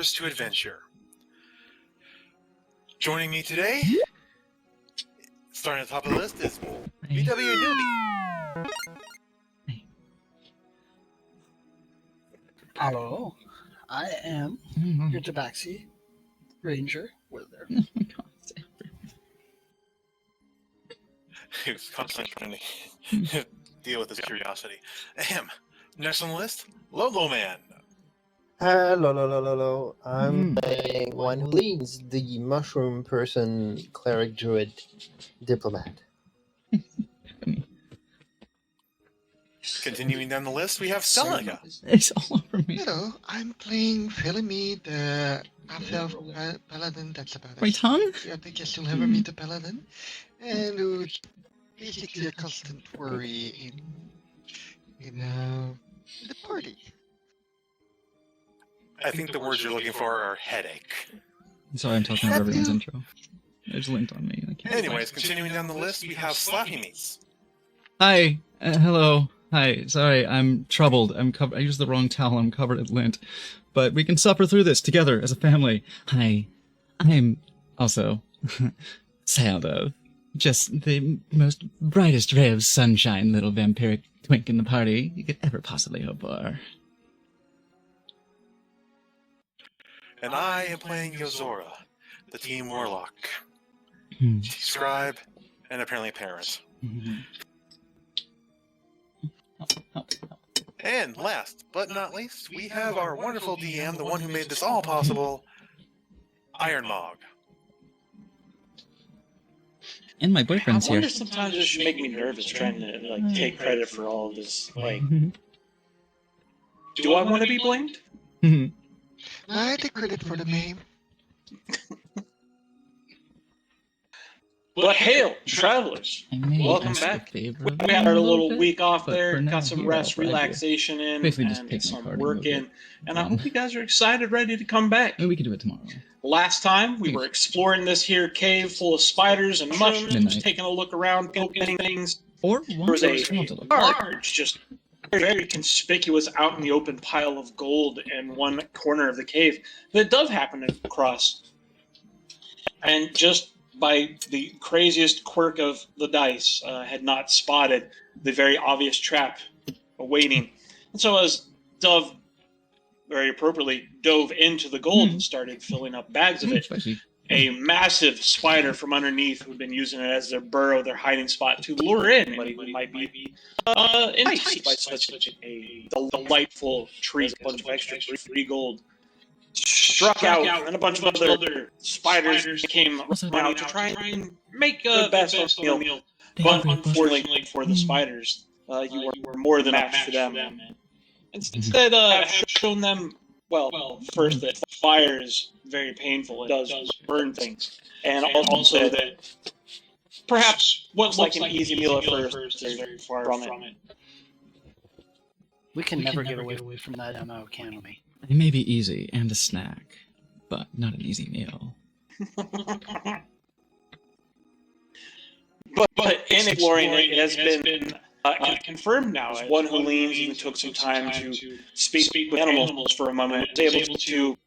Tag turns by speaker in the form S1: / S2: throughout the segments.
S1: purpose to adventure. Joining me today, starting at the top of the list, is VW Newbie.
S2: Hello, I am your Tabaxi Ranger. We're there.
S1: Who's constantly trying to deal with his curiosity. Next on the list, Lolo Man.
S3: Hello. I'm the one who leads the mushroom person, cleric, druid, diplomat.
S1: Continuing down the list, we have Celica.
S4: It's all over me.
S5: Hello, I'm playing Philomene, the half-elf paladin. That's about it.
S4: My tongue?
S5: I think you still never meet the paladin, and who's basically a constant worry in the party.
S1: I think the words you're looking for are headache.
S4: Sorry, I'm talking over everyone's intro. It's linked on me. I can't.
S1: Anyways, continuing down the list, we have Slappy Meats.
S4: Hi. Hello. Hi. Sorry, I'm troubled. I used the wrong towel. I'm covered in lint. But we can suffer through this together as a family. Hi. I'm also Saldo. Just the most brightest ray of sunshine, little vampiric twink in the party you could ever possibly hope for.
S1: And I am playing Yozora, the Team Warlock, scribe, and apparently a parent. And last but not least, we have our wonderful DM, the one who made this all possible, Iron Mog.
S4: And my boyfriend's
S6: I wonder
S4: here.
S6: sometimes it should make me nervous trying to take credit for all of this. Like, do I want to be blamed?
S5: I take credit for the name.
S6: But hail, travelers! Welcome back. We had our little week off there, got some rest, relaxation in,
S4: Basically just
S6: and
S4: take my
S6: some
S4: card and
S6: work
S4: move
S6: in,
S4: it.
S6: and I hope you guys are excited, ready to come back.
S4: Maybe we can do it tomorrow.
S6: Last time, we were exploring this here cave full of spiders and mushrooms,
S4: Midnight.
S6: taking a look around, poking things.
S4: Or
S6: There
S4: one
S6: was a
S4: to look.
S6: large, just very conspicuous out in the open pile of gold in one corner of the cave that Dove happened to cross. And just by the craziest quirk of the dice, had not spotted the very obvious trap awaiting. And so as Dove very appropriately dove into the gold and started filling up bags of it,
S4: Spicy.
S6: a massive spider from underneath who'd been using it as their burrow, their hiding spot to lure in anybody who might be enticed by such a delightful treat, a bunch of extra free gold, struck out, and a bunch of other spiders came around to try and make the best of the meal. But unfortunately for the spiders, you were more than a match for them. Instead, have shown them, well, first that fire is very painful. It does burn things. And also that perhaps what looks like an easy meal at first is very far from it.
S2: We can never get away from that MO, can we?
S4: It may be easy and a snack, but not an easy meal.
S6: But in exploring it has been confirmed now as one who leans even took some time to speak with animals for a moment, was able to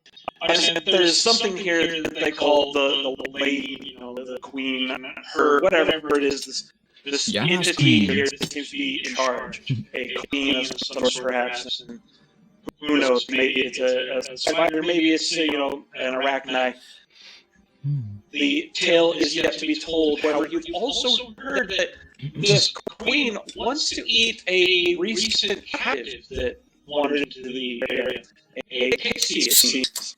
S6: understand that there's something here that they call the lady, the queen, her, whatever it is, this
S4: Yes,
S6: entity
S4: queen.
S6: here that seems to be in charge, a queen of some sort perhaps, and who knows, maybe it's a spider, maybe it's an arachnid. The tale is yet to be told. However, you've also heard that this queen wants to eat a recent captive that wandered into the area. A pixie, it seems.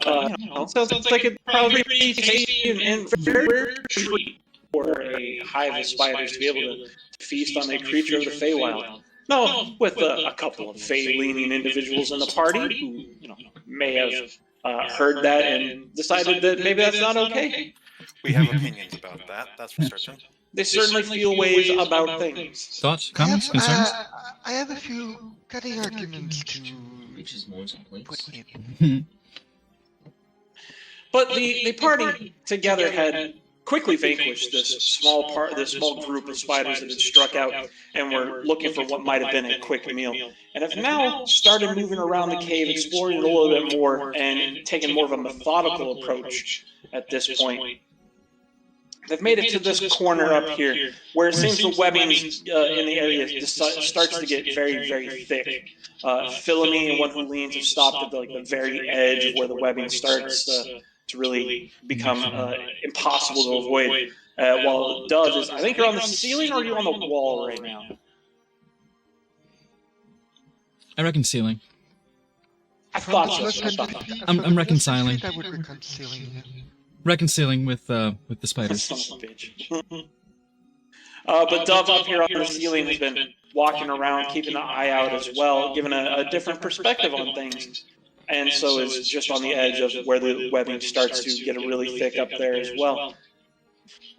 S6: Sounds like it'd probably be tasty and very rare treat for a hive of spiders to be able to feast on a creature of the Feywild. No, with a couple of Fey-leaning individuals in the party who may have heard that and decided that maybe that's not okay.
S1: We have opinions about that, that's for certain.
S6: They certainly feel ways about things.
S4: Thoughts, comments, concerns?
S5: I have a few cutting arguments to put in.
S6: But the party together had quickly vanquished this small group of spiders that had struck out and were looking for what might have been a quick meal, and have now started moving around the cave, exploring it a little bit more, and taking more of a methodical approach at this point. They've made it to this corner up here, where it seems the webbing in the area starts to get very, very thick. Philomene and One Who Leans have stopped at the very edge of where the webbing starts to really become impossible to avoid. While Dove is, I think you're on the ceiling, or are you on the wall right now?
S4: I reckon ceiling.
S6: I thought so.
S4: I'm reconciling.
S5: I would reconciling.
S4: Reconciling with the spiders.
S6: Son of a bitch. But Dove up here on the ceiling has been walking around, keeping an eye out as well, giving a different perspective on things. And so is just on the edge of where the webbing starts to get really thick up there as well.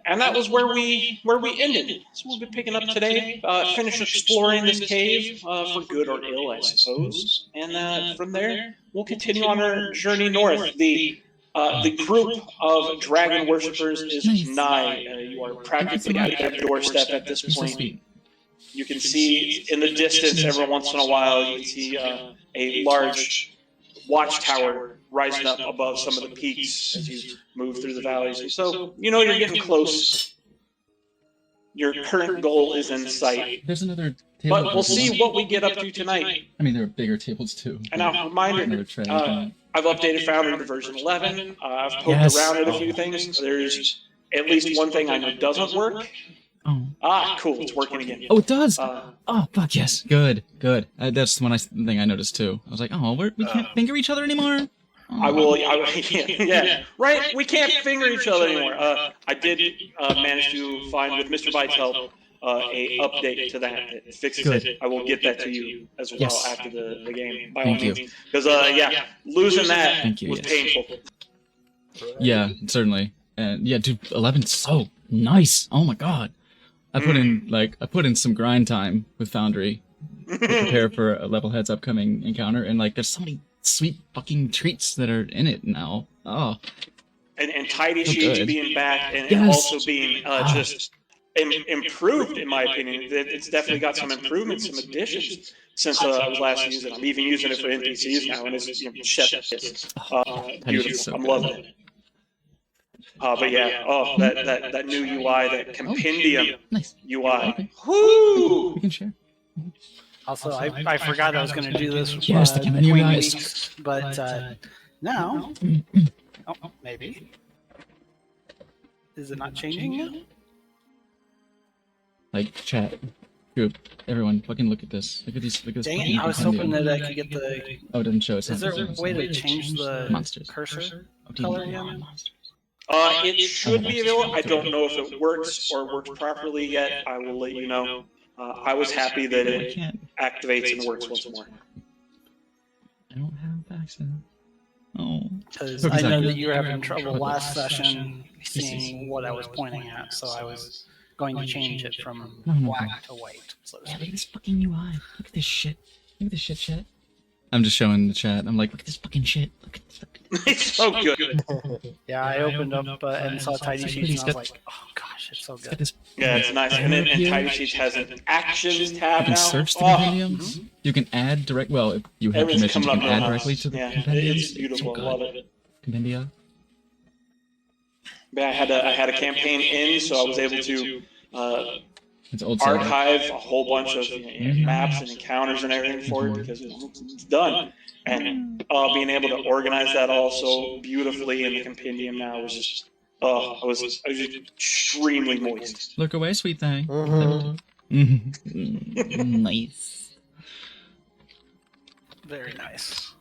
S6: And that was where we ended. So we'll be picking up today, finish exploring this cave for good or ill, I suppose. And from there, we'll continue on our journey north. The group of dragon worshippers is nigh. You are practically at their doorstep at this
S4: You're so
S6: point.
S4: sweet.
S6: You can see in the distance, every once in a while, you can see a large watchtower rising up above some of the peaks as you move through the valleys. And so, you know you're getting close. Your current goal is in sight.
S4: There's another table.
S6: But we'll see what we get up to tonight.
S4: I mean, there are bigger tables too.
S6: And now, reminder,
S4: Another tray.
S6: I've updated Foundry to version 11. I've poked
S4: Yes.
S6: around at a few things. There's at least one thing I know doesn't work.
S4: Oh.
S6: Ah, cool, it's working again.
S4: Oh, it does.
S6: Uh,
S4: Oh, fuck yes. Good. That's the thing I noticed too. I was like, oh, we can't finger each other anymore. Oh.
S6: I will, yeah, right? We can't finger each other anymore. I did manage to find, with Mr. Byte's help, a update to that. It fixes
S4: Good.
S6: it. I will get that to you as well
S4: Yes.
S6: after the game, by
S4: Thank
S6: all
S4: you.
S6: means. Because, losing that
S4: Thank you,
S6: was
S4: yes.
S6: painful.
S4: Yeah, certainly. And yeah, dude, 11's so nice. Oh my god. I put in some grind time with Foundry to prepare for a Level Head's upcoming encounter, and there's so many sweet fucking treats that are in it now. Oh.
S6: And Tidy
S4: So
S6: Sheets
S4: good.
S6: being back and
S4: Yes.
S6: also being just improved, in my opinion. It's definitely got some improvements, some additions since I was last using it. I'm even using it for NPCs now, and it's chef kiss. Beautiful.
S4: so
S6: I'm
S4: good.
S6: loving it. But yeah, that new UI, that compendium
S4: Nice.
S6: UI.
S4: Okay.
S6: Whoo!
S4: We can share.
S2: Also, I forgot I was going to do this
S4: Yes, the menu
S2: between
S4: guys.
S2: weeks, but now, oh, maybe. Is it not changing yet?
S4: Chat, group, everyone, fucking look at this. Look at this.
S2: Dang
S4: fucking
S2: it, I was hoping
S4: compendium.
S2: that I could get the...
S4: Oh, it doesn't show. It's
S2: Is
S4: not-
S2: there a way to change the
S4: monsters?
S2: cursor
S4: Okay,
S2: color again?
S4: monsters.
S6: It should be available. I don't know if it works or works properly yet. I will let you know. I was happy that
S4: I
S6: it
S4: can't.
S6: activates and works once more.
S4: I don't have access. Oh.
S2: Because
S4: Okay,
S2: I know
S4: sorry.
S2: that you were having trouble last session seeing what I was pointing at, so I was going to change it from black to white, so to
S4: Yeah, look at
S2: speak.
S4: this fucking UI. Look at this shit. Look at this shit, chat. I'm just showing the chat. I'm like, look at this fucking shit. Look at this fucking...
S6: It's so good.
S2: Yeah, I opened up and saw Tidy
S4: It's
S2: Sheets, and I was
S4: got-
S2: like, oh gosh, it's so
S4: Look at
S2: good.
S4: this.
S6: Yeah, it's nice. And then Tidy Sheets has an actions
S4: You
S6: tab
S4: can
S6: now.
S4: search the
S6: Oh,
S4: compendiums. You can add direct. Well, if you have
S6: everything's
S4: permission, you
S6: coming
S4: can
S6: up
S4: add
S6: now.
S4: directly to the
S6: Yeah,
S4: compendiums.
S6: it's beautiful. I
S4: So
S6: love
S4: good.
S6: it.
S4: Compendia.
S6: But I had a campaign in, so I was able to
S4: It's old style.
S6: archive a whole bunch of maps and encounters and everything for it because it's done. And being able to organize that all so beautifully in the compendium now was just, I was just extremely moist.
S4: Look away, sweet thing.
S3: Mhm.
S4: Nice.
S2: Very nice.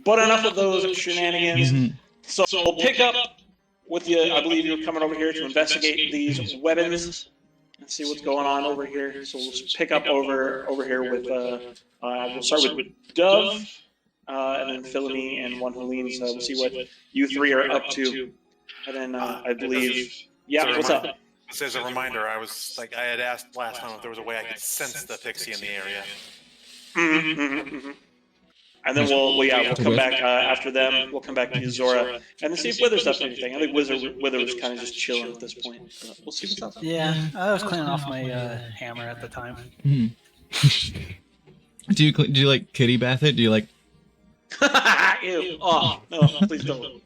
S6: But enough of those shenanigans.
S4: Mhm.
S6: So we'll pick up with you. I believe you're coming over here to investigate these weapons and see what's going on over here. So we'll just pick up over here with. We'll start with Dove, and then Philomene and One Who Leans. We'll see what you three are up to, and then I believe. Yeah, what's up?
S1: Just as a reminder, I had asked last time if there was a way I could sense the pixie in the area.
S6: Mhm, mhm, mhm. And then we'll
S4: To
S6: come
S4: Wither?
S6: back after them. We'll come back to you, Zora, and then see if Wither's up to anything. I think Wither was kind of just chilling at this point. But we'll see what's up.
S2: Yeah, I was cleaning off my hammer at the time.
S4: Hmm. Do you like kitty bath it? Do you like?
S6: Ew! Oh no! Please don't.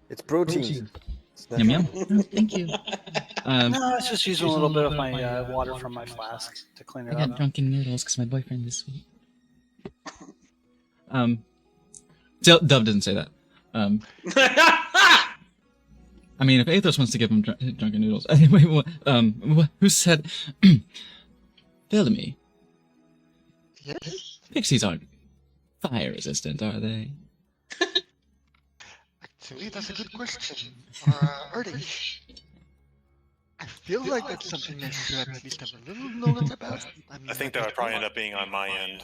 S3: It's protein. It's not-
S4: Yum yum. Oh, thank you.
S2: No, I was just using a little bit of my water from my flask to clean it
S4: I got
S2: up.
S4: drunken noodles because my boyfriend is sweet. Dove doesn't say that. I mean, if Athos wants to give him drunken noodles, anyway. Who said? Bellamy.
S5: Yes?
S4: Pixies aren't fire resistant, are they?
S5: Actually, that's a good question. Are they? I feel like that's something I should at least have a little knowledge about.
S1: I think that would probably end up being on my end.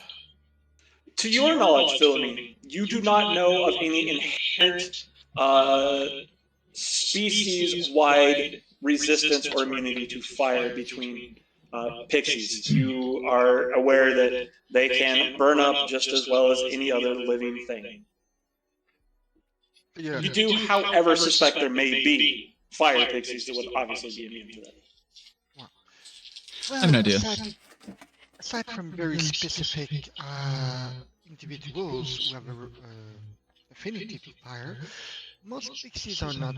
S6: To your knowledge, Philomene, you do not know of any inherent species-wide resistance or immunity to fire between pixies. You are aware that they can burn up just as well as any other living thing.
S5: Yeah.
S6: You do, however, suspect there may be fire pixies that would obviously be immune to that.
S5: Well,
S4: I have an idea.
S5: Aside from very specific individuals who have a affinity to fire, most pixies are not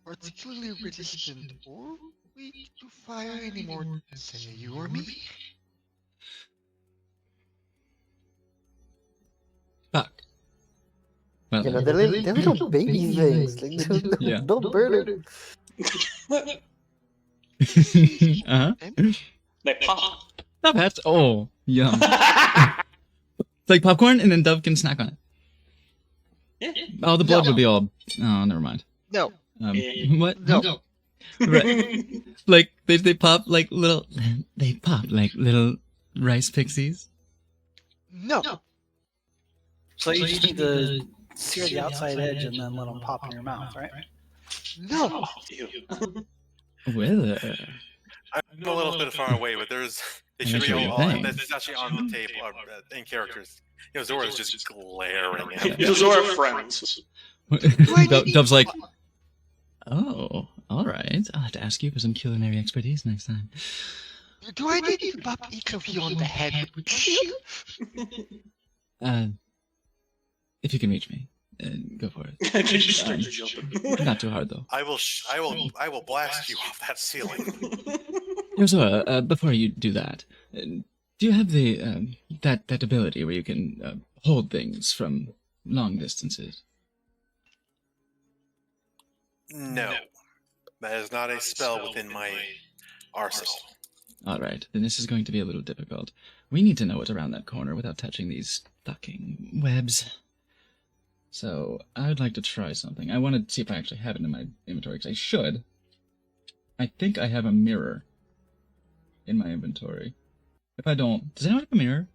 S5: particularly resistant or weak to fire anymore than, say, you or me.
S4: Fuck. Well,
S3: You know, they're little baby things. Like,
S4: Yeah.
S3: don't burn it.
S4: uh-huh.
S6: They pop.
S4: Not bad. Oh, yum. It's like popcorn, and then Dove can snack on it.
S6: Yeah.
S4: Oh, the blood would be all. Oh, never mind.
S5: No,
S4: What?
S5: no.
S4: Right. Like they pop like little. They pop like little rice pixies.
S5: no.
S2: So you just need to sear the outside edge and then let them pop in your mouth, right?
S5: No.
S6: Ew.
S4: Wither.
S1: I'm a little bit far away, but they
S4: I'm
S1: should
S4: not
S1: be
S4: sure
S1: all.
S4: what you're saying.
S1: That's actually on the table in characters. You know, Zora's just glaring at me.
S6: Zora friends.
S4: Dove's like, oh, all right. I'll have to ask you for some culinary expertise next time.
S5: Do I need to pop each of you on the head with a shield?
S4: If you can reach me, go for it.
S6: Just start jumping.
S4: Not too hard though.
S1: I will blast you off that ceiling.
S4: Zora, before you do that, do you have the that ability where you can hold things from long distances?
S1: No, that is not a spell within my arsenal.
S4: All right, then this is going to be a little difficult. We need to know what's around that corner without touching these fucking webs. So I'd like to try something. I want to see if I actually have it in my inventory, because I should. I think I have a mirror in my inventory. If I don't, does anyone have a mirror?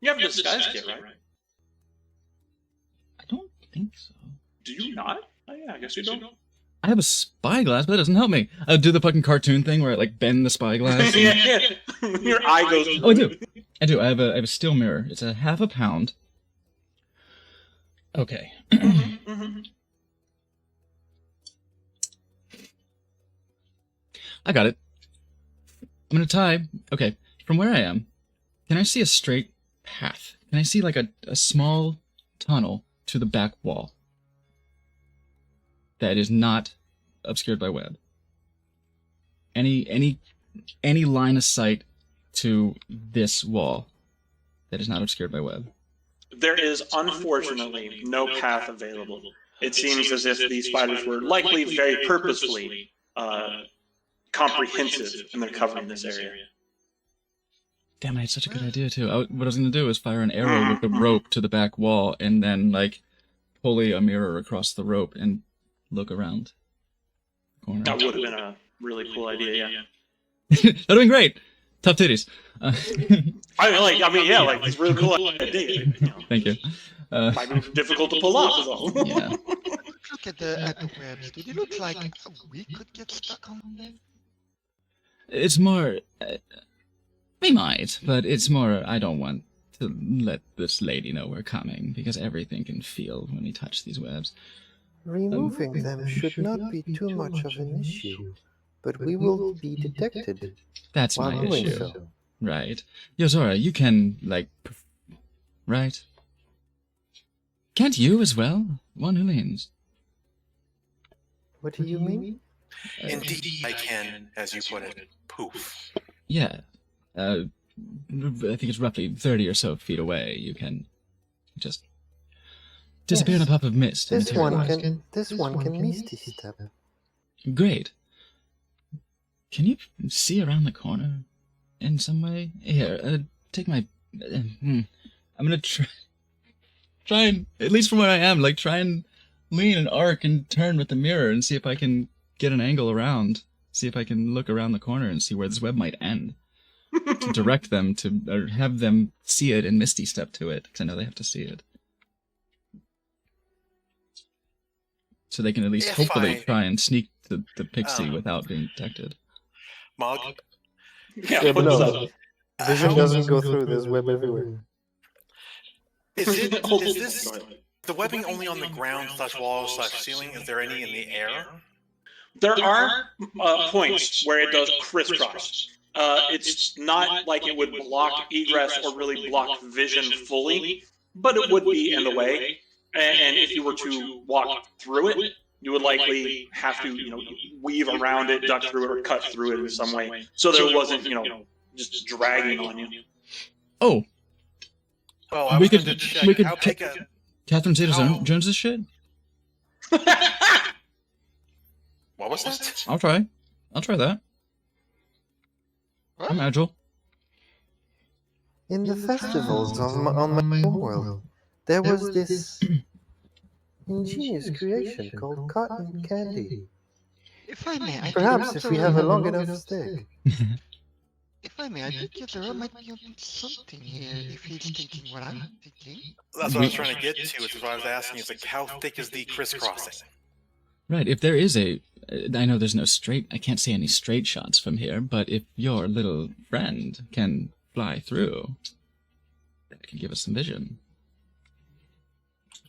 S6: You have a disguise kit, right?
S4: I don't think so.
S6: Do you not? Oh yeah, I guess you don't.
S4: I have a spyglass, but that doesn't help me. I'll do the fucking cartoon thing where I like bend the spyglass.
S6: yeah, yeah. Your eye goes.
S4: Oh, I do. I do. I have a steel mirror. It's a half a pound. Okay.
S6: Mhm.
S4: I got it. I'm gonna tie. Okay, from where I am, can I see a straight path? Can I see like a small tunnel to the back wall that is not obscured by web? Any line of sight to this wall that is not obscured by web?
S6: There is unfortunately no path available. It seems as if these spiders were likely very purposefully comprehensive in their covering this area.
S4: Damn, I had such a good idea too. What I was gonna do is fire an arrow with the rope to the back wall, and then like pulley a mirror across the rope and look around the corner.
S6: That would have been a really cool idea, yeah.
S4: That'd have been great. Tough titties.
S6: It's really cool idea. You know,
S4: Thank you.
S6: might be difficult to pull off, is all.
S4: Yeah.
S5: Look at the webs. Do they look like we could get stuck on them?
S4: It's more. We might, but it's more I don't want to let this lady know we're coming, because everything can feel when we touch these webs.
S3: Removing them should not be too much of an issue, but we will be detected
S4: That's
S3: while
S4: my
S3: doing
S4: issue.
S3: so.
S4: Right. Yozora, you can, like, right? Can't you as well? One who leans.
S3: What do you mean?
S1: Indeed, I can, as you put it. Poof.
S4: Yeah. I think it's roughly 30 or so feet away. You can just disappear in a
S3: Yes.
S4: puff of mist. and
S3: This one
S4: materialize.
S3: can misty step.
S4: Great. Can you see around the corner in some way? Here, take my... I'm gonna try and, at least from where I am, like, try and lean and arc and turn with the mirror and see if I can get an angle around. See if I can look around the corner and see where this web might end. To direct them to, or have them see it and misty step to it, because I know they have to see it. So they can at least
S1: If
S4: hopefully
S1: I-
S4: try and sneak the pixie without being detected.
S1: Mog,
S6: Yeah,
S3: but
S6: what's
S3: no.
S6: up?
S3: Vision
S1: how-
S3: doesn't go through. There's web everywhere.
S1: is
S6: Hold
S1: is
S6: on.
S1: this the webbing only on the ground / wall / ceiling? Is there any in the air?
S6: There are points where it does crisscross. It's not like it would block egress or really block vision fully, but it would be in the way. And if you were to walk through it, you would likely have to, weave around it, duck through it, or cut through it in some way, so that it wasn't, just dragging on you.
S4: Oh,
S1: Well, I
S4: We
S1: was
S4: could-
S1: going to check
S4: we could
S1: how big a...
S4: Catherine
S1: Oh.
S4: Jones's shit?
S1: What was that?
S4: I'll try that. I'm agile.
S3: In the festivals on my homeworld, there was this ingenious creation called cotton candy.
S5: If I may, I think
S3: Perhaps if we have a long enough stick.
S5: If I may, I think Yozora might be onto something here if he's thinking what I'm thinking.
S1: That's what I was trying to get to, which is what I was asking. Is like, how thick is the crisscrossing?
S4: Right, if there is a... I know there's no straight... I can't see any straight shots from here, but if your little friend can fly through, that can give us some vision.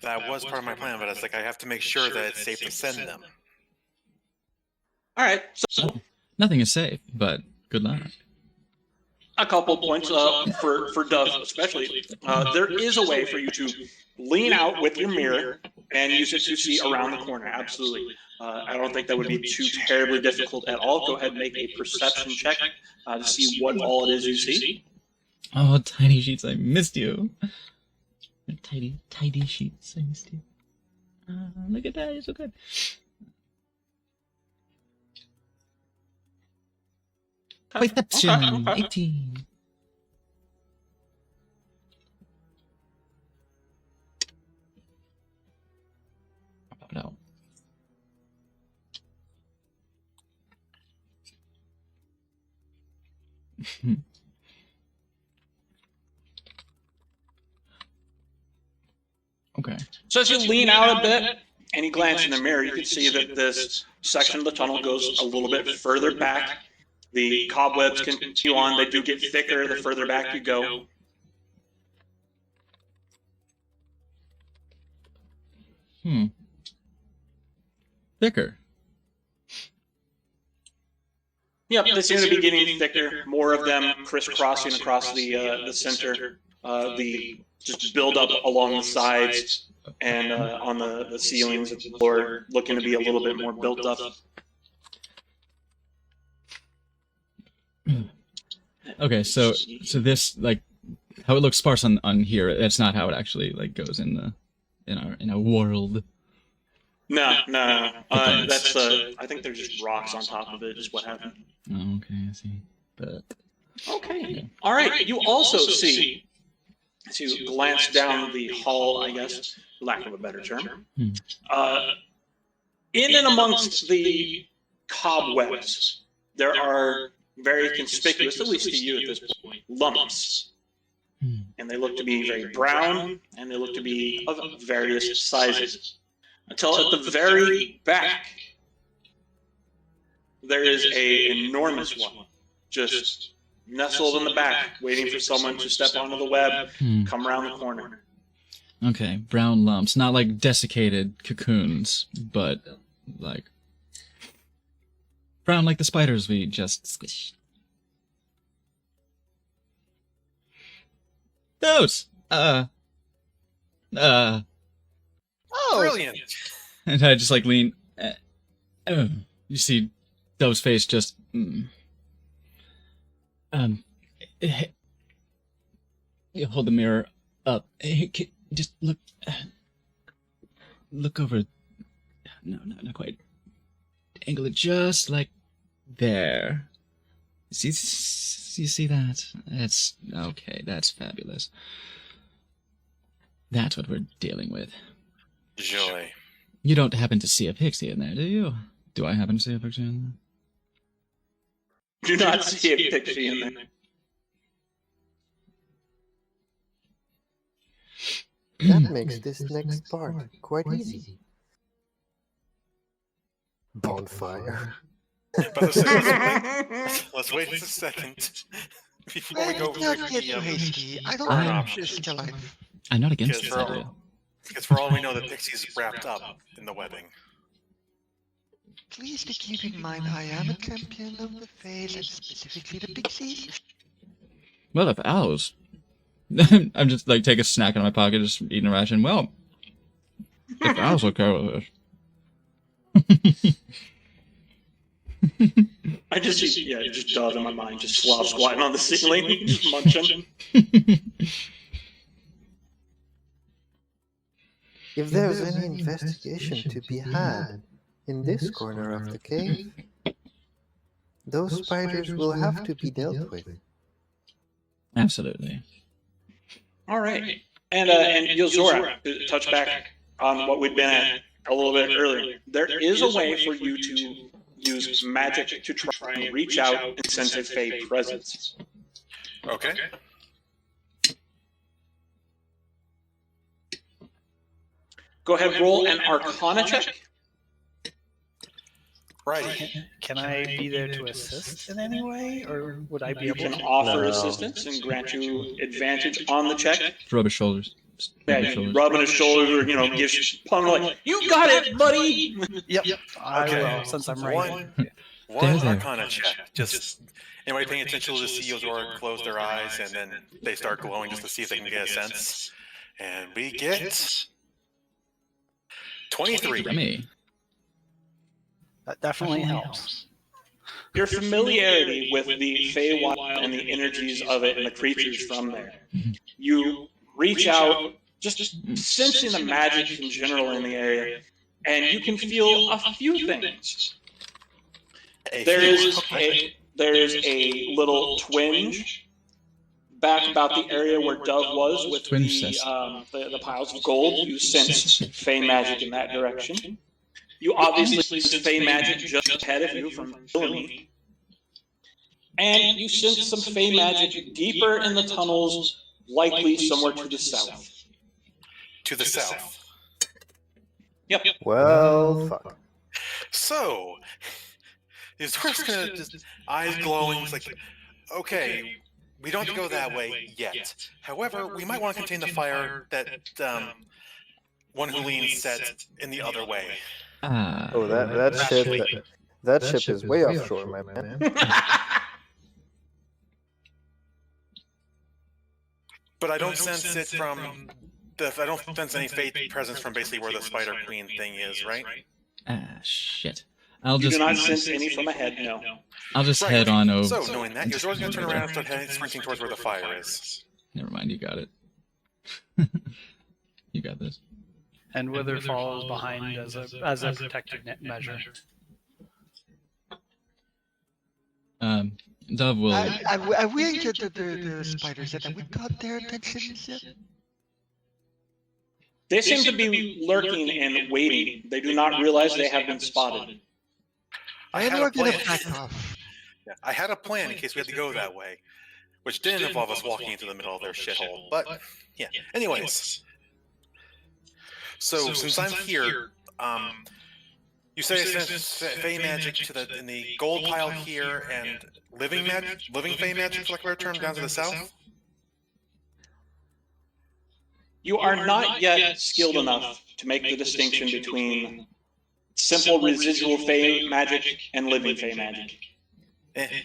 S1: That was part of my plan, but it's like I have to make sure that it's safe to send them.
S6: All right, so
S4: Nothing is safe, but good luck.
S6: a couple points for Dove especially. There is a way for you to lean out with your mirror and use it to see around the corner. Absolutely. I don't think that would be too terribly difficult at all. Go ahead and make a perception check to see what all it is you see.
S4: Oh, tiny sheets, I missed you. Tidy sheets, I missed you. Look at that, you're so good. Perception,
S6: Okay.
S4: 18. I'll pop it out. Okay.
S6: So as you lean out a bit and you glance in the mirror, you can see that this section of the tunnel goes a little bit further back. The cobwebs continue on. They do get thicker the further back you go.
S4: Thicker.
S6: Yep, they seem to be getting thicker. More of them crisscrossing across the center. The just build up along the sides and on the ceilings and the floor, looking to be a little bit more built up.
S4: Okay, so this, like, how it looks sparse on here, that's not how it actually like goes in our world.
S6: No.
S4: Okay.
S6: That's I think they're just rocks on top of it. Is what happened.
S4: Oh, okay, I see. But
S6: Okay. All right. You also see, as you glance down the hall, I guess, for lack of a better term, in and amongst the cobwebs, there are very conspicuous, at least to you at this point, lumps. And they look to be very brown, and they look to be of various sizes. Until at the very back, there is an enormous one, just nestled in the back, waiting for someone to step onto the web, come around the corner.
S4: Okay, brown lumps, not like desiccated cocoons, but like brown like the spiders we just squished. Those!
S5: Oh,
S1: Brilliant.
S4: And I just like lean. You see Dove's face just. You hold the mirror up. Just look. Look over. No, not quite. Angle it just like there. You see that? That's okay. That's fabulous. That's what we're dealing with.
S1: Joy.
S4: You don't happen to see a pixie in there, do you? Do I happen to see a pixie in
S6: Do not see a pixie in there.
S3: That makes this next part quite easy. Bonfire.
S1: But let's wait a second before we go
S5: let's not
S1: over
S5: get
S1: the,
S5: too hasty. I don't
S4: I-
S5: want this to life.
S4: I'm not against
S1: Because
S4: this
S1: for,
S4: idea.
S1: because for all we know, the Pixie's wrapped up in the webbing.
S5: Please to keep in mind I am a champion of the Fays and specifically the Pixies.
S4: Well, if owls. I'm just like take a snack out of my pocket, just eating a ration. Well, if owls will care with this.
S6: I just Dove in my mind, just slob squatting on the ceiling, just munching.
S3: If there's any investigation to be had in this corner of the cave, those spiders will have to be dealt with.
S4: Absolutely.
S6: All right, and Yozora, to touch back on what we'd been at a little bit earlier, there is a way for you to use magic to try and reach out and sense a Fey presence.
S1: Okay.
S6: Go ahead, roll an Arcana check.
S1: Righty.
S2: Can I be there to assist in any way, or would I be
S6: You
S2: able
S6: can
S2: to?
S6: offer
S3: No.
S6: assistance and grant you advantage on the check.
S4: Just rub his shoulders. Just
S6: Yeah,
S4: rub his
S6: you
S4: shoulders.
S6: rubbing his shoulder, gives Plum like, "You got it, buddy."
S2: Yep, I
S1: Okay.
S2: will, since I'm right.
S1: One
S4: There.
S1: Arcana check. Just anybody paying attention will just see Yozora close their eyes, and then they start glowing just to see if they can get a sense. And we get 23.
S4: Me.
S2: That definitely helps.
S6: Your familiarity with the Feywild and the energies of it and the creatures from there. You reach out, just sensing the magic in general in the area, and you can feel a few things. There is a little twinge back about the area where Dove was with
S4: Twinge
S6: the piles of gold. You sense Fey magic in that direction. You obviously sense Fey magic just ahead of you from Billamy. And you sense some Fey magic deeper in the tunnels, likely somewhere to the south.
S1: To the south.
S6: Yep.
S3: Well, fuck.
S1: So, Yozora's gonna just eyes glowing. It's like, okay, we don't have to go that way yet. However, we might want to contain the fire that one Hulene set in the other way.
S4: Ah.
S3: Oh, that ship is way offshore, my man.
S1: But I don't sense it from I don't sense any fate presence from basically where the Spider Queen thing is, right?
S4: Ah, shit. I'll
S6: You
S4: just
S6: do not sense any from ahead, no.
S4: I'll just
S1: Right.
S4: head on over.
S1: So, knowing that, Yozora's gonna turn around and start heading, sprinting towards where the fire is.
S4: Never mind, you got it. You got this.
S2: And Wither follows behind as a protective measure.
S4: Dove will.
S5: I we entered the spiders yet. Have we got their attention yet?
S6: They seem to be lurking and waiting. They do not realize they have been spotted.
S1: I
S5: Then
S1: had
S5: we're
S1: a
S5: gonna
S1: plan.
S5: back off.
S1: Yeah, I had a plan in case we had to go that way, which didn't involve us walking into the middle of their shithole. But yeah. Anyways, so since I'm here, You say it sends Fey magic to in the gold pile here, and living Fey magic, for lack of a better term, down to the south.
S6: You are not yet skilled enough to make the distinction between simple residual Fey magic and living Fey magic.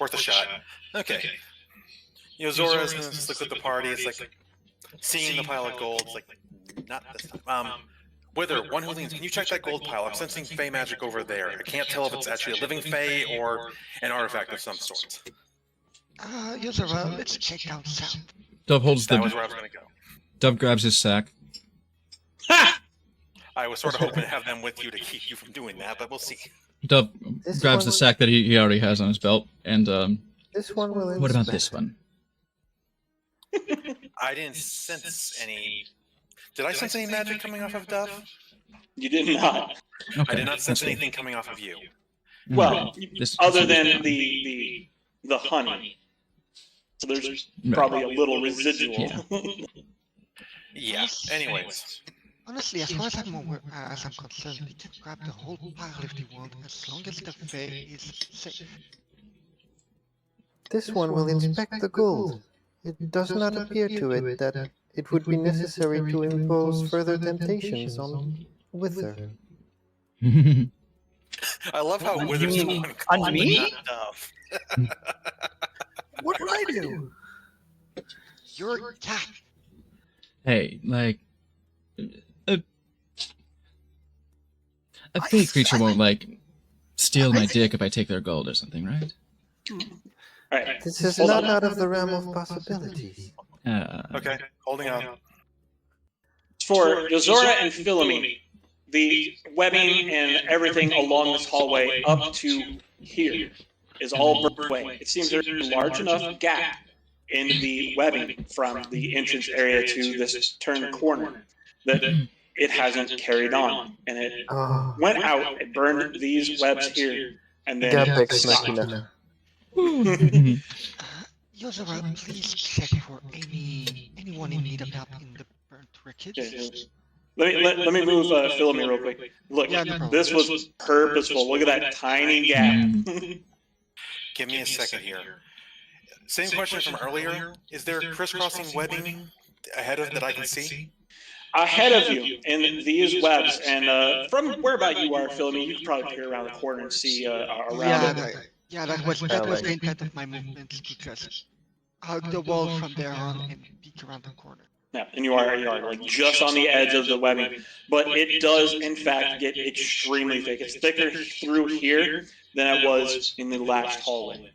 S1: Worth a shot. Okay. You know, Zora's gonna just look at the party. It's like seeing the pile of gold. It's like not this time. Wither, one who leans, can you check that gold pile? I'm sensing Fey magic over there. I can't tell if it's actually a living Fey or an artifact of some sort.
S5: Yozora, let's check down south.
S4: Dub holds
S1: That was
S4: the.
S1: where I was gonna go.
S4: Dub grabs his sack.
S1: I was sort of hoping to have them with you to keep you from doing that, but we'll see.
S4: Dub
S3: This
S4: grabs the
S3: one-
S4: sack that he already has on his belt, and
S3: This one will.
S4: what about
S3: inspect.
S4: this one?
S1: I didn't sense any. Did I sense any magic coming off of Dove?
S6: You did not.
S4: Okay,
S1: I did not sense
S4: that's good.
S1: anything coming off of you.
S6: Well,
S4: This-
S6: other than the honey. So there's probably a little residual.
S1: Yeah. Anyways,
S5: Honestly, as far as I'm concerned, we can grab the whole pile if you want, as long as the Fae is safe.
S3: This one will inspect the gold. It does not appear to it that it would be necessary to impose further temptations on Wither.
S1: I love how
S2: You
S1: Wither's the
S2: mean
S1: one
S2: on
S1: calling,
S2: me?
S1: not Dove.
S2: What did I do?
S5: You're a cat.
S4: Hey, like a fake creature won't like steal my dick if I take their gold or something, right?
S6: Alright.
S3: This is
S6: Hold
S3: not
S6: on.
S3: out of the realm of possibilities.
S1: Okay, holding on.
S6: For Yozora and Philomene, the webbing and everything along this hallway up to here is all burned away. It seems there's a large enough gap in the webbing from the entrance area to this turned corner that it hasn't carried on. And it
S3: Ah,
S6: went out, it burned these webs here, and then
S3: Gap
S6: it
S3: Ex
S6: stopped.
S3: Machina.
S5: Yozora, please check for anyone in need of help in the burnt wreckage.
S6: Okay. Let me move Philomene real quick. Look,
S5: Yeah, no problem.
S6: this was purposeful. Look at that tiny gap.
S1: Give me a second here. Same question from earlier. Is there crisscrossing webbing ahead of that I can see?
S6: Ahead of you in these webs, and from where about you are, Philomene, you can probably peer around the corner and see around
S5: Yeah,
S6: it.
S5: that was the intent of my movements, because hug the wall from there on and peek around the corner.
S6: Yeah, and you are like just on the edge of the webbing, but it does in fact get extremely thick. It's thicker through here than it was in the last hallway.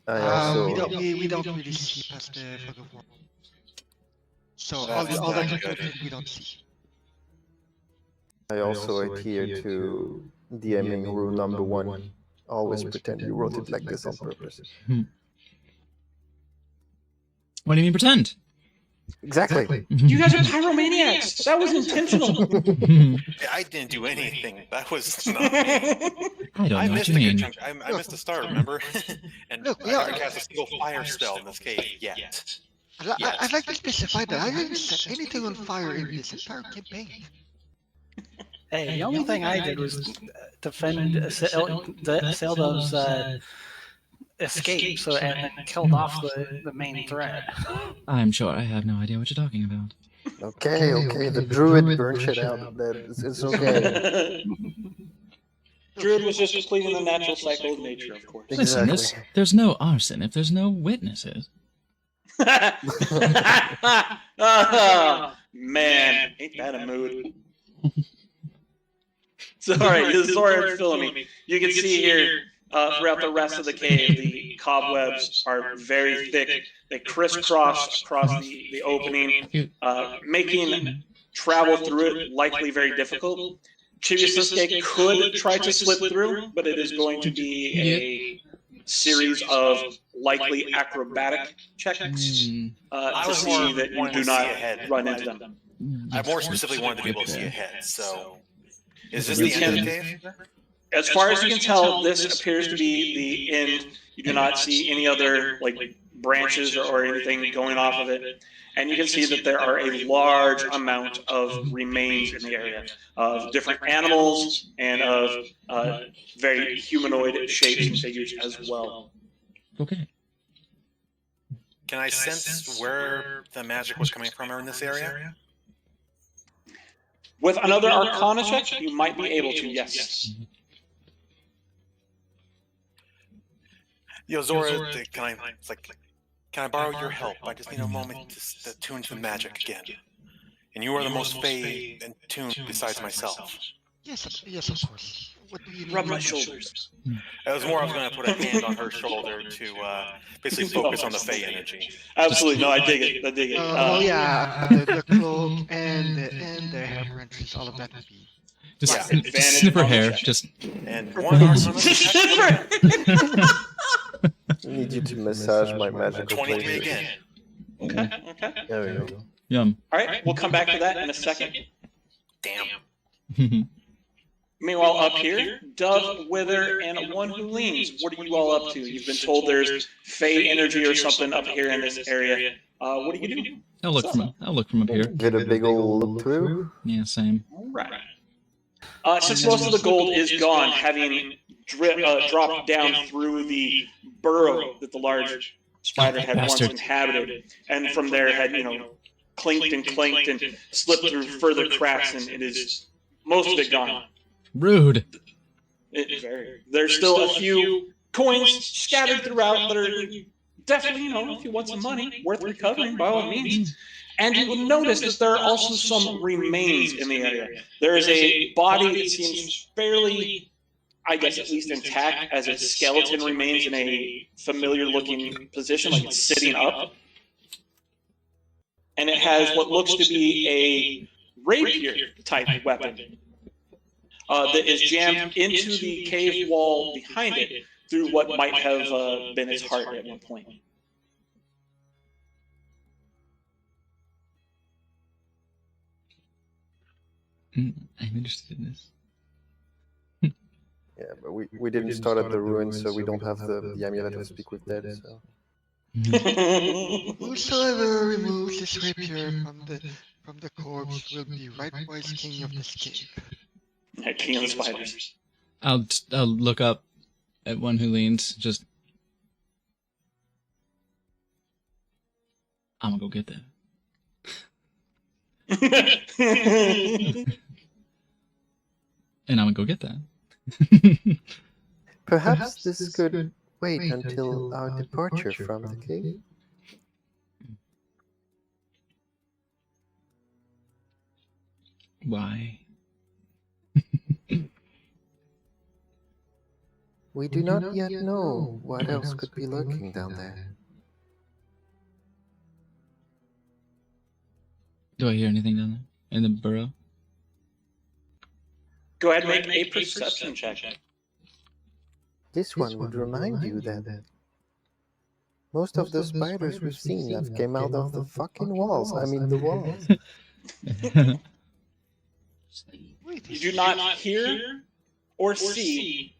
S3: I also,
S5: We don't really see past the fog of war. So all
S1: That's
S5: that
S1: not good.
S5: equipment we don't see.
S3: I also adhere to DMing rule number 1. Always pretend you wrote it like this on purpose.
S4: What do you mean pretend?
S3: Exactly.
S6: You guys are pyromaniacs. That was intentional.
S1: I didn't do anything. That was not me.
S4: I don't
S1: I
S4: know what
S1: missed
S4: you
S1: a good
S4: mean.
S1: chunk. I missed the start, remember? And
S5: Look,
S1: I
S5: yeah.
S1: haven't cast a single fire spell in this cave yet.
S5: I'd like to specify that I didn't set anything on fire in this entire campaign.
S2: Hey, the only thing I did was defend Seldov's escape, so and killed off the main threat.
S4: I'm sure I have no idea what you're talking about.
S3: Okay, the druid burned shit out. It's okay.
S6: Druid was just completing the natural cycle of nature, of course.
S4: Listen,
S3: Exactly.
S4: there's no arson if there's no witnesses.
S6: Oh, man, ain't that a mood? So, alright, Yozora and Philomene. You can see here throughout the rest of the cave, the cobwebs are very thick. They crisscross across the opening, making travel through it likely very difficult. Chibiusuke could try to slip through, but it is going to be a series of likely acrobatic checks
S1: I
S6: to
S1: was
S6: see
S1: more
S6: that you
S1: wanting
S6: do
S1: to see
S6: not
S1: ahead.
S6: run into them.
S1: I more specifically wanted to be able to see ahead, so... Is this the end of the cave?
S6: As far as you can tell, this appears to be the end. You do not see any other like branches or anything going off of it. And you can see that there are a large amount of remains in the area of different animals and of very humanoid shapes and figures as well.
S4: Okay.
S1: Can I sense where the magic was coming from in this area?
S6: With another Arcana check, you might be able to, yes.
S1: Yo, Zora, can I borrow your help? I just need a moment to tune to the magic again. And you are the most Fey and tuned besides myself.
S5: Yes, of course. What do you need?
S6: Rub my shoulders.
S1: It was more I was going to put a hand on her shoulder to basically focus on the Fey energy.
S6: Absolutely, no, I dig it. I dig it.
S5: The cloak and the hair branches, all of that would be.
S4: Just,
S6: Yeah,
S4: just snip her
S6: advantage
S4: hair.
S6: on the
S4: Just.
S1: And one Arcana check.
S3: I need you to massage my magical
S1: 23
S3: places.
S1: again.
S6: Okay.
S3: There we go.
S4: Yum.
S6: All right, we'll come back to that in a second.
S1: Damn.
S6: Meanwhile, up here, Dove, Wither, and One Who Leans. What are you all up to? You've been told there's Fey energy or something up here in this area. What do you do?
S4: I'll look from up here.
S3: Get a big old look through.
S4: Yeah, same.
S6: All right. Since most of the gold is gone, having dropped down through the burrow that the large spider had once
S4: Bastard.
S6: inhabited, and from there had, clinked and slipped through further cracks, and it is most of it gone.
S4: Rude.
S6: There's still a few coins scattered throughout that are definitely, if you want some money, worth recovering by all means. And you will notice that there are also some remains in the area. There is a body that seems fairly, I guess, at least intact, as its skeleton remains in a familiar-looking position, like it's sitting up. And it has what looks to be a rapier-type weapon that is jammed into the cave wall behind it through what might have been its heart at one point.
S4: I'm interested in this.
S3: Yeah, but we didn't start at the ruins, so we don't have the amulet to speak with dead. So.
S5: Whosoever removes this rapier from the corpse will be rightwise king of this cave.
S6: King of the spiders.
S4: I'll look up at One Who Leans. Just. I'm gonna go get that. And I'm gonna go get that.
S3: Perhaps this could wait until our departure from the cave.
S4: Why?
S3: We do not yet know what else could be lurking down there.
S4: Do I hear anything down there in the burrow?
S6: Go ahead and make a perception check.
S3: This one would remind you that most of the spiders we've seen have came out of the fucking walls. I mean the walls.
S6: You do not hear or see,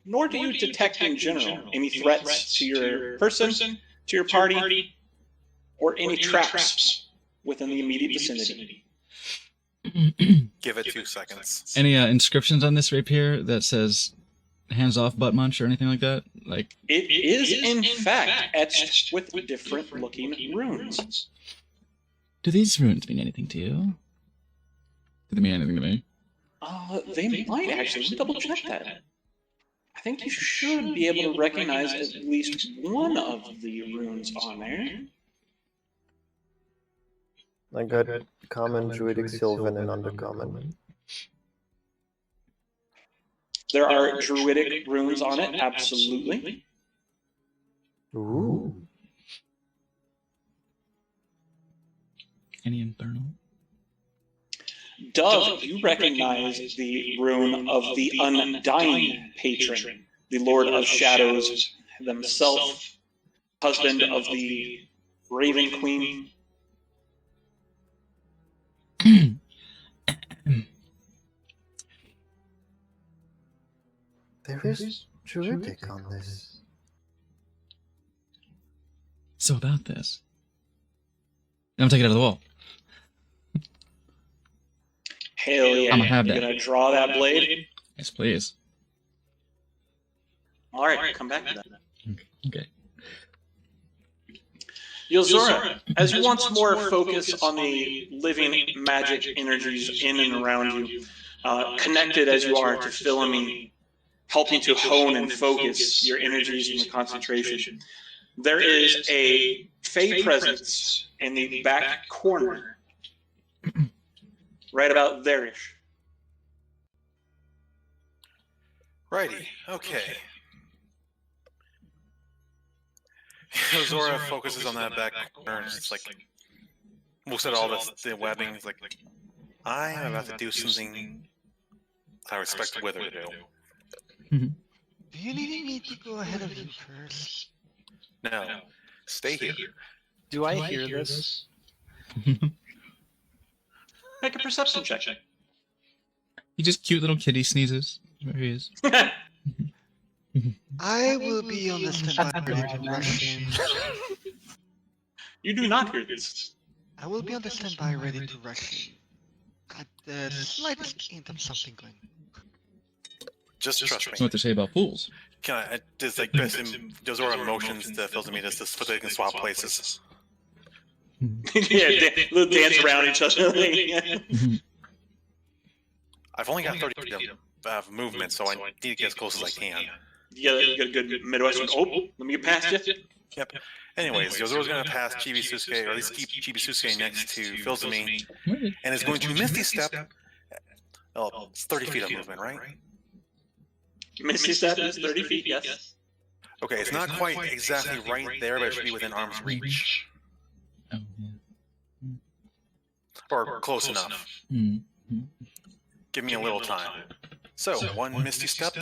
S6: nor do you detect in general any threats to your person, to your party, or any traps within the immediate vicinity.
S1: Give it 2 seconds.
S4: Any inscriptions on this rapier that says "hands off, butt munch" or anything like that? Like
S6: It is, in fact, etched with different looking runes.
S4: do these runes mean anything to you? Do they mean anything to me?
S6: They might actually. Let me double check that. I think you should be able to recognize at least one of the runes on there.
S3: I got common, druidic, sylvan, and undercommon.
S6: There are druidic runes on it, absolutely.
S3: Ooh.
S4: Any infernal?
S6: Dove, you recognize the rune of the Undying Patron, the Lord of Shadows themselves, husband of the Raven Queen.
S3: There is druidic on this.
S4: So about this. I'm taking it out of the wall.
S6: Hell yeah.
S4: I'ma have
S6: You're
S4: that.
S6: gonna draw that blade.
S4: Yes, please.
S6: All right, come back to that.
S4: Okay.
S6: Yozora, as you once more focus on the living magic energies in and around you, connected as you are to Philomene, helping to hone and focus your energies and your concentration, there is a Fey presence in the back corner, right about there-ish.
S1: Righty. Okay. Zora focuses on that back corner and it's like looks at all the webbing. It's like, I am about to do something I respect Wither to do.
S5: Do you need me to go ahead of you first?
S1: No, stay here.
S2: Do I hear this?
S6: Make a perception check.
S4: He just cute little kitty sneezes. There he is.
S5: I will be on the standby ready to rush in.
S6: You do not hear this.
S5: I will be on the standby ready to rush in. At the slightest hint of something going.
S1: Just trust
S4: What
S1: me.
S4: to say about fools?
S1: Can I just like Zora motions to Philomene just so they can swap places.
S6: Yeah, they'll dance around each other.
S1: I've only got 30 feet of movement, so I need to get as close as I can.
S6: You got a good Midwestern. Oh, let me get past you.
S1: Yep. Anyways, Yozora's going to pass Chibi-Susuke, or at least keep Chibi-Susuke next to Philomene, and is going to Misty Step. Oh, it's 30 feet of movement, right?
S6: Misty Step is 30 feet, yes.
S1: Okay, it's not quite exactly right there, but it should be within arm's reach.
S4: Oh, yeah.
S1: Or close enough.
S4: Mm-hmm.
S1: Give me a little time. So, one Misty Step.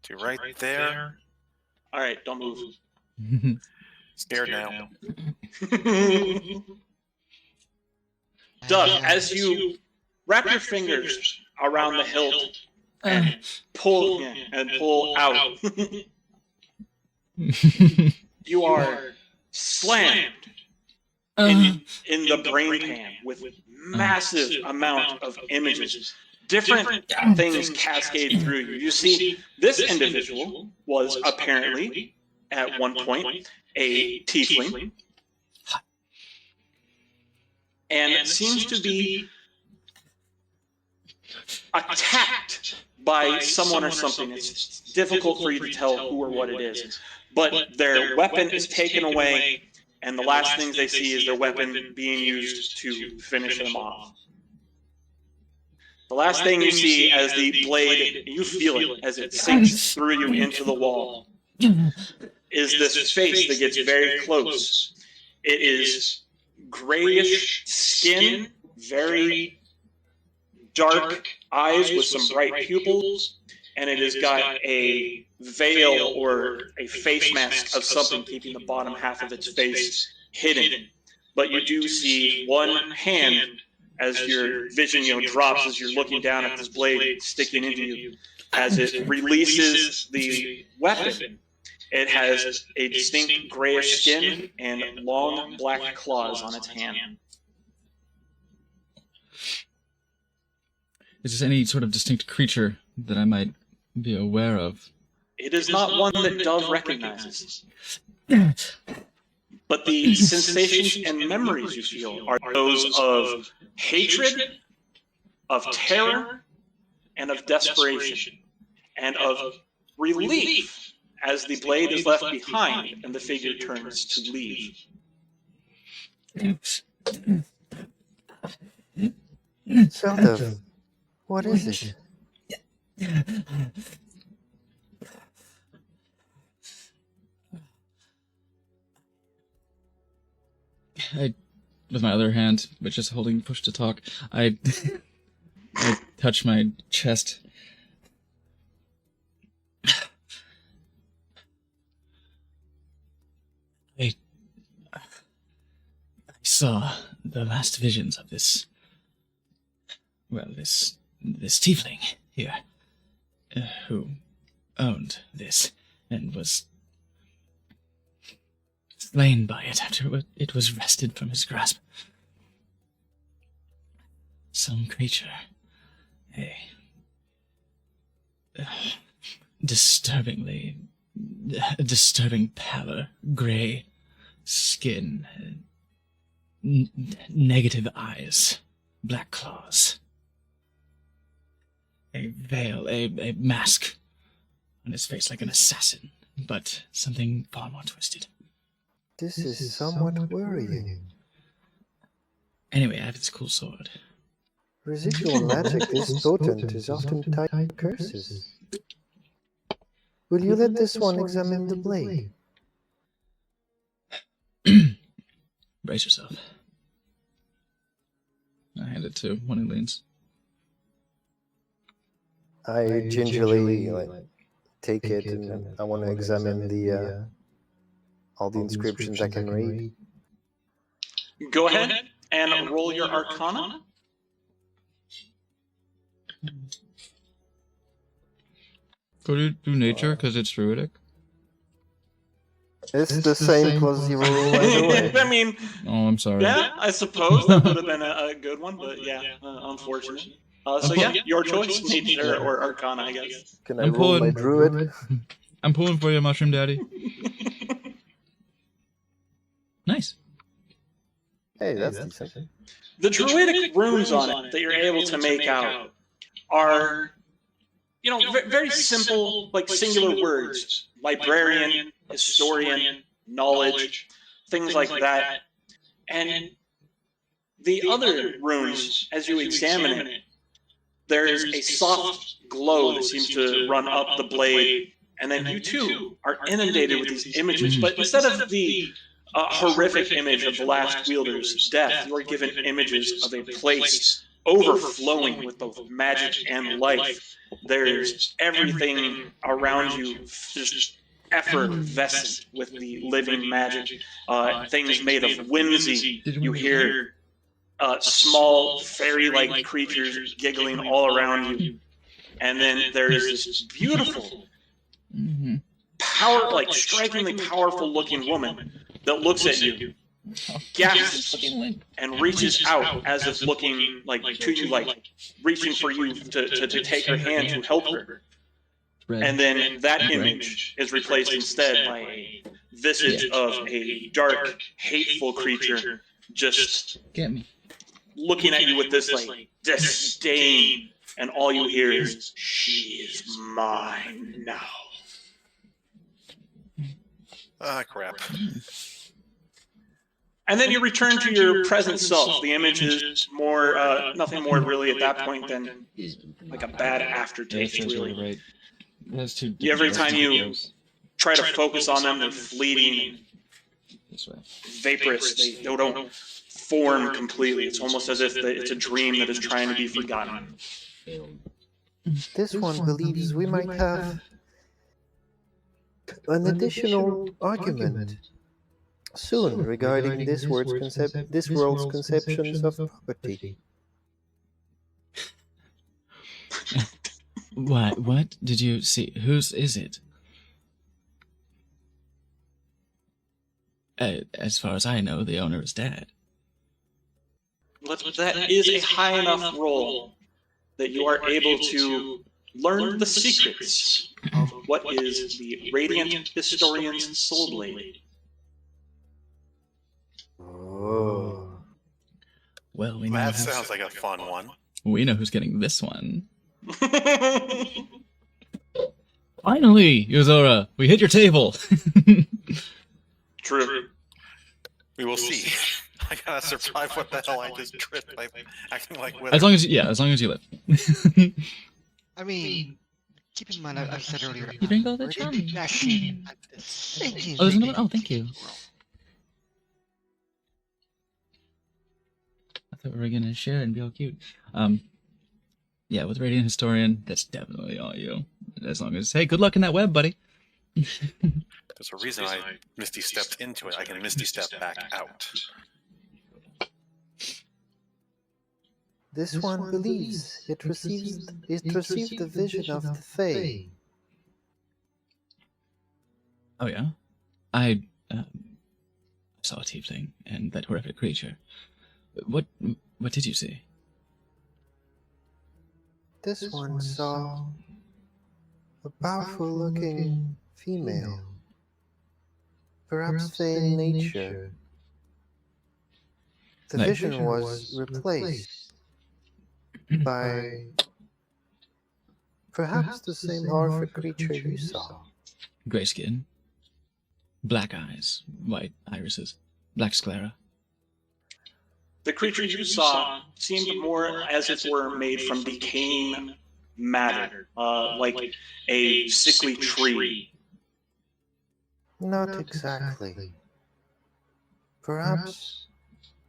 S1: To right there.
S6: All right, don't move.
S1: Scared now.
S6: Doug, as you wrap your fingers around the hilt and pull out, you are slammed in the brain pan with massive amount of images. Different things cascade through you. You see, this individual was apparently, at one point, a tiefling, and seems to be attacked by someone or something. It's difficult for you to tell who or what it is. But their weapon is taken away, and the last things they see is their weapon being used to finish them off. The last thing you see as the blade, you feel it as it sinks through you into the wall, is this face that gets very close. It is grayish skin, very dark eyes with some bright pupils, and it has got a veil or a face mask of something keeping the bottom half of its face hidden. But you do see one hand as your vision drops as you're looking down at this blade sticking into you. As it releases the weapon, it has a distinct grayish skin and long black claws on its hand.
S4: Is this any sort of distinct creature that I might be aware of?
S6: It is not one that Dove recognizes. But the sensations and memories you feel are those of hatred, of terror, and of desperation, and of relief as the blade is left behind and the figure turns to leave.
S3: Zelda, what is it?
S4: I, with my other hand, but just holding push to talk, I touch my chest. I saw the last visions of this well, this tiefling here, who owned this and was slain by it after it was wrested from his grasp. Some creature, a disturbing pallor, gray skin, negative eyes, black claws, a veil, a mask on his face like an assassin, but something far more twisted.
S3: This is somewhat worrying.
S4: Anyway, I have this cool sword.
S3: Residual magic this potent is often tied to curses. Will you let this one examine the blade?
S4: Brace yourself. I hand it to one who leans.
S3: I gingerly take it and I want to examine the all the inscriptions I can read.
S6: Go ahead and roll your Arcana.
S4: Go to do nature because it's druidic.
S3: It's the same plus 0 anyway.
S6: I mean,
S4: Oh, I'm sorry.
S6: yeah, I suppose that would have been a good one, but yeah, unfortunate. So yeah, your choice, nature or Arcana, I guess.
S3: Can I
S4: I'm
S3: roll my
S4: pulling-
S3: druid?
S4: I'm pulling for you, Mushroom Daddy. Nice.
S3: Hey, that's decent.
S6: The druidic runes on it that you're able to make out are, very simple, like singular words. Librarian, historian, knowledge, things like that. And the other runes, as you examine it, there's a soft glow that seems to run up the blade, and then you too are inundated with these images. But instead of the horrific image of the last wielder's death, you are given images of a place overflowing with both magic and life. There's everything around you just effervescent with the living magic. Things made of whimsy. You hear small fairy-like creatures giggling all around you. And then there's this beautiful, strikingly powerful-looking woman that looks at you, gasps, and reaches out as if looking to you, reaching for you to take her hand to help her. And then that image is replaced instead by a visage of a dark, hateful creature just
S4: Get me.
S6: looking at you with this disdain, and all you hear is, "She is mine now."
S1: Ah, crap.
S6: And then you return to your present self. The image is more, nothing more really at that point than like a bad aftertaste, really.
S4: Right. That's too.
S6: Every time you try to focus on them, they're fleeting,
S4: This way.
S6: vaporous. They don't form completely. It's almost as if it's a dream that is trying to be forgotten.
S3: This one believes we might have an additional argument soon regarding this world's conceptions of property.
S4: What did you see? Whose is it? As far as I know, the owner is dead.
S6: But that is a high enough roll that you are able to learn the secrets of what is the Radiant Historian's Soul Blade.
S3: Oh.
S4: Well, we know.
S1: That sounds like a fun one.
S4: We know who's getting this one. Finally, Yuzora, we hit your table.
S6: True.
S1: We will see. I gotta survive what the hell I just tripped by acting like Wither.
S4: as long as you live.
S5: I mean, keep in mind, I've said earlier.
S4: You drink all the
S5: we're
S4: charm.
S5: international at the same
S4: Oh, there's another one? Oh, thank you. I thought we were gonna share and be all cute. Yeah, with Radiant Historian, that's definitely all you. As long as, hey, good luck in that web, buddy.
S1: There's a reason I Misty stepped into it. I can Misty step back out.
S3: This one believes it received the vision of the Fae.
S4: Oh yeah, I saw a tiefling and that horrific creature. What did you see?
S3: This one saw a powerful-looking female, perhaps Fae in nature. The
S4: Like-
S3: vision was replaced by perhaps the same horrific creature you saw.
S4: Gray skin, black eyes, white irises, black sclera.
S6: The creature you saw seemed more as if were made from decaying matter, like a sickly tree.
S3: Not exactly. Perhaps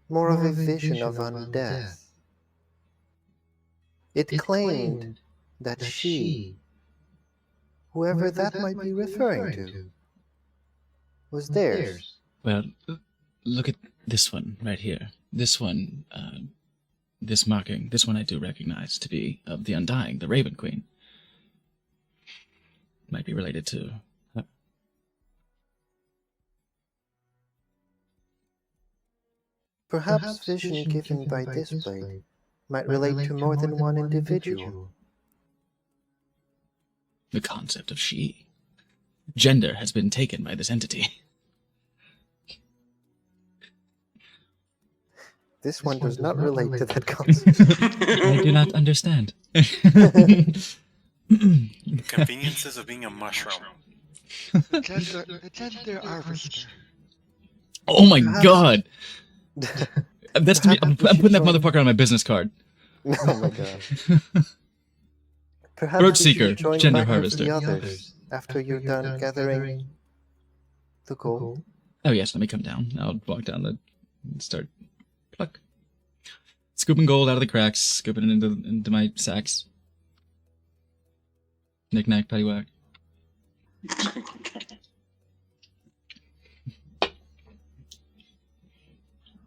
S3: more of a vision of undeath. It claimed that she, whoever that might be referring to, was theirs.
S4: Well, look at this one right here. This one, this marking, this one I do recognize to be of the Undying, the Raven Queen. Might be related to her.
S3: Perhaps vision given by this blade might relate to more than one individual.
S4: The concept of she. Gender has been taken by this entity.
S3: This one does not relate to that concept.
S4: I do not understand.
S1: Conveniences of being a mushroom.
S5: The gender harvester.
S4: Oh my
S3: Perhaps-
S4: god! That's to me, I'm
S3: Perhaps we
S4: putting that
S3: should join-
S4: motherfucker on my business card.
S3: Oh my god. Perhaps
S4: Bird
S3: we
S4: seeker,
S3: should join
S4: gender
S3: back with
S4: harvester.
S3: the others after you're done gathering the gold.
S4: Oh yes, let me come down. I'll walk down and start pluck. Scooping gold out of the cracks, scooping it into my sacks. Knick knack, paddywhack.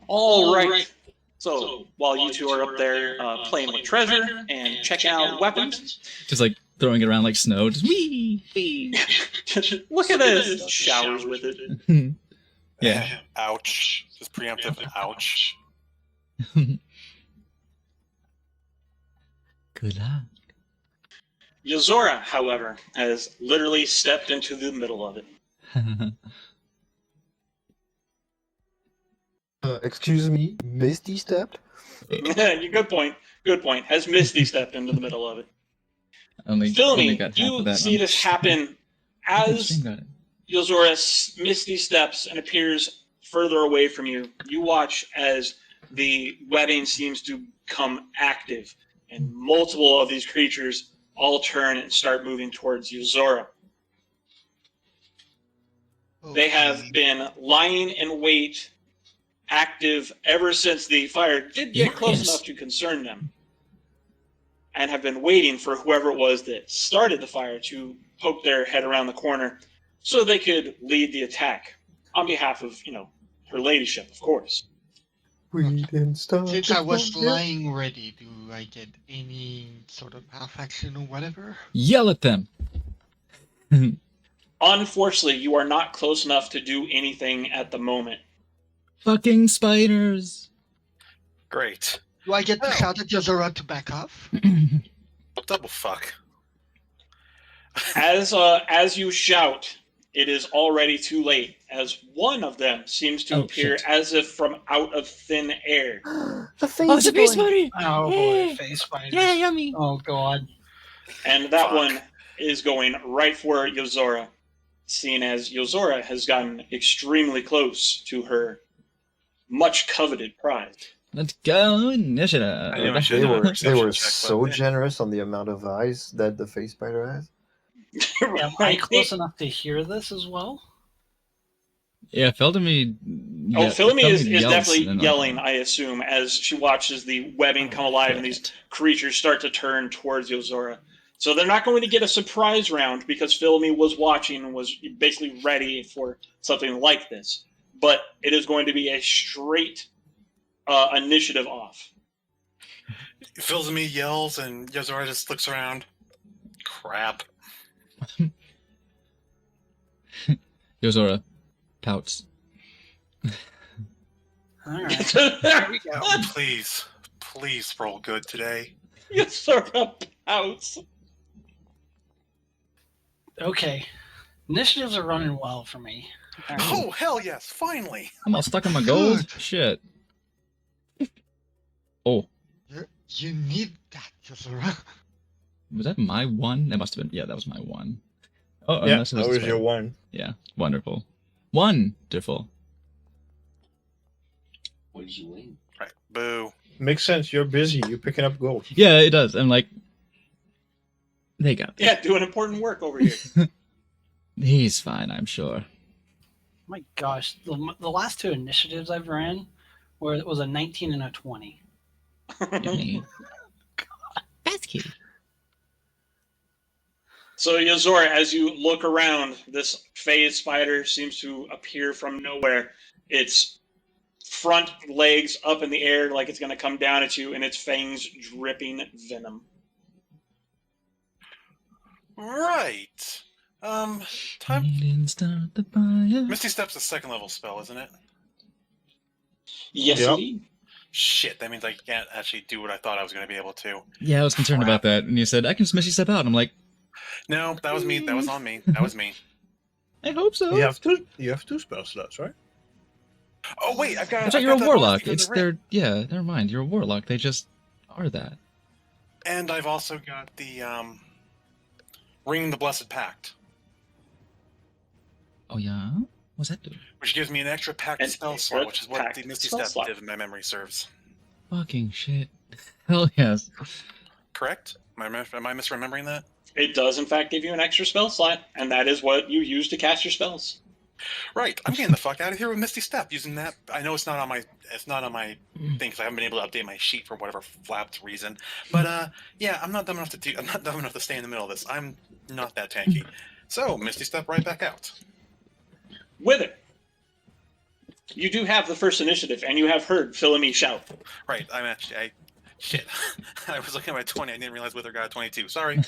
S6: All right. So while you two are up there playing with treasure and checking out weapons,
S4: Just like throwing it around like snow. Just wee, wee.
S6: just look at this. Showers with it.
S4: Yeah.
S1: Ouch. Just preemptive. Ouch.
S4: Good luck.
S6: Yozora, however, has literally stepped into the middle of it.
S3: Excuse me, Misty stepped?
S6: Good point. Good point. Has Misty stepped into the middle of it.
S4: only
S6: Philmy,
S4: got half of
S6: you
S4: that
S6: see
S4: on-
S6: this happen
S4: I didn't
S6: as
S4: think about it.
S6: Yozora Misty steps and appears further away from you. You watch as the webbing seems to become active, and multiple of these creatures all turn and start moving towards Yozora. They have been lying in wait, active ever since the fire did get close
S4: Yes.
S6: enough to concern them, and have been waiting for whoever it was that started the fire to poke their head around the corner so they could lead the attack on behalf of, her ladyship, of course.
S3: We didn't start.
S5: Since
S3: the
S5: I was
S3: fire.
S5: lying ready, do I get any sort of half action or whatever?
S4: Yell at them.
S6: Unfortunately, you are not close enough to do anything at the moment.
S4: Fucking spiders.
S1: Great.
S5: Do I get to shout at Yozora to back off?
S1: Double fuck.
S6: As you shout, it is already too late, as one of them seems to
S4: Oh,
S6: appear
S4: shit.
S6: as if from out of thin air.
S3: A face
S4: Oh, it's a
S3: boy.
S4: face spider.
S2: Oh boy, face spiders.
S4: yummy.
S2: Oh god.
S6: And that
S1: Fuck.
S6: one is going right for Yozora, seeing as Yozora has gotten extremely close to her much coveted prize.
S4: Let's go initiative.
S1: I knew I should
S3: They
S1: do a
S3: were, they
S1: perception
S3: were
S1: check, but
S3: so
S1: man.
S3: generous on the amount of eyes that the face spider has.
S2: Am I close enough to hear this as well?
S4: Yeah, Felmy.
S6: Oh, Philmy is
S4: yells
S6: definitely
S4: and,
S6: yelling, I assume, as she watches the webbing come alive and these creatures start to turn towards Yozora. So they're not going to get a surprise round because Philmy was watching and was basically ready for something like this. But it is going to be a straight initiative off.
S1: Filzami yells, and Yozora just looks around. Crap.
S4: Yozora pouts.
S2: All right. There we go.
S1: Please, please roll good today.
S6: Yozora pouts.
S2: Okay. Initiatives are running well for me.
S1: Oh, hell yes, finally!
S4: I'm all stuck on my gold. Shit. Oh,
S5: You need that, Yozora.
S4: was that my one? That must have been. Yeah, that was my one. Oh,
S7: Yeah,
S4: unless it
S7: that
S4: was
S7: was your one.
S4: Yeah, wonderful. Wonderful.
S8: What did you win?
S1: Right, boo.
S7: Makes sense. You're busy. You're picking up gold.
S4: Yeah, it does. I'm like, they got this.
S6: Yeah, doing important work over here.
S4: He's fine, I'm sure.
S2: My gosh, the last two initiatives I've ran where it was a 19 and a 20.
S4: Yummy. Best kid.
S6: So Yozora, as you look around, this phase spider seems to appear from nowhere. Its front legs up in the air like it's going to come down at you, and its fangs dripping venom.
S1: Right. Time.
S4: Didn't start the fire.
S1: Misty Step's a second level spell, isn't it?
S6: Yes,
S7: Yep.
S6: indeed.
S1: Shit, that means I can't actually do what I thought I was going to be able to.
S4: Yeah, I was concerned about that, and you said I can Misty Step out. And I'm like,
S1: No, that was me. That was on me. That was me.
S4: I hope so.
S7: You have two spell slots, right?
S1: Oh wait, I've got.
S4: I thought
S1: I've
S4: you're a
S1: got the
S4: warlock.
S1: bonus
S4: It's
S1: because of the
S4: their yeah. Never mind. You're a warlock. They just are that.
S1: ring. And I've also got the ring the Blessed Pact,
S4: Oh yeah. What's that do?
S1: which gives me an extra pact
S6: An
S1: spell
S6: extra
S1: slot, which is what
S6: pact
S1: the Misty
S6: spell
S1: Step
S6: slot.
S1: did, if my memory serves.
S4: Fucking shit. Hell yes.
S1: Correct? Am I misremembering that?
S6: It does, in fact, give you an extra spell slot, and that is what you use to cast your spells.
S1: Right. I'm getting the fuck out of here with Misty Step using that. I know it's not on my thing because I haven't been able to update my sheet for whatever flapped reason. But yeah, I'm not dumb enough to stay in the middle of this. I'm not that tanky. So Misty Step right back out.
S6: With it, you do have the first initiative, and you have heard Philomene shout.
S1: Right. Shit. I was looking at my 20. I didn't realize Wither got a 22. Sorry.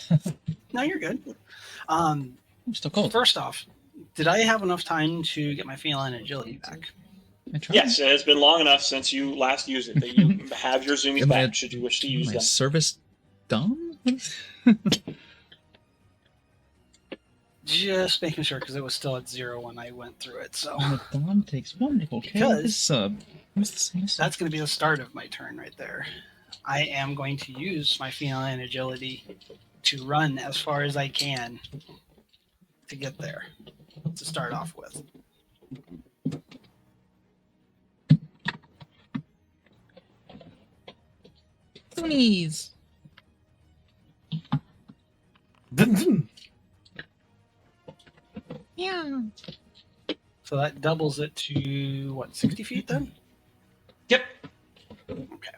S2: No, you're good.
S4: I'm still cold.
S2: First off, did I have enough time to get my feline agility back?
S4: I tried.
S6: Yes, it has been long enough since you last used it that you have your zoomies
S4: Am I-
S6: back should you wish to use
S4: My
S6: them.
S4: service dumb?
S2: Just making sure because it was still at 0 when I went through it. So
S4: The Dawn takes wonderful care of his sub. Who's the same sub?
S2: that's going to be the start of my turn right there. I am going to use my feline agility to run as far as I can to get there to start off with.
S4: Please. Yeah.
S2: So that doubles it to what, 60 feet then?
S6: Yep.
S2: Okay.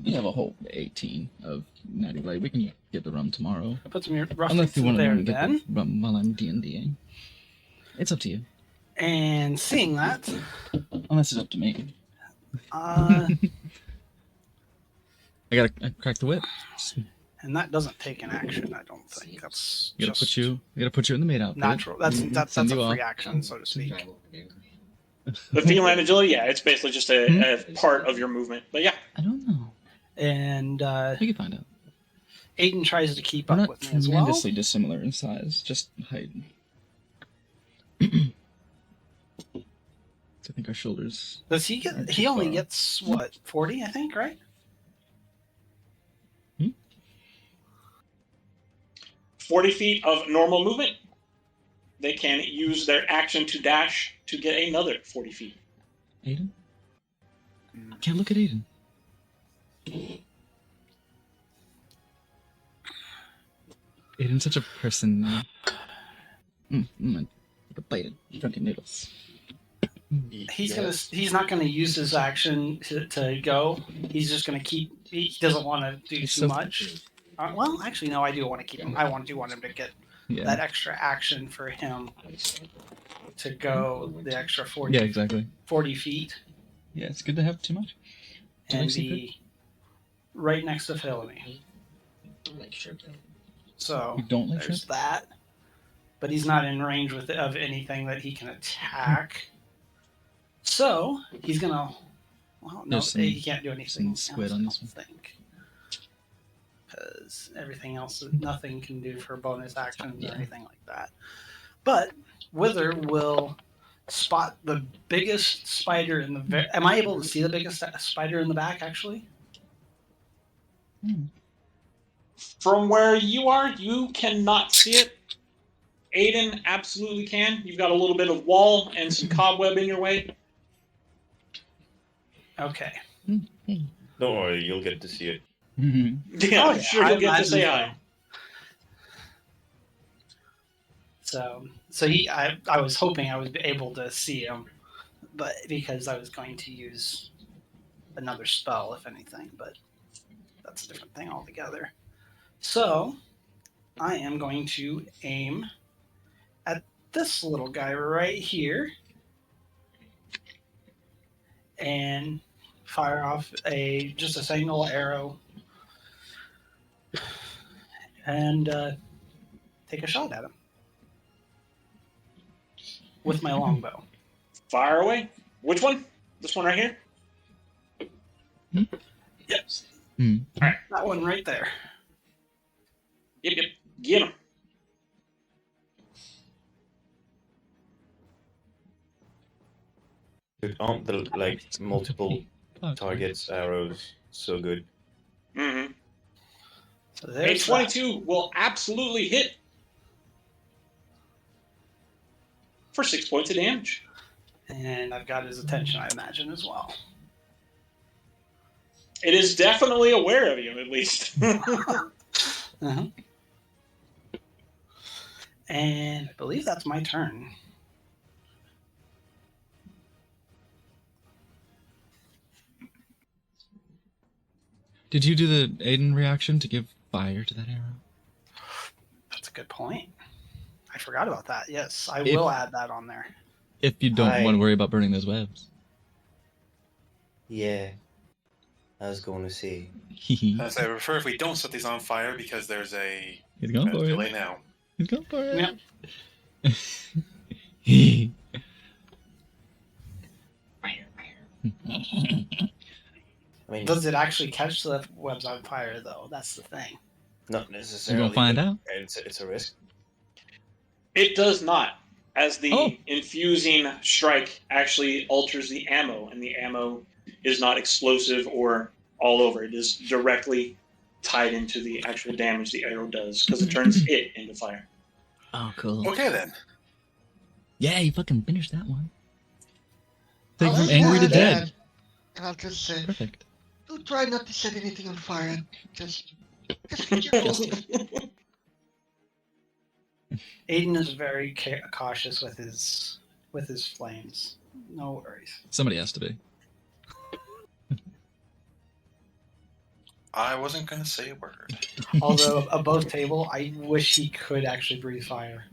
S4: We have a whole 18 of Natty Blade. We can get the rum tomorrow.
S2: Put some rough
S4: Unless you want
S2: there
S4: to get
S2: then.
S4: the rum while I'm D&Ding. It's up to you.
S2: And seeing that,
S4: Unless it's up to me.
S2: uh,
S4: I crack the whip.
S2: and that doesn't take an action, I don't think. That's
S4: We gotta
S2: just
S4: put you in the maid outfit.
S2: natural. That's
S4: Send
S2: a
S4: you
S2: free
S4: off.
S2: action, so to speak.
S6: The feline agility, yeah, it's basically just a part of your movement. But yeah,
S4: I don't know.
S2: And
S4: We can find out.
S2: Aiden tries to keep
S4: We're
S2: up
S4: not
S2: with me as well.
S4: tremendously dissimilar in size. Just height. I think our shoulders.
S2: Does he get? He only gets what, 40? I think, right?
S6: 40 feet of normal movement. They can use their action to dash to get another 40 feet.
S4: Aiden? Can't look at Aiden. Aiden's such a person. Like a bite of drunken noodles.
S2: He's not gonna use his action to go. He's just gonna keep. He doesn't want to do
S4: He's
S2: too
S4: so-
S2: much. Well, actually, no. I do want to keep him. I want him to get
S4: Yeah.
S2: that extra action for him to go the extra 40,
S4: Yeah, exactly.
S2: 40 feet
S4: Yeah, it's good to have too much. Do you
S2: and
S4: like secret?
S2: be right next to Felony. So
S4: You don't like
S2: there's
S4: shrimp?
S2: that. But he's not in range of anything that he can attack. So he's gonna. Well, no,
S4: There's some-
S2: he can't do anything.
S4: some squid
S2: else,
S4: on
S2: I
S4: this
S2: don't think. Because everything else, nothing can do for bonus actions
S4: Yeah.
S2: or anything like that. But Wither will spot the biggest spider in the. Am I able to see the biggest spider in the back? Actually,
S6: From where you are, you cannot see it. Aiden absolutely can. You've got a little bit of wall and some cobweb in your way.
S2: okay.
S7: Don't worry, you'll get to see it.
S4: Mhm.
S6: Yeah,
S2: Oh,
S6: I'm
S2: yeah,
S6: sure
S2: I
S6: you'll get to
S2: imagine
S6: say
S2: so.
S6: hi.
S2: So I was hoping I would be able to see him, but because I was going to use another spell, if anything, but that's a different thing altogether. So I am going to aim at this little guy right here and fire off just a single arrow and take a shot at him with my longbow.
S6: Fire away. Which one? This one right here?
S2: Yep,
S4: Hmm.
S2: that one right there.
S6: Yep. Get him.
S7: But aren't the like multiple
S4: Fuck.
S7: targets arrows so good?
S6: Mm-hmm.
S2: So
S6: A
S2: there's
S6: 22 will absolutely hit for 6 points of damage.
S2: that. And I've got his attention, I imagine, as well.
S6: It is definitely aware of you, at least.
S2: Uh-huh. And I believe that's my turn.
S4: Did you do the Aiden reaction to give fire to that arrow?
S2: That's a good point. I forgot about that. Yes, I
S4: If-
S2: will add that on there.
S4: If you don't want to worry about burning those webs.
S3: Yeah. I was going to say.
S4: Hehe.
S1: As I prefer if we don't set these on fire because there's a
S4: He's going for
S1: delay
S4: it.
S1: now.
S4: He's going for it.
S2: Yep.
S4: Hehe.
S3: I mean,
S2: Does it actually catch the webs on fire, though? That's the thing.
S3: not
S4: You're
S3: necessarily.
S4: gonna find out.
S3: It's a risk.
S6: It does not, as the
S4: Oh.
S6: infusing strike actually alters the ammo, and the ammo is not explosive or all over. It is directly tied into the actual damage the arrow does, because it turns it into fire.
S4: Oh, cool.
S1: Okay then.
S4: Yeah, you fucking finished that one. Take
S5: I'll
S4: from
S5: just
S4: angry to
S5: add
S4: dead.
S5: that, and I'll just say,
S4: Perfect.
S5: do try not to set anything on fire. Just be careful.
S2: Aiden is very cautious with his flames. No worries.
S4: Somebody has to be.
S1: I wasn't gonna say a word.
S2: Although above table, I wish he could actually breathe fire.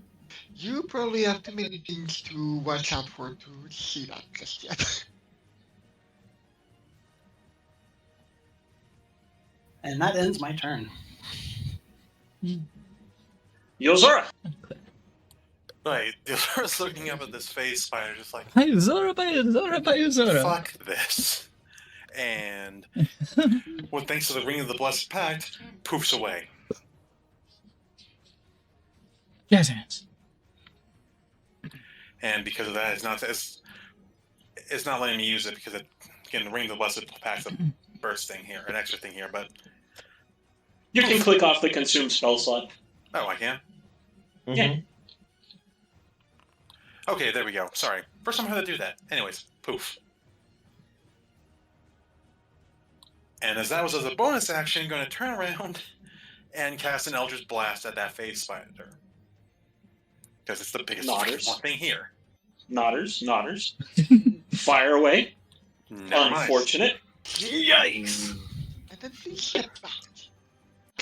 S5: You probably have too many things to watch out for to see that just yet.
S2: And that ends my turn.
S6: Yozora!
S1: Right, Dilra's looking up at this face spider, just like,
S4: Hi, Zora, bye, Zora, bye, Zora.
S1: fuck this. And well, thanks to the ring of the blessed pact, poofs away.
S4: Yes, hands.
S1: And because of that, it's not letting me use it because again, the ring of the blessed pact's a burst thing here, an extra thing here. But
S6: You can click off the consume spell slot.
S1: oh, I can.
S6: Yeah.
S1: Okay, there we go. Sorry, first time I had to do that. Anyways, poof. And as that was as a bonus action, going to turn around and cast an Eldritch Blast at that face spider. Because it's the biggest
S6: Nodders.
S1: one thing here.
S6: Nodders. Fire away.
S1: Never mind.
S6: Unfortunate.
S2: Yikes!
S5: And then please step back.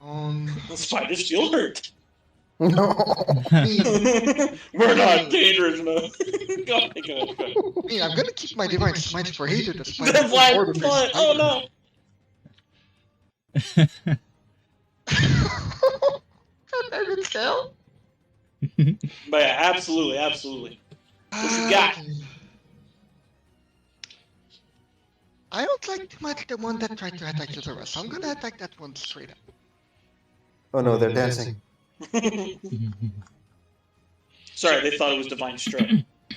S6: The spiders feel hurt.
S3: No.
S6: We're not dangerous enough. Go ahead, go ahead, go ahead.
S5: I mean, I'm gonna keep my divine smite for Hater despite
S6: That's why
S5: order
S6: I'm fine. Oh no.
S5: I can tell.
S6: But yeah, absolutely, absolutely. What you got?
S5: I don't like too much the one that tried to attack the rest. I'm gonna attack that one straight up.
S3: Oh no, they're dancing.
S6: Sorry, they thought it was divine stroke.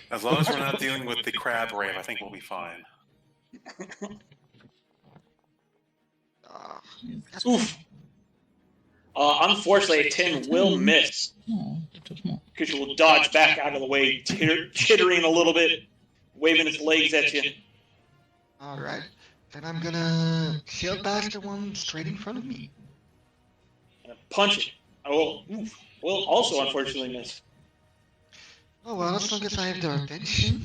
S1: As long as we're not dealing with the crab rave, I think we'll be fine.
S6: Oof. Unfortunately, a 10 will miss.
S4: Oh, so small.
S6: Because you will dodge back out of the way, chittering a little bit, waving its legs at you.
S5: Alright. Then I'm gonna shield bash the one straight in front of me.
S6: And punch it. Oh, oof. Will also unfortunately miss.
S5: Oh well, as long as I have their attention.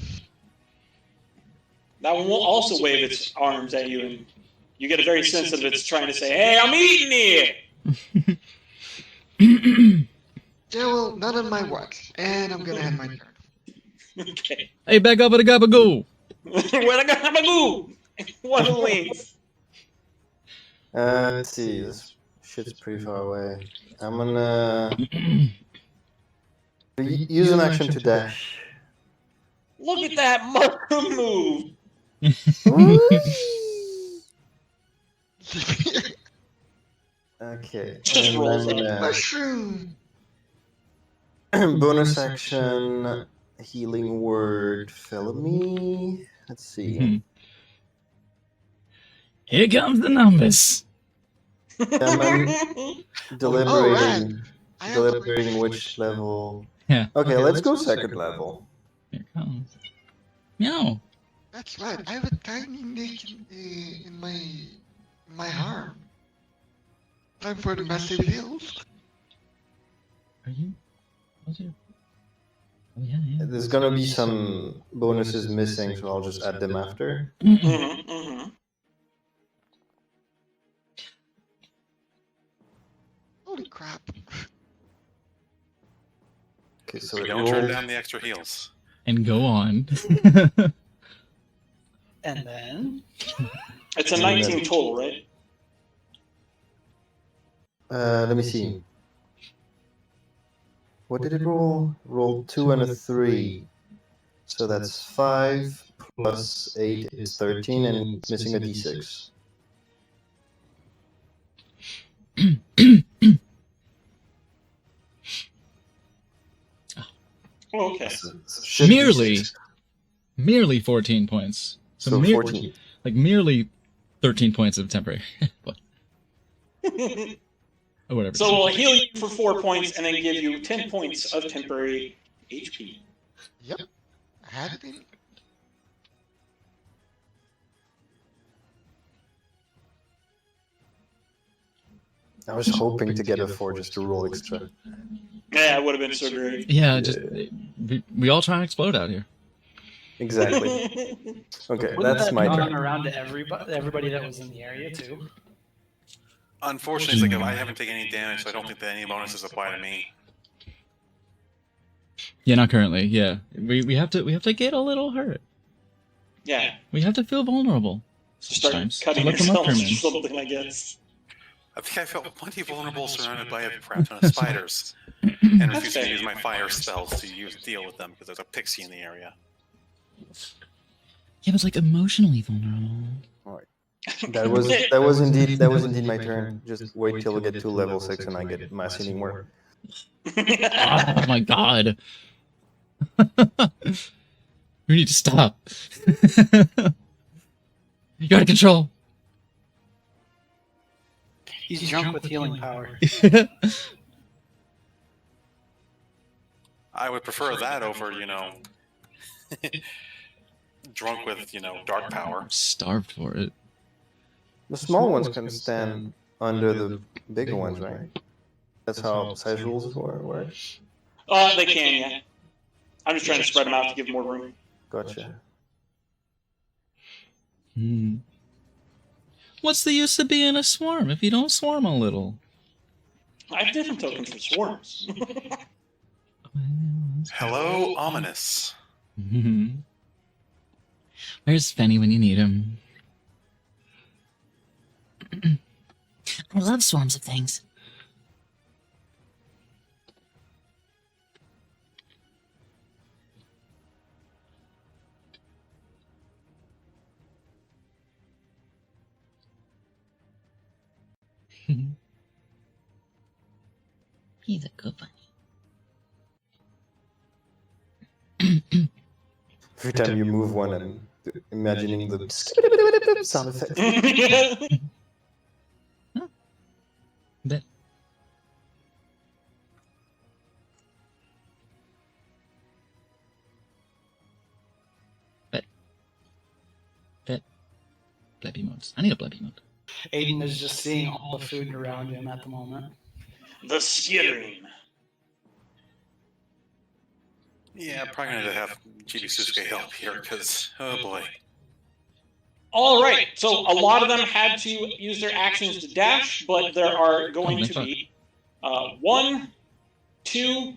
S6: That one will also wave its arms at you, and you get a very sense of it's trying to say, "Hey, I'm eating here."
S5: Yeah, well, not on my watch. And I'm gonna end my turn.
S6: Okay.
S4: Hey, back up at the gabagoo!
S6: Where the gabagoo? One wings.
S3: Let's see. This shit's pretty far away. I'm gonna use an action to dash.
S6: Look at that mushroom move.
S3: Okay.
S6: Just
S3: And
S6: rolls
S3: then,
S6: it.
S5: Mushroom!
S3: bonus action, healing word, Felony. Let's see.
S4: Here comes the numbers.
S3: I'm deliberating,
S5: I have
S3: deliberating which level.
S4: Yeah.
S3: Okay, let's go second level.
S4: Here it comes. Meow.
S5: That's right. I have a tiny nick in my arm. Time for the massive heals.
S4: Are you? What's your? Oh yeah, yeah.
S3: There's gonna be some bonuses missing, so I'll just add them after.
S6: Mm-hmm, mm-hmm.
S5: Holy crap.
S3: Okay, so
S1: We
S3: it
S1: don't turn
S3: rolled.
S1: down the extra heals.
S4: And go on.
S2: And then
S6: It's a 19 total, right?
S3: Let me see. What did it roll? Rolled 2 and a 3. So that's 5 plus 8 is 13, and it's missing a d6.
S6: Oh, okay.
S3: Shit,
S4: Merely.
S3: D6.
S4: Merely 14 points.
S3: So
S4: mere-
S3: 14.
S4: Like merely 13 points of temporary. What? Or whatever.
S6: So we'll heal you for 4 points and then give you 10 points of temporary HP.
S5: Yep. I had it in.
S3: I was hoping to get a 4 just to roll extra.
S6: Yeah, it would have been so great.
S4: Yeah, just we all try and explode out here.
S3: Exactly. Okay,
S2: wouldn't
S3: that's
S2: that
S3: my
S2: gone
S3: turn.
S2: around to everybody that was in the area too?
S1: Unfortunately, it's like I haven't taken any damage, so I don't think that any bonuses apply to me.
S4: Yeah, not currently. Yeah, we have to get a little hurt.
S6: Yeah,
S4: We have to feel vulnerable
S6: start
S4: sometimes.
S6: cutting
S4: to let them up
S6: yourself
S4: for
S6: or
S4: me.
S6: something, I guess.
S1: I think I felt plenty vulnerable surrounded by a crap ton of spiders, and refusing to use my fire spells to deal with them because there's a pixie in the area.
S4: Yeah, but it's like emotionally vulnerable.
S3: That was indeed my turn. Just wait till we get to level 6 and I get mass healing word.
S4: Oh my god. We need to stop. You're out of control.
S2: He's drunk with healing power.
S1: I would prefer that over, drunk with, dark power.
S4: I'm starved for it.
S3: The small ones can stand under the bigger ones, right? That's how size rules work.
S6: They can, yeah. I'm just trying to spread them out to give more room.
S3: Gotcha.
S4: What's the use of being a swarm if you don't swarm a little?
S6: I have different tokens for swarms.
S1: Hello, ominous.
S4: Where's Fenny when you need him?
S8: I love swarms of things. He's a good bunny.
S3: Every time you move one, I'm imagining the sound effect.
S4: That Blebby modes. I need a Blebby mode.
S2: Aiden is just seeing all the food around him at the moment.
S6: The skittering.
S1: Yeah, probably gonna have Chibi help here because oh boy.
S6: All right, so a lot of them had to use their actions to dash, but there are going to be 1, 2,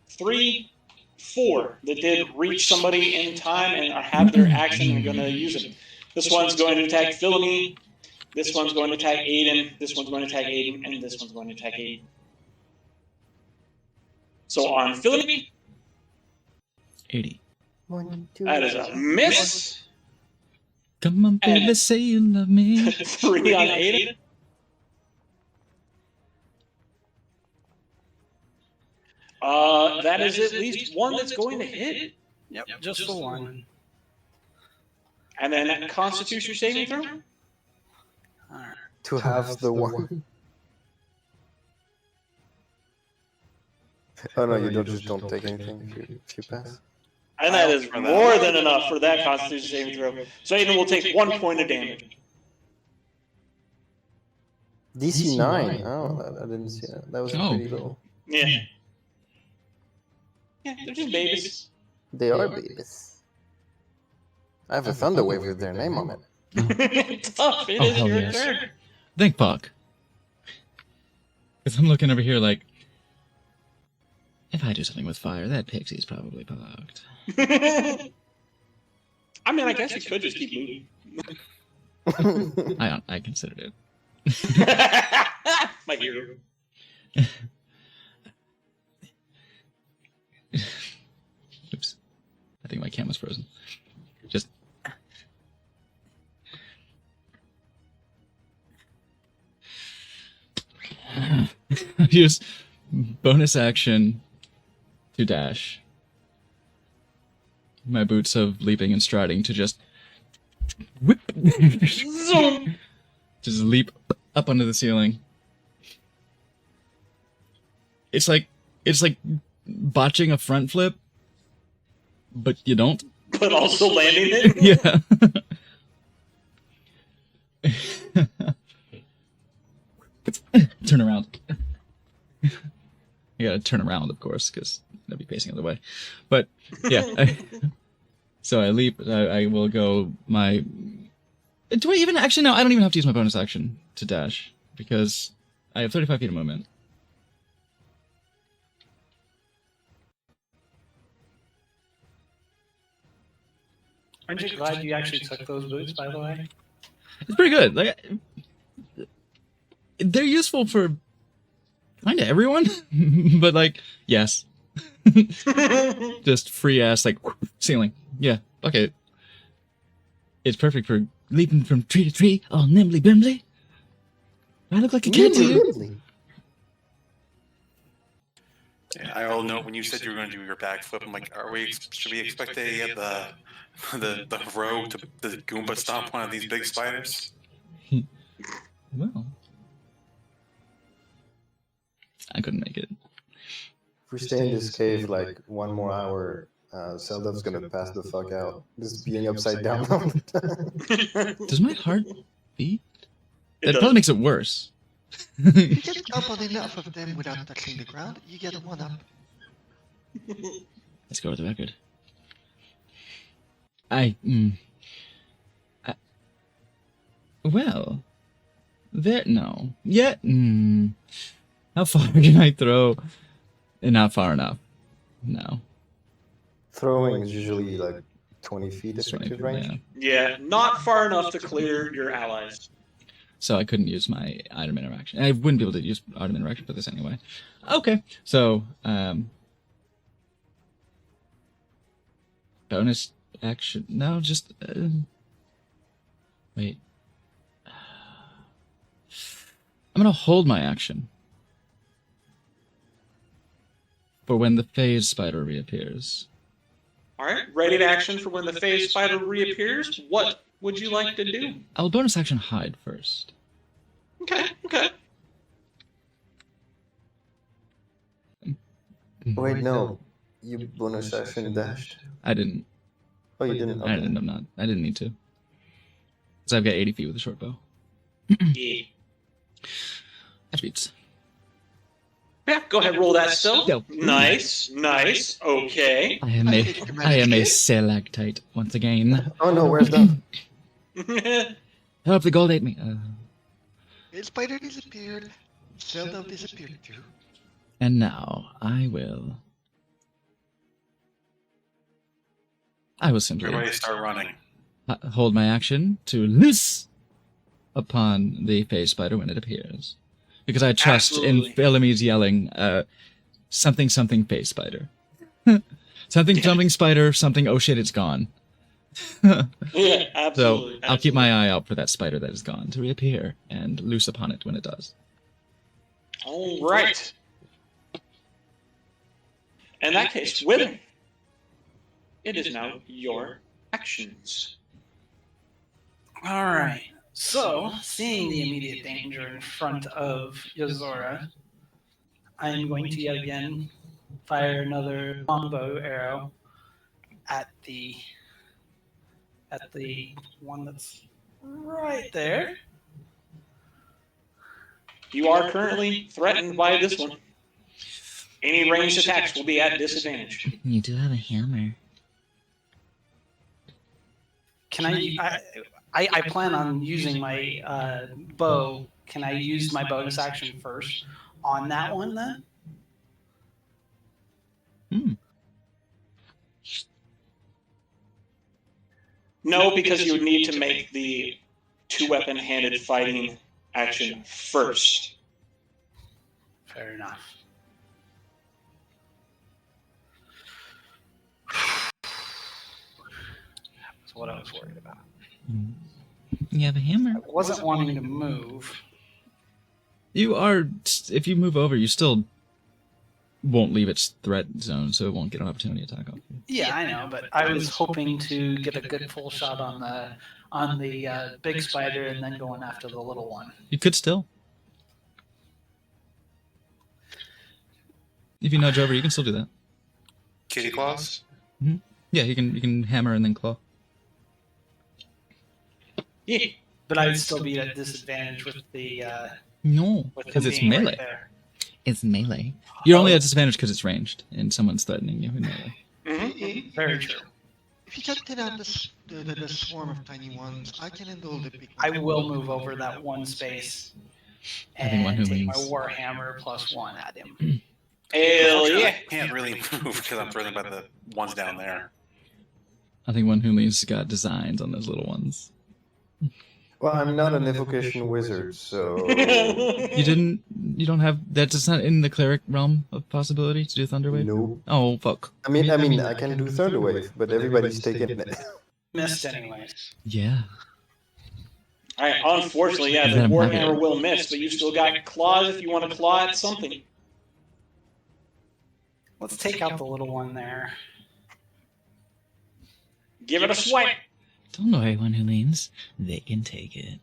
S6: 3, 4 that did reach somebody in time and have their action and are going to use it. This one's going to attack Philony, this one's going to attack Aiden, this one's going to attack Aiden, and this one's going to attack Aiden. So on Philony,
S4: 80.
S3: 1, 2,
S6: that is a miss.
S4: Come on, baby,
S6: And-
S4: say you love me.
S6: 3 on Aiden. That is at least one that's going to hit.
S2: Yep, just the one.
S6: And then that Constitution saving throw.
S2: All right.
S3: to have the one. Oh no, you don't take anything if you pass.
S6: And that is more than enough for that Constitution saving throw. So Aiden will take 1 point of damage.
S3: DC 9. Oh, I didn't see that. That was pretty low.
S6: Yeah. Yeah, they're just babies.
S3: They are babies. I have a Thunder Wave with their name on it.
S6: It's tough. It
S4: Oh,
S6: is
S4: hell
S6: your
S4: yes.
S6: turn.
S4: Thank fuck. Because I'm looking over here like, if I do something with fire, that pixie's probably fucked.
S6: I mean, I guess you could just keep moving.
S4: I considered it.
S6: My hero.
S4: Oops. I think my camera's frozen. Just. Use bonus action to dash. My boots of leaping and striding to just whip.
S6: Zoom.
S4: Just leap up onto the ceiling. It's like botching a front flip, but you don't.
S6: But also landing it.
S4: Yeah. Turn around. You gotta turn around, of course, because that'd be facing the other way. But yeah, so I leap. I will go my. Do I even actually no? I don't even have to use my bonus action to dash because I have 35 feet of movement.
S2: Aren't you glad you actually took those boots, by the way?
S4: It's pretty good. Like, they're useful for kind of everyone, but like, yes, just free ass like ceiling. Yeah, okay. It's perfect for leaping from tree to tree, all nimbly bimbly. I look like a kid to you.
S1: Yeah, I all know when you said you were going to do your backflip. I'm like, should we expect the row to the Goomba stomp one of these big spiders?
S4: Well, I couldn't make it.
S3: If we stay in this cave like one more hour, Zelda's gonna pass the fuck out. Just being upside down all the time.
S4: Does my heart beat?
S6: It
S4: That
S6: does.
S4: probably makes it worse.
S5: If you just jump on enough of them without touching the ground, you get a 1-up.
S4: Let's go with the record. Well, there, no. Yeah, How far can I throw? And not far enough. No.
S3: Throwing is usually like 20 feet
S4: It's 20
S3: effective
S4: feet,
S3: range.
S4: yeah.
S6: Yeah, not far enough to clear your allies.
S4: So I couldn't use my item interaction. I wouldn't be able to use item interaction for this anyway. Okay. So, bonus action. No, just, wait. I'm gonna hold my action for when the phase spider reappears.
S6: All right, ready to action for when the phase spider reappears. What would you like to do?
S4: I'll bonus action hide first.
S6: Okay, okay.
S3: Wait, no. You bonus action dashed?
S4: I didn't.
S3: Oh, you didn't?
S4: I
S3: Okay.
S4: didn't. I'm not. I didn't need to. Because I've got 80 feet with a short bow.
S6: Yeah.
S4: Attributes.
S6: Yeah, go ahead, roll that still.
S4: Go.
S6: Nice, nice. Okay.
S4: I am a stalactite once again.
S3: Oh no, where's that?
S4: Help! The gold ate me.
S5: The spider disappeared. Zelda disappeared too.
S4: And now I will simply
S1: Everybody start running.
S4: hold my action to loose upon the phase spider when it appears, because I trust
S6: Absolutely.
S4: in Bellamy's yelling, something something phase spider, something something spider, something. Oh shit, it's gone.
S6: Yeah,
S4: So
S6: absolutely.
S4: I'll keep my eye out for that spider that is gone to reappear and loose upon it when it does.
S6: All right. In that case, Wither, it is now your actions.
S2: All right. So, seeing the immediate danger in front of Yozora, I'm going to yet again fire another longbow arrow at the one that's right there.
S6: You are currently threatened by this one. Any ranged attacks will be at disadvantage.
S8: You do have a hammer.
S2: Can I plan on using my bow. Can I use my bonus action first on that one then?
S6: No, because you would need to make the two-weapon handed fighting action first.
S2: Fair enough. That's what I was worried about.
S8: You have a hammer.
S2: I wasn't wanting to move.
S4: You are, if you move over, you still won't leave its threat zone, so it won't get an opportunity attack off you.
S2: Yeah, I know, but I was hoping to get a good full shot on the big spider and then going after the little one.
S4: You could still. If you nudge over, you can still do that.
S1: Kitty claws?
S4: Yeah, you can hammer and then claw.
S6: Yeah.
S2: But I would still be at disadvantage with the
S4: No,
S2: with
S4: because
S2: him
S4: it's
S2: being right
S4: melee.
S2: there.
S8: It's melee.
S4: You're only at disadvantage because it's ranged and someone's threatening you in melee.
S6: Mhm.
S2: Very true.
S5: If you can take out the swarm of tiny ones, I can handle the big
S2: I
S5: ones.
S2: will move over that one space
S4: Having one
S2: and
S4: who
S2: take my
S4: leans.
S2: warhammer +1 at him.
S6: Hell
S1: Unfortunately,
S6: yeah.
S1: I can't really move because I'm frozen by the ones down there.
S4: I think one who leans got designs on those little ones.
S3: Well, I'm not an evocation wizard, so
S4: You don't have that's not in the cleric realm of possibility to do Thunderwave?
S3: no.
S4: Oh fuck.
S3: I mean, I can do Thunderwave, but everybody's taking it.
S2: Missed anyways.
S4: Yeah.
S6: Alright, unfortunately, yeah, the
S4: Then I'm
S6: Warhammer
S4: happy.
S6: will miss, but you still got claws if you want to claw at something.
S2: Let's take out the little one there.
S6: Give it a swipe.
S8: Don't worry, one who leans. They can take it.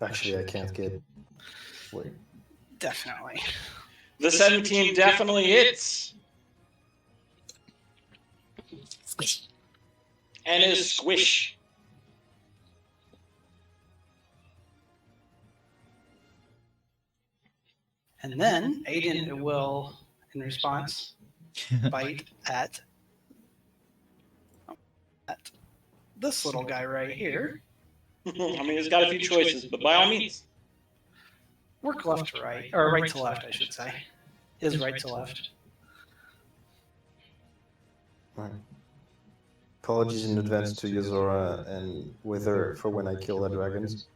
S3: Actually, I can't get. Wait.
S2: Definitely.
S6: The 17 definitely hits
S8: Squish.
S6: and is squish.
S2: And then Aiden will, in response, bite at this little guy right here.
S6: I mean, it's got a few choices, but by all means.
S2: Work left to right, or right to left, I should say. Is right to left.
S3: Right. Apologies in advance to Yuzora and Wither for when I kill the dragons.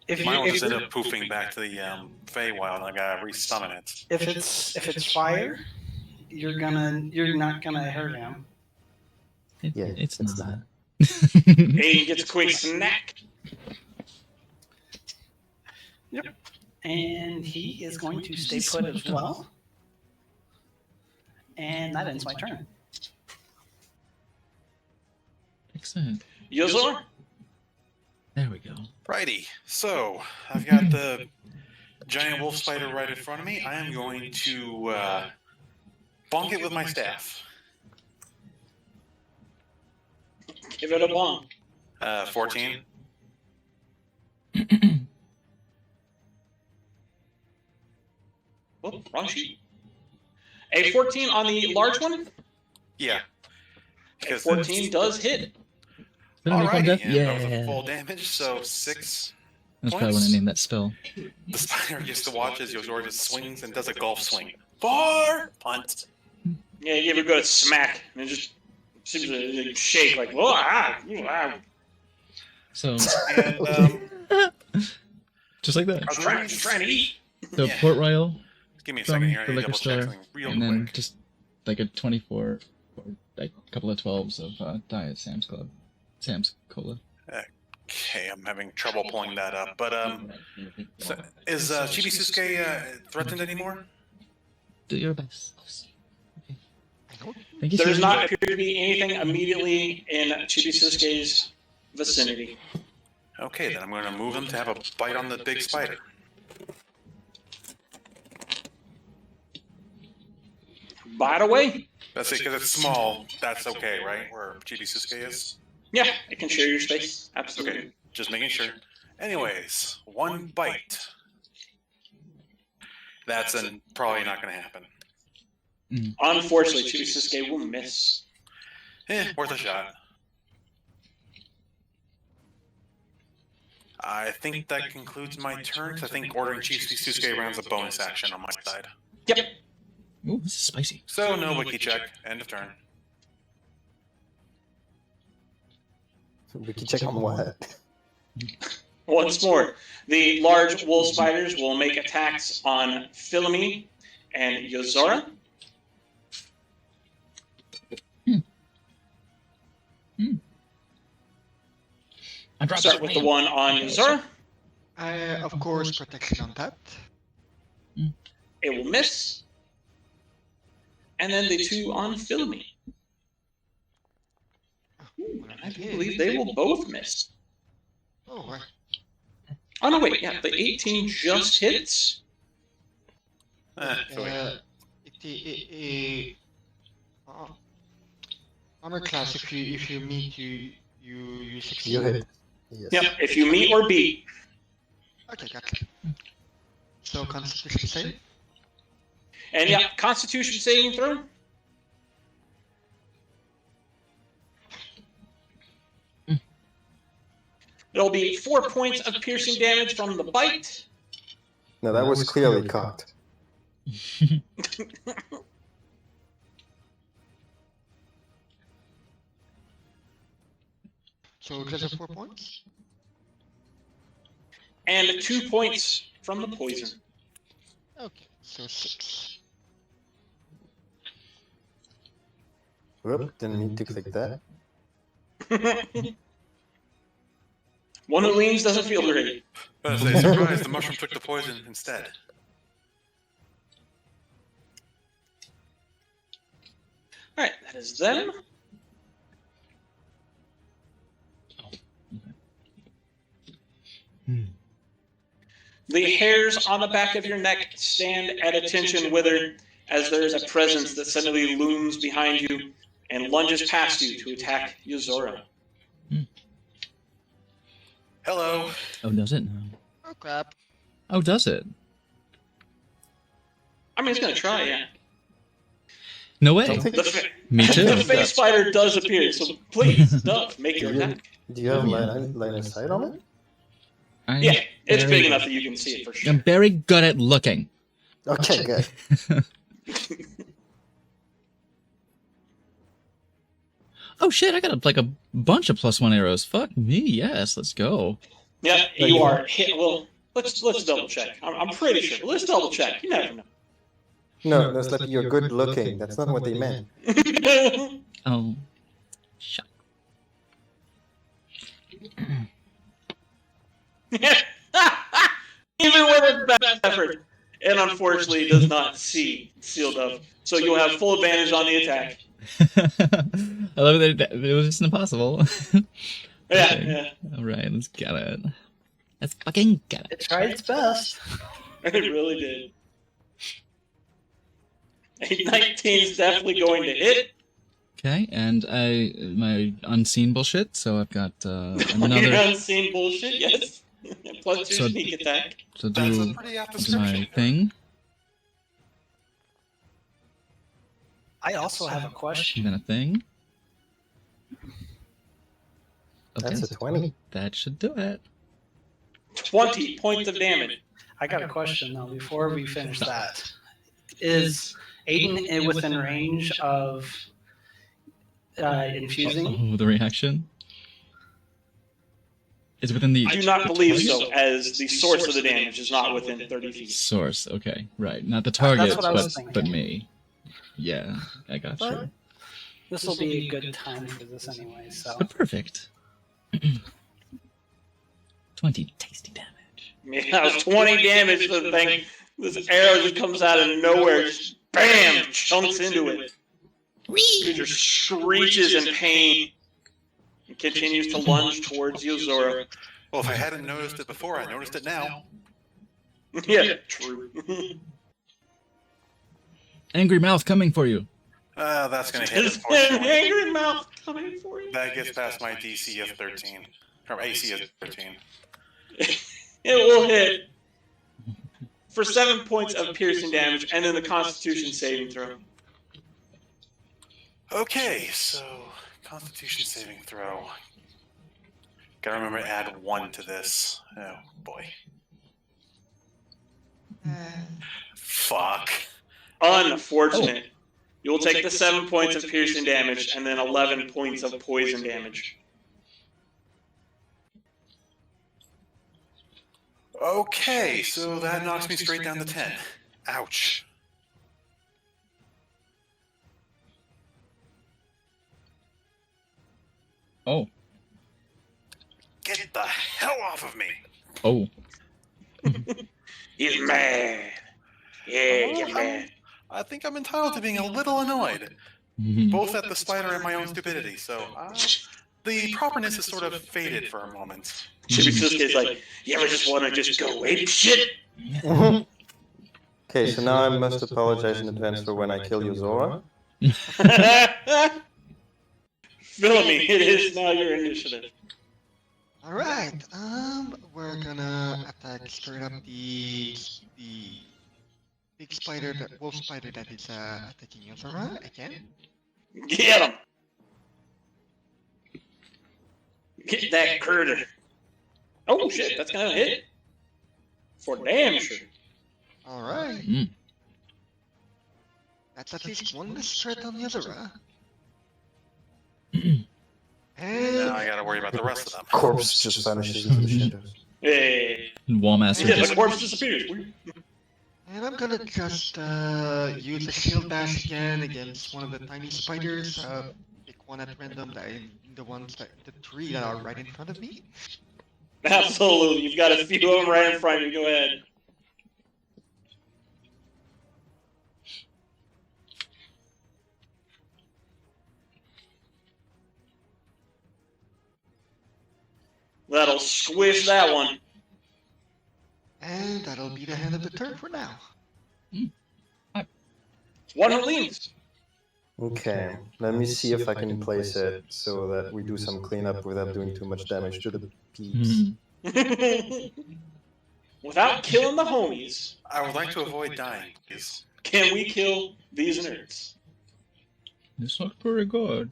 S2: If
S1: Mine will
S2: you,
S1: just
S2: if,
S1: end up poofing back to the Feywild, and I gotta re-summon it.
S2: if it's fire, you're not gonna hurt him.
S3: Yeah,
S8: It's
S3: it's
S8: not.
S6: Aiden gets a quick snack.
S2: And he is going to stay put as well. And that ends my turn.
S8: Excellent.
S6: Yozor?
S8: There we go.
S1: Righty. So I've got the giant wolf spider right in front of me. I am going to bonk it with my staff.
S6: Give it a bonk.
S1: 14.
S6: Oh, wrong sheet. A 14 on the large one?
S1: Yeah.
S6: A
S1: Because
S6: 14 does hit.
S1: Alrighty,
S8: Death?
S1: and that was a
S8: Yeah.
S1: full damage, so 6.
S4: That's probably when I named that spell.
S1: The spider gets to watch as Yozora just swings and does a golf swing. Far punt.
S6: Yeah, you give it a good smack, and it just seems to shake like, whoa,
S4: So,
S1: And
S4: just like that.
S6: I was trying to eat.
S4: So,
S1: Yeah.
S4: Port Royal
S1: give me a
S4: from
S1: second here. I
S4: the
S1: need to
S4: liquor
S1: double check
S4: store,
S1: something real
S4: and
S1: quick.
S4: then just like a 24, or like a couple of 12s of Diet Sam's Club. Sam's Cola.
S1: Okay, I'm having trouble pulling that up. But so, is Chibisuke threatened anymore?
S8: Do your best.
S4: Thank you,
S6: There does
S4: sir.
S6: not appear to be anything immediately in Chibisuke's vicinity.
S1: Okay, then I'm going to move him to have a bite on the big spider.
S6: By the way,
S1: That's it, because it's small. That's okay, right? Where Chibisuke is?
S6: yeah, it can share your space. Absolutely.
S1: Okay, just making sure. Anyways, one bite. That's probably not going to happen.
S6: Unfortunately, Chibisuke will miss.
S1: Worth a shot. I think that concludes my turn, 'cause I think ordering Chibisuke around is a bonus action on my side.
S6: Yep.
S8: Ooh, this is spicy.
S1: So, no wiki check. End of turn.
S3: We can check on what?
S6: Once more, the large wolf spiders will make attacks on Philomene and Yozora.
S8: I dropped
S6: Start with the one on Yozora.
S5: Of course, protection on that.
S6: It will miss. And then the two on Philomene. I believe they will both miss.
S5: Oh, right.
S6: Oh, no, wait. Yeah, the 18 just hits.
S5: Armor class. If you meet, you succeed.
S3: You hit. Yes.
S6: Yep, if you meet or beat.
S5: Okay, gotcha. So Constitution save.
S6: And yeah, Constitution saving throw. It'll be 4 points of piercing damage from the bite.
S3: No, that was clearly cocked.
S5: So just a 4 points.
S6: And 2 points from the poison.
S5: Okay, so 6.
S3: Whoop, didn't mean to click that.
S6: One who leans doesn't feel great.
S1: But say, surprise, the mushroom took the poison instead.
S6: Alright, that is them. The hairs on the back of your neck stand at attention, Wither, as there is a presence that suddenly looms behind you and lunges past you to attack Yozora.
S1: Hello.
S8: Oh, does it? No.
S5: Oh crap.
S4: Oh, does it?
S6: I mean, it's going to try, yeah.
S4: No way.
S3: Don't think-
S6: The, fa-
S4: Me
S6: the
S4: too.
S6: face spider does appear, so please, Duff, make your attack.
S3: Do you have line of sight on it?
S4: I'm
S6: Yeah, it's
S4: very-
S6: big enough that you can see it for sure.
S4: I'm very good at looking.
S3: Okay, good.
S4: Oh shit! I got a bunch of +1 arrows. Fuck me. Yes, let's go.
S6: Yeah, you are hit. Well, let's double check. I'm pretty sure. But let's double check. You never know.
S3: No, that's like you're good looking. That's not what they meant.
S4: Oh, shut.
S6: Even with his best effort, and unfortunately does not see Sealed Up. So you'll have full advantage on the attack.
S4: I love that it was just impossible.
S6: Yeah,
S4: Okay.
S6: yeah.
S4: All right, let's get it. Let's fucking get
S2: It
S4: it.
S2: tried its best.
S6: It really did. 819 is definitely going to hit.
S4: Okay, and my unseen bullshit. So I've got
S6: Your
S4: another.
S6: unseen bullshit, yes. Plus 2
S4: So-
S6: sneak attack.
S4: So
S1: That's a
S4: do
S1: pretty apt
S4: my
S1: description.
S4: thing.
S2: I also have a question.
S4: Then a thing. Okay,
S3: That's a 20.
S4: that should do it.
S6: 20 points of damage.
S2: I got a question though. Before we finish that, is Aiden within range of infusing?
S4: Oh, the reaction. It's within the
S6: I do not believe so, as the source of the damage is not within 30 feet.
S4: source. Okay, right. Not the target,
S2: what I was
S4: but
S2: thinking.
S4: me. Yeah, I got you.
S2: But this will be a good time for this anyway. So
S4: But perfect. 20 tasty damage.
S6: Yeah, that was 20 damage to the thing. This arrow just comes out of nowhere, just bam, chunks into it. Creature screeches in pain and continues to lunge towards you, Zora.
S1: Well, if I hadn't noticed it before, I noticed it now.
S6: Yeah, true.
S4: Angry mouth coming for you.
S1: That's gonna hit.
S6: Is an
S1: Unfortunately.
S6: angry mouth coming for you?
S1: That gets past my DC of 13. Or AC of 13.
S6: It will hit for 7 points of piercing damage, and then the Constitution saving throw.
S1: Okay, so Constitution saving throw. Gotta remember to add 1 to this. Oh boy. Fuck.
S6: Unfortunate. You'll take the 7 points of piercing damage and then 11 points of poison damage.
S1: Okay, so that knocks me straight down to 10. Ouch.
S4: Oh.
S1: Get the hell off of me!
S4: Oh.
S6: He's mad. Yeah, get mad.
S1: I think I'm entitled to being a little annoyed, both at the spider and my own stupidity, so the properness is sort of faded for a moment.
S6: Chibi Susuke's like, you ever just want to just go ape shit?
S3: Okay, so now I must apologize in advance for when I kill you, Zora.
S6: Philomene, it is now your initiative.
S5: Alright, we're gonna attack straight up the big spider, the wolf spider that is attacking Yozora again.
S6: Get him! Get that critter. Oh shit, that's gonna hit. For damn sure.
S5: Alright,
S4: Mm.
S5: that's at least one less threat on Yozora.
S1: Now
S5: And
S1: I gotta worry about the rest of them.
S3: Corpse just vanishes into the shadows.
S6: Hey.
S4: Wallmaster
S6: Yeah,
S4: just
S6: the corpse disappears.
S5: I'm gonna just use a shield dash again against one of the tiny spiders. Pick one at random, the ones that the 3 that are right in front of me.
S6: Absolutely. You've got a few of them right in front of you. Go ahead. That'll squish that one.
S5: And that'll be the end of the turn for now.
S6: One who leans.
S3: Okay, let me see if I can place it so that we do some cleanup without doing too much damage to the peeps.
S6: Without killing the homies,
S1: I would like to avoid dying, please.
S6: can we kill these nerds?
S4: This looks pretty good.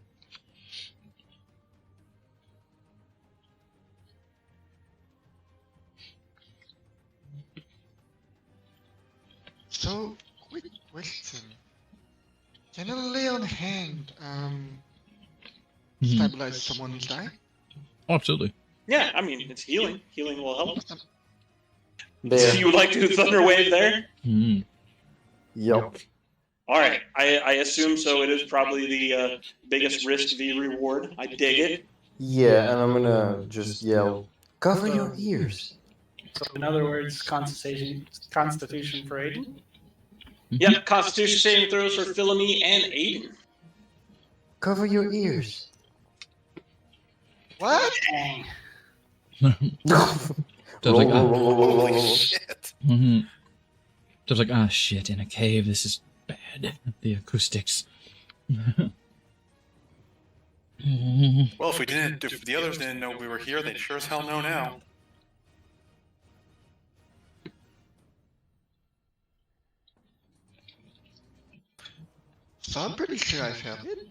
S5: So, quick question. Can a lay on hand
S4: Mhm.
S5: stabilize someone who's dying?
S4: Absolutely.
S6: Yeah, I mean, it's healing. Healing will help. So
S3: There.
S6: you would like to do Thunder Wave there?
S4: Mhm.
S3: Yup.
S6: All right, I assume so. It is probably the biggest risk v reward. I dig it.
S3: Yeah, and I'm gonna just yell, cover your ears.
S2: So in other words, Constitution for Aiden.
S6: Yep, Constitution saving throws for Philomene and Aiden.
S3: Cover your ears.
S5: What?
S2: Dang.
S4: Dub's like,
S1: Holy shit.
S4: Mhm. Dub's like, ah, shit, in a cave, this is bad. The acoustics.
S1: Well, if the others didn't know we were here, they'd sure as hell know now.
S5: So I'm pretty sure I failed it.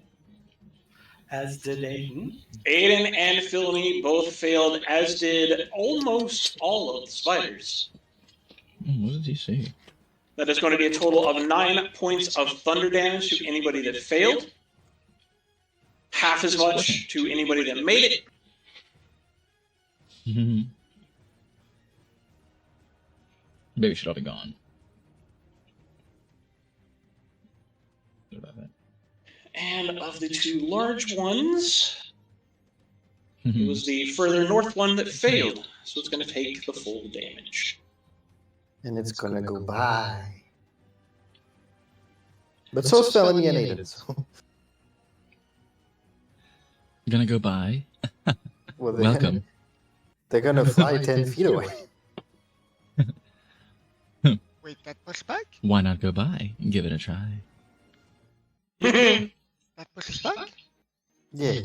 S2: As did Aiden.
S6: Aiden and Philomene both failed, as did almost all of the spiders.
S4: What did he say?
S6: That is going to be a total of 9 points of thunder damage to anybody that failed. Half as much to anybody that made it.
S4: Mhm. Maybe we should all be gone. What about that?
S6: And of the 2 large ones, it
S4: Mhm.
S6: was the further north one that failed. So it's going to take the full damage.
S3: And it's gonna go by. But so's Felony and Aiden. So.
S4: Gonna go by.
S3: Well,
S4: Welcome.
S3: They're gonna fly 10 feet away.
S5: Wait, that pushed back?
S4: Why not go by and give it a try?
S5: That pushes back?
S3: Yeah.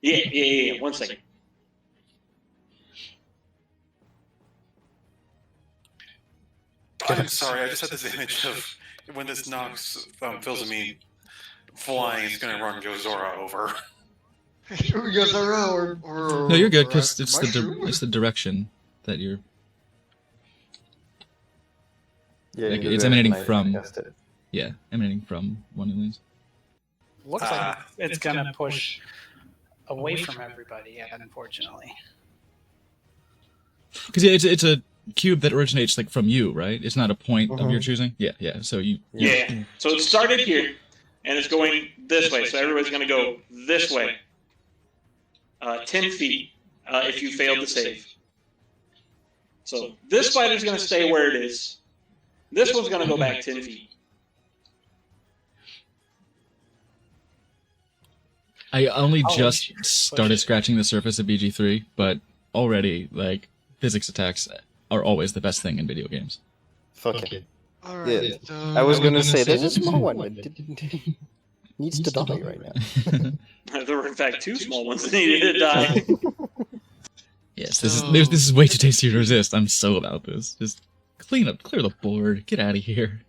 S6: Yeah. 1 second.
S1: I'm sorry, I just had this image of when this knocks Philomene flying, he's gonna run Jozora over.
S5: Yozora or
S4: No, you're good
S5: or
S4: because
S5: a
S4: it's
S5: mushroom?
S4: the direction that you're.
S3: Yeah,
S4: Like,
S3: you
S4: it's
S3: do
S4: emanating
S3: have to
S4: from-
S3: cast it.
S4: Yeah, emanating from one of these.
S2: Looks like it's gonna push away from everybody, unfortunately.
S4: Because yeah, it's a cube that originates like from you, right? It's not a point of your
S3: Mhm.
S4: choosing. Yeah. So you.
S6: Yeah. So it started here, and it's going this way. So everybody's going to go this way. 10 feet if you failed to save. So this spider's going to stay where it is. This one's going to go back 10 feet.
S4: I only
S2: Oh,
S4: just
S2: shoot.
S4: started
S2: Push it.
S4: scratching the surface of BG3, but already like physics attacks are always the best thing in video games.
S3: Fuck it.
S5: Alright,
S3: Yeah,
S5: so
S3: I was gonna say, there's a small one that needs to die right now.
S6: There were, in fact, 2 small ones that needed to die.
S4: Yes, this
S5: So-
S4: is way too tasty to resist. I'm so about this. Just clear the board. Get out of here.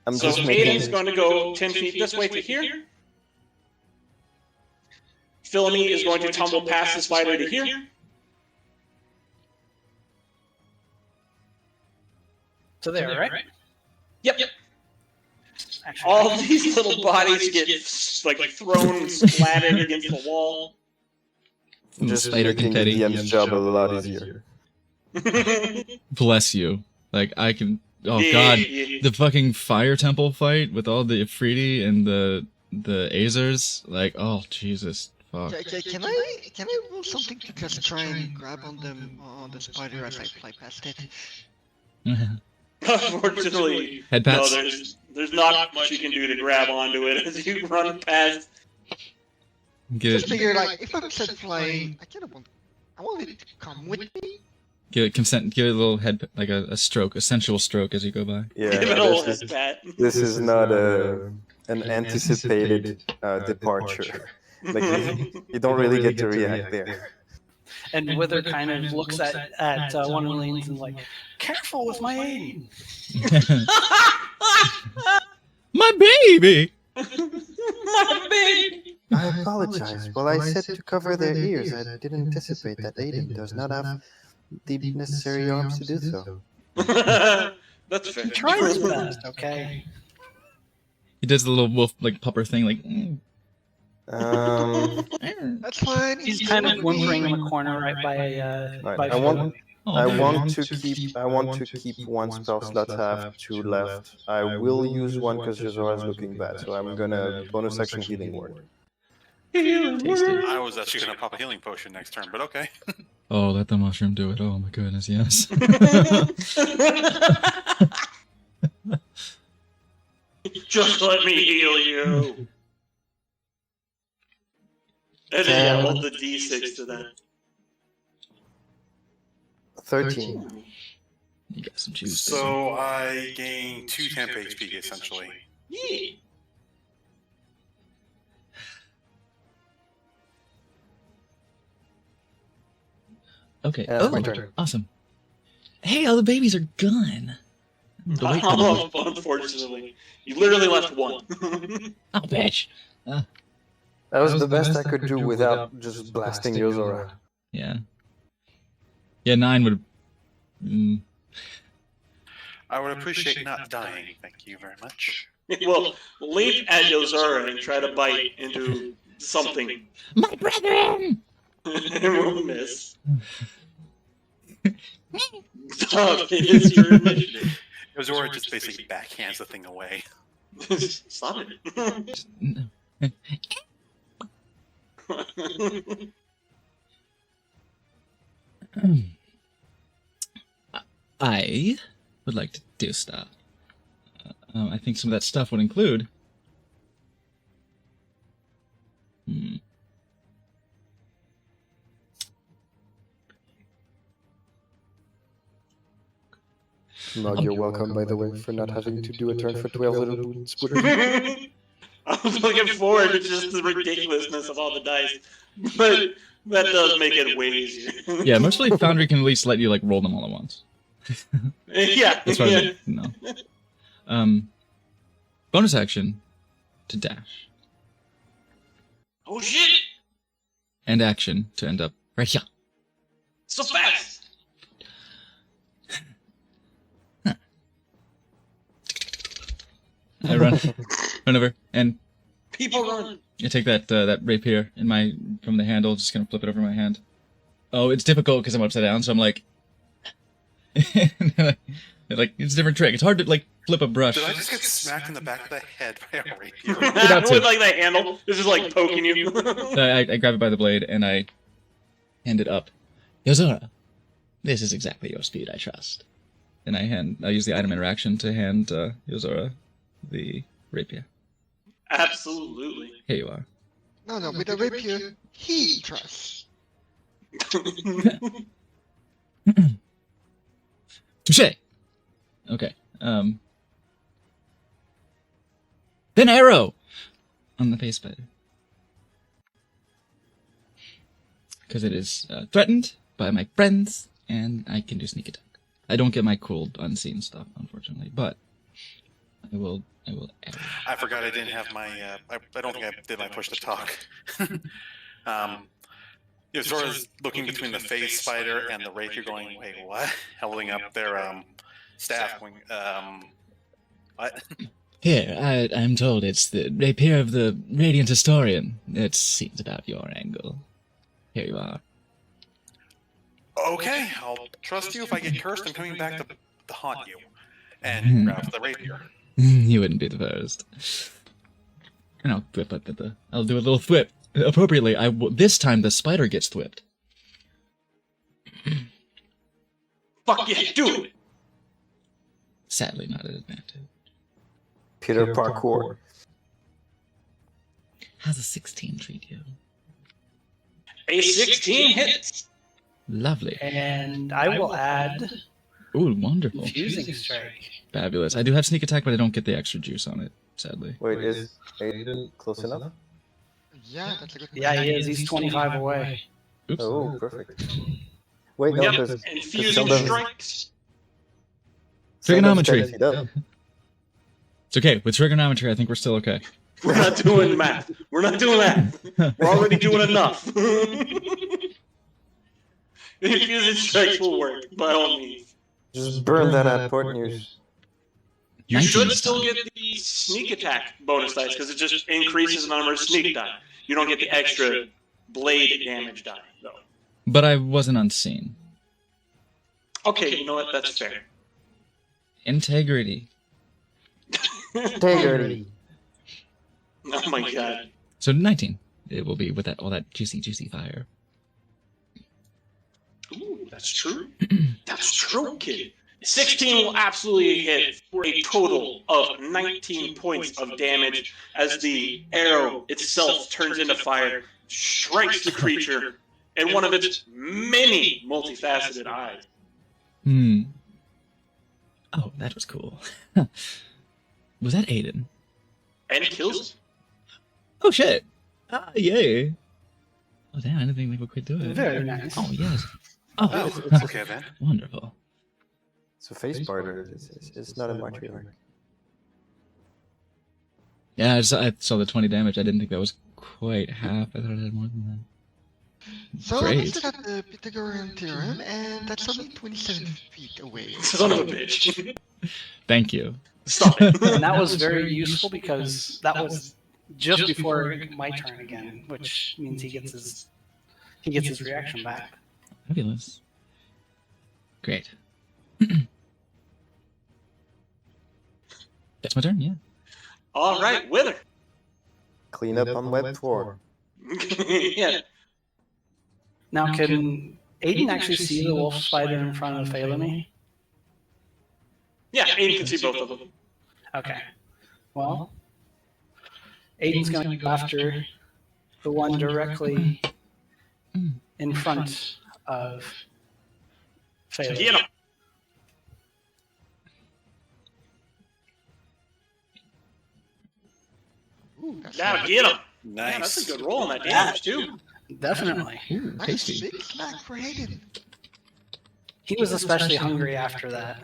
S3: I'm
S6: So
S3: just
S6: Aiden's
S3: making.
S6: going to go 10 feet this way to here. Philomene is going to tumble past the spider to here.
S2: So there, right?
S6: Yep.
S2: Actually,
S6: All of these little bodies get like thrown and splattered against the wall.
S3: Just
S4: Spider
S3: making the
S4: confetti.
S3: DM's job a lot easier.
S4: Bless you. Like I can. Oh
S6: Yeah,
S4: God,
S6: yeah.
S4: the fucking fire temple fight with all the Ifriti and the Azers. Like, oh Jesus, fuck.
S5: Can I roll something to just try and grab on them on the spider as I fly past it?
S6: Unfortunately,
S4: Head
S6: no,
S4: pats.
S6: there's not much you can do to grab onto it as you run past.
S5: Just
S4: Get
S5: figure like if I'm set flying, I want it to come with me.
S4: give it a little head, like a stroke, a sensual stroke as you go by.
S3: Yeah,
S6: Give it a little
S3: this
S6: head
S3: is,
S6: pat.
S3: this is not an anticipated departure. Like you don't really get to react there.
S2: and Wither kind of looks at one of the lanes and like, careful with my aim.
S4: My baby!
S6: My baby.
S3: I apologize. Well, I said to cover their ears. I didn't anticipate that Aiden does not have the necessary arms to do so.
S6: That's fair.
S2: Try his best, okay?
S4: He does the little wolf like pupper thing, like.
S5: That's fine.
S2: He's kind of whimpering in the corner right by
S3: Right,
S2: by
S3: I want
S2: Phil.
S3: I want to keep one spell slot. I have 2 left. I will use one because Jozora's looking bad, so I'm gonna bonus action healing word.
S4: Tasty.
S1: I was actually going to pop a healing potion next turn, but okay.
S4: Oh, let the mushroom do it. Oh my goodness, yes.
S6: Just let me heal you. And then roll the d6 to that.
S3: 13.
S4: You got some juice.
S1: So I gain 2 temp HP essentially.
S6: Yeah.
S4: Okay.
S3: Yeah,
S4: Oh,
S3: my turn.
S4: awesome. Hey, all the babies are gone. The weight cut-
S6: Unfortunately, you literally left one.
S4: Oh, bitch.
S3: That was the best I could do without just blasting Yozora.
S4: Yeah. Yeah, 9 would. Mm,
S1: I would appreciate not dying. Thank you very much.
S6: Well, leap at Yozora and try to bite into something.
S4: my brethren!
S6: It will miss. Stop, it is your initiative.
S1: Yozora just basically backhands the thing away.
S6: Stop it.
S4: No. I would like to do stuff. I think some of that stuff would include.
S3: Mog, you're welcome, by the way, for not having to do a turn for 12 little spoilers.
S6: I was looking forward to just the ridiculousness of all the dice, but that does make it way easier.
S4: Yeah, mostly Foundry can at least let you like roll them all at once.
S6: Yeah.
S4: That's why
S6: Yeah.
S4: no. Bonus action to dash.
S6: Oh shit!
S4: And action to end up right here.
S6: So fast!
S4: I run over and
S6: People run!
S4: I take that rapier in my from the handle, just gonna flip it over my hand. Oh, it's difficult because I'm upside down, so I'm like, like it's a different trick. It's hard to like flip a brush.
S1: Did I just get smacked in the back of the head by a rapier?
S4: About to.
S6: With like the handle, it's just like poking you.
S4: I grab it by the blade and I hand it up. Yozora, this is exactly your speed, I trust. And I use the item interaction to hand Yozora the rapier.
S6: Absolutely.
S4: Here you are.
S5: No, with a rapier, he trusts.
S4: Touche. Okay. Then arrow on the face spider. Because it is threatened by my friends, and I can do sneak attack. I don't get my cool unseen stuff, unfortunately, but I will arrow.
S1: I forgot I didn't have my. I don't think I did my push to talk. Yozora's looking between the face spider and the rapier, going, "Wait, what?" Holding up their staff, going, "What?"
S8: Here, I'm told it's the rapier of the Radiant Historian. It seems about your angle. Here you are.
S1: Okay, I'll trust you. If I get cursed, I'm coming back to haunt you. And grabs the rapier.
S8: You wouldn't be the first.
S4: And I'll thwip it. I'll do a little thwip. Appropriately, this time the spider gets thwipped.
S6: Fuck yeah, do it!
S8: Sadly, not an advantage.
S3: Peter Parkour.
S8: How's a 16 treat you?
S6: A 16 hits!
S4: Lovely.
S2: And I will add
S4: Ooh, wonderful.
S2: Confusing Strike.
S4: Fabulous. I do have sneak attack, but I don't get the extra juice on it, sadly.
S3: Wait, is Aiden close enough?
S5: Yeah, that's a good
S2: Yeah, he is. He's 25 away.
S4: Oops.
S3: Oh, perfect. Wait, no,
S6: Yep,
S3: because
S6: infusing strikes.
S4: Trigonometry.
S3: He does.
S4: It's okay. With trigonometry, I think we're still okay.
S6: We're not doing math. We're not doing math. We're already doing enough. Infusing strikes will work, by all means.
S3: Just burn that at Port News.
S6: You
S4: 19
S6: should
S4: this
S6: still
S4: time.
S6: get the sneak attack bonus dice, because it just increases the number of sneak die. You don't get the extra blade damage die, though.
S4: But I wasn't unseen.
S6: Okay, you know what? That's fair.
S4: Integrity.
S3: Integrity.
S6: Oh my god.
S4: So 19. It will be with that all that juicy fire.
S6: Ooh, that's true. That's true, kid. 16 will absolutely hit for a total of 19 points of damage as the arrow itself turns into fire, strikes the creature in one of its many multifaceted eyes.
S4: Hmm. Oh, that was cool. Was that Aiden?
S6: And it kills it.
S4: Oh shit! Ah, yay! Oh damn! I didn't think they would quit doing it.
S2: Very nice.
S4: Oh yes. Oh,
S1: Oh, it's okay then.
S4: wonderful.
S3: So face barter is not a matriarch.
S4: Yeah, I saw the 20 damage. I didn't think that was quite half. I thought it had more than that.
S5: So
S4: Great.
S5: let's look at the Pythagorean theorem, and that's only 27 feet away.
S6: Son of a bitch.
S4: Thank you.
S6: Stop it.
S2: And that was very useful because that was just before my turn again, which means he gets his reaction back.
S4: Fabulous. Great. That's my turn. Yeah.
S6: All right, Wither.
S3: Clean up on web 4.
S6: Yeah.
S2: Now, can Aiden actually see the wolf spider in front of Phalemy?
S6: Yeah, Aiden can see both of them.
S2: Okay. Well, Aiden's going to go after the one directly in front of Phalemy.
S6: Get him.
S5: Ooh, that's
S6: Now
S5: nice.
S6: get him.
S1: Nice.
S6: Man, that's a good roll on that damage, too.
S2: Definitely.
S4: Ooh,
S5: Nice
S4: tasty.
S5: big slack for Hayden.
S2: He was especially hungry after that.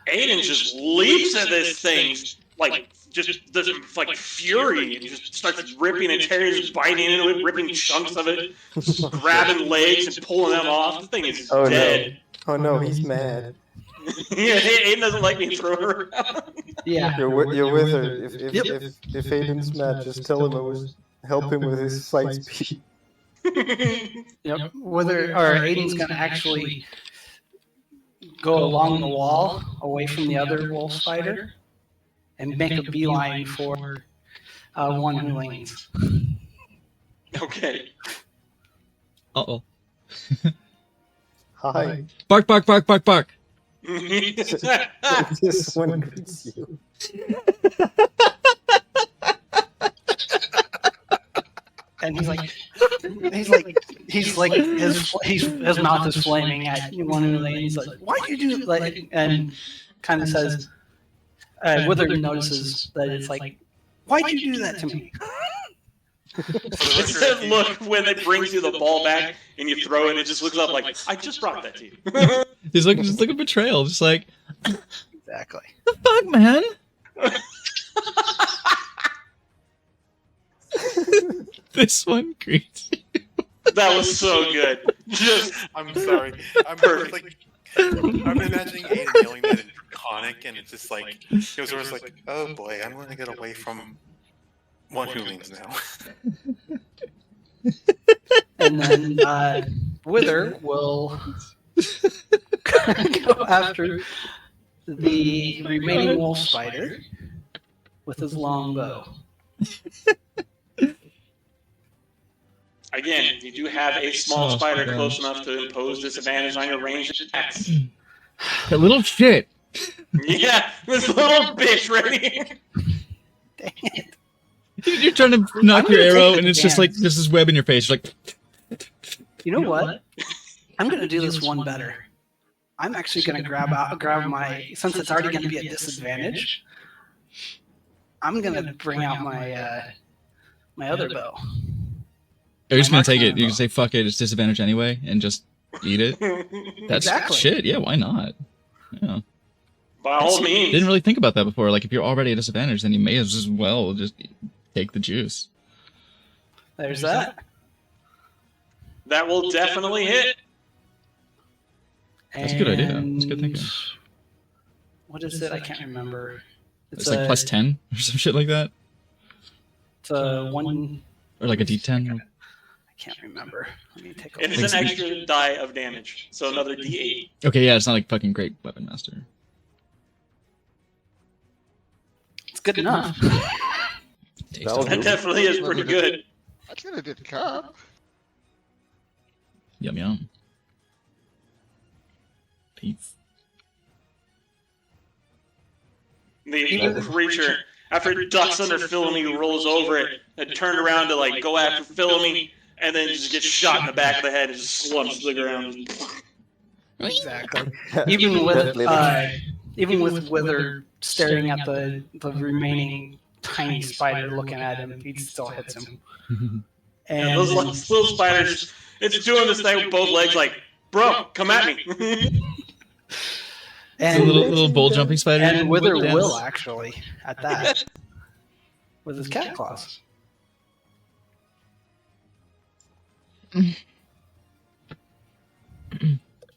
S6: Aiden just leaps at this thing, like, just this, like, fury, and just starts ripping and tearing, just biting into it, ripping chunks of it, grabbing legs and pulling them off. The thing is
S3: Oh, no.
S6: dead.
S3: Oh no, he's mad.
S6: Yeah, Aiden doesn't like being thrown around.
S2: Yeah.
S3: You're with her. If Aiden's mad, just tell him I was helping with his flight speed.
S2: Yep. Whether or Aiden's going to actually go along the wall away from the other wolf spider and make a beeline for one who leans.
S6: Okay.
S4: Uh-oh.
S3: Hi.
S4: Bark, bark, bark, bark, bark.
S3: This one greets you.
S2: And his mouth is flaming at one who leans. Like, why'd you do like? And kind of says, Wither notices that it's like, why'd you do that to me?
S6: It says, look, when it brings you the ball back and you throw it, it just looks up like, I just brought that to you.
S4: He's like, just like a betrayal. Just like,
S2: Exactly.
S4: the fuck, man? This one greets you.
S6: That was so good. Just,
S1: I'm sorry. I'm
S6: Perfect.
S1: like, I'm imagining Aiden yelling that in Draconic, and it's just like it was always like, oh boy, I'm going to get away from one who leans now.
S2: And then Wither will go after the remaining wolf spider with his long bow.
S6: again, you do have a small spider close enough to impose disadvantage on your ranged attacks.
S4: That little shit.
S6: Yeah, this little bitch right here.
S2: Dang it.
S4: You're trying to knock
S2: I'm
S4: your
S2: gonna
S4: arrow,
S2: take
S4: and
S2: the
S4: it's just like
S2: chance.
S4: there's this web in your face. You're like,
S2: You know what? I'm going to do this one better. I'm actually going to grab my, since it's already going to be a disadvantage, I'm going to bring out my my other bow.
S4: you're just
S2: My
S4: gonna take it.
S2: marksman
S4: You
S2: bow.
S4: can say fuck it, it's disadvantage anyway, and just eat it. That's
S2: Exactly.
S4: shit. Yeah, why not? Yeah.
S6: By all means.
S4: Didn't really think about that before. Like, if you're already at a disadvantage, then you may as well just take the juice.
S2: There's that.
S6: That will definitely hit.
S4: That's a good idea. That's good thinking.
S2: What is it? I can't remember.
S4: It's like plus 10 or some shit like that.
S2: It's a 1.
S4: Or like a D10.
S2: I can't remember. Let me take a
S6: It
S2: look.
S6: is an extra die of damage, so another D8.
S4: Okay, yeah, it's not like fucking great weapon master.
S2: It's good enough.
S7: That'll
S6: That
S7: do.
S6: definitely is pretty good.
S5: That's gonna do the job.
S4: Yum yum. Peace.
S6: The creature, after it ducks under Philomene, rolls over it, and turned around to like go after Philomene, and then just gets shot in the back of the head and just slumps to the ground.
S2: Exactly. Even with Wither staring at the remaining tiny spider looking at him, he still hits him.
S6: And those little spiders, it's doing this thing with both legs, like, bro, come at me.
S4: It's a little bull jumping spider.
S2: And Wither
S4: dance.
S2: will actually at that with his cat claws.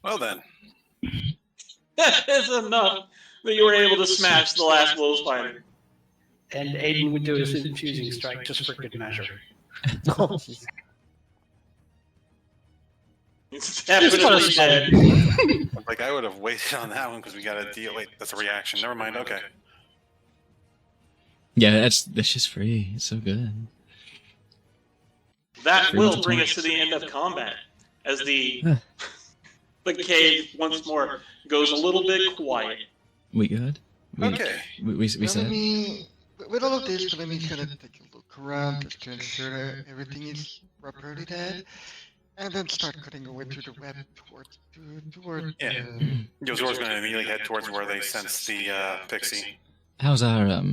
S1: Well then,
S6: That is enough that you were able to smash the last little spider.
S2: And Aiden would do his infusing strike just for good measure.
S3: Oh, jeez.
S6: It's
S2: Just put
S6: definitely
S2: us
S6: dead.
S1: like I would have waited on that one because we got a deal. Wait, that's a reaction. Never mind. Okay.
S4: Yeah, that's just free. It's so good.
S6: That will bring us to the end of combat, as the cave once more goes a little bit quiet.
S4: We good?
S1: Okay.
S4: We
S5: Let
S4: said.
S5: me, with all of this, let me kind of take a look around just to ensure that everything is properly dead, and then start cutting away through the web toward.
S1: Yeah. Yozor's going to immediately head towards where they sense the pixie.
S4: How's our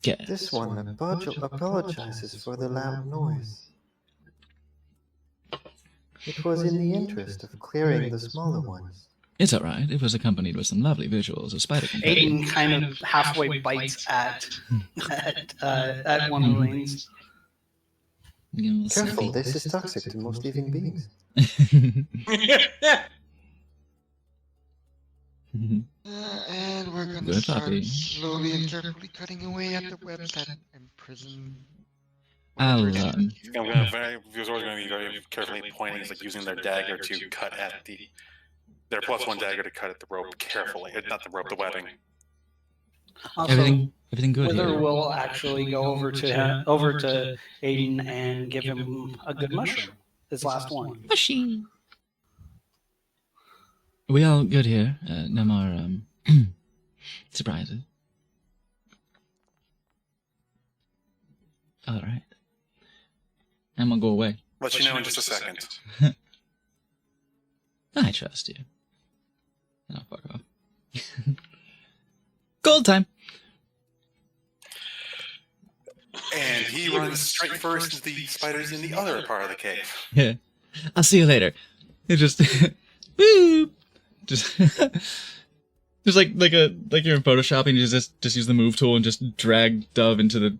S3: This one apologizes for the loud noise. It was in the interest of clearing the smaller ones.
S4: It's alright. It was accompanied with some lovely visuals of spider confetti.
S2: Aiden kind of halfway bites at one of the lanes.
S3: Careful, this is toxic to most living beings.
S5: And we're gonna
S4: Good
S5: start
S4: puppy.
S5: slowly and carefully cutting away at the webs that imprison.
S4: I'll
S1: Yozor's going to be very carefully pointing, he's like using their dagger to cut at their +1 dagger to cut at the rope carefully. Not the rope, the webbing.
S2: Also,
S4: everything good
S2: Wither
S4: here.
S2: will actually go over to Aiden and give him a good mushroom. His last one.
S4: We all good here. No more surprises. All right. I'm gonna go away.
S1: Let you know in just a second.
S4: I trust you. Oh, fuck off. Gold time.
S1: And he runs straight first to the spiders in the other part of the cave.
S4: Yeah. I'll see you later. It just boop. Just just like you're in Photoshop and you just use the move tool and just drag Dove into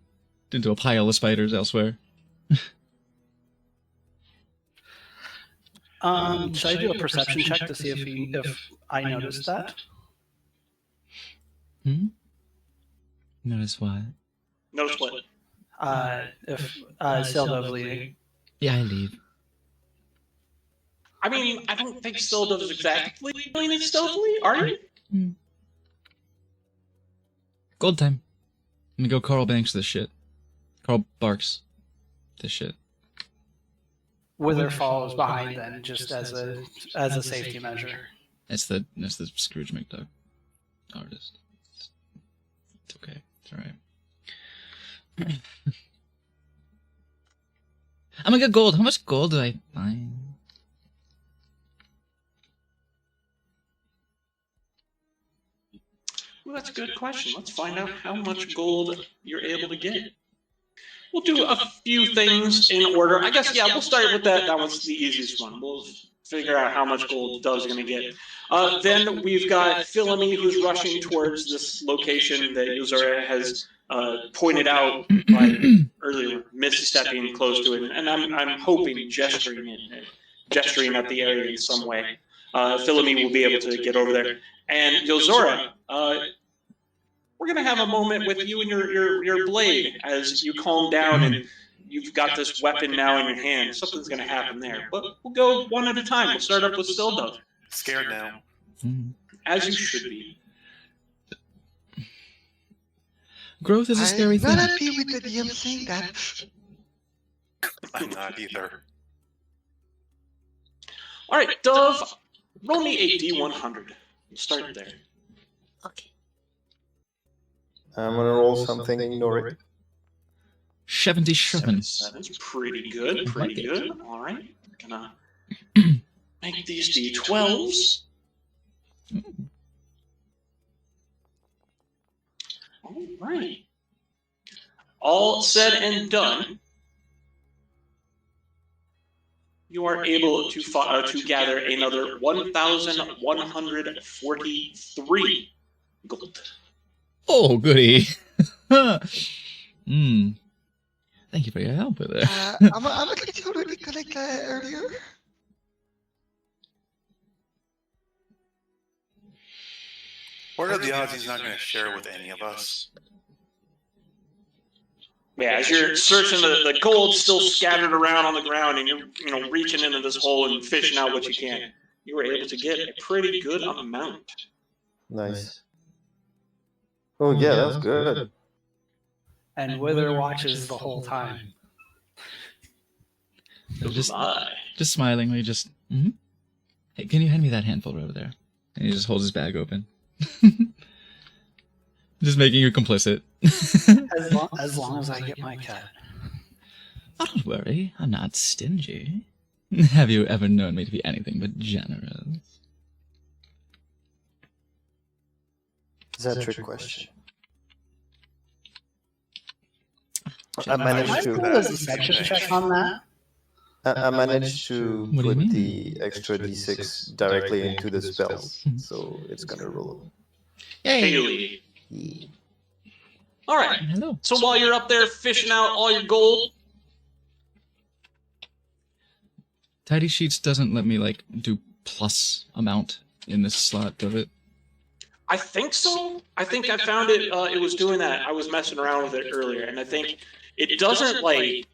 S4: a pile of spiders elsewhere.
S2: Should I do a perception check to see if I noticed that?
S4: Notice what?
S6: Notice what?
S2: If Seldove leaving.
S4: Yeah, I leave.
S6: I mean, I don't think Sildove is exactly doing it stealthily, are you?
S4: Gold time. Let me go Carl Banks this shit. Carl Barks this shit.
S2: Wither follows behind then, just as a safety measure.
S4: That's the Scrooge McDuck artist. It's okay. It's alright. I'm gonna get gold. How much gold did I find?
S6: Well, that's a good question. Let's find out how much gold you're able to get. We'll do a few things in order. I guess, yeah, we'll start with that. That one's the easiest one. We'll figure out how much gold Dove's going to get. Then we've got Philomene, who's rushing towards this location that Yozora has pointed out by earlier, misstepping close to it, and I'm hoping gesturing at the area in some way. Philomene will be able to get over there, and Yozora, we're gonna have a moment with you and your blade as you calm down and you've got this weapon now in your hand. Something's gonna happen there, but we'll go one at a time. We'll start up with Still Dove.
S1: Scared now.
S6: As you should be.
S4: Growth is a scary
S5: I'm
S4: thing.
S5: not happy with the DM saying that.
S1: I'm not either.
S6: All right, Dove, roll me a D100. We'll start there.
S3: I'm gonna roll something, ignore it.
S4: 77.
S6: That's pretty good. Pretty good. All right, gonna make these D12s. All right. All said and done, you are able to gather another 1,143 gold.
S4: Oh, goody. Thank you for your help with it.
S5: I'm gonna totally collect that earlier.
S1: What are the odds he's not going to share with any of us?
S6: Yeah, as you're searching, the gold's still scattered around on the ground, and you're reaching into this hole and fishing out what you can. You were able to get a pretty good amount.
S3: Nice. Oh yeah, that's good.
S2: And Wither watches the whole time.
S4: Just
S6: Bye.
S4: smilingly, just. Hey, can you hand me that handful over there? And he just holds his bag open. Just making you complicit.
S2: As long as I get my cut.
S4: Oh, don't worry, I'm not stingy. Have you ever known me to be anything but generous?
S3: Is that a trick question? I managed to.
S2: Does a section check on that?
S3: I managed to
S4: What do you
S3: put
S4: mean?
S3: the extra d6 directly into the spells, so it's gonna roll.
S6: Haley.
S3: Yeah.
S6: All right.
S4: Hello.
S6: So while you're up there fishing out all your gold,
S4: Tidy Sheets doesn't let me, like, do plus amount in this slot, does it?
S6: I think so. I think I found it. It was doing that. I was messing around with it earlier, and I think it doesn't like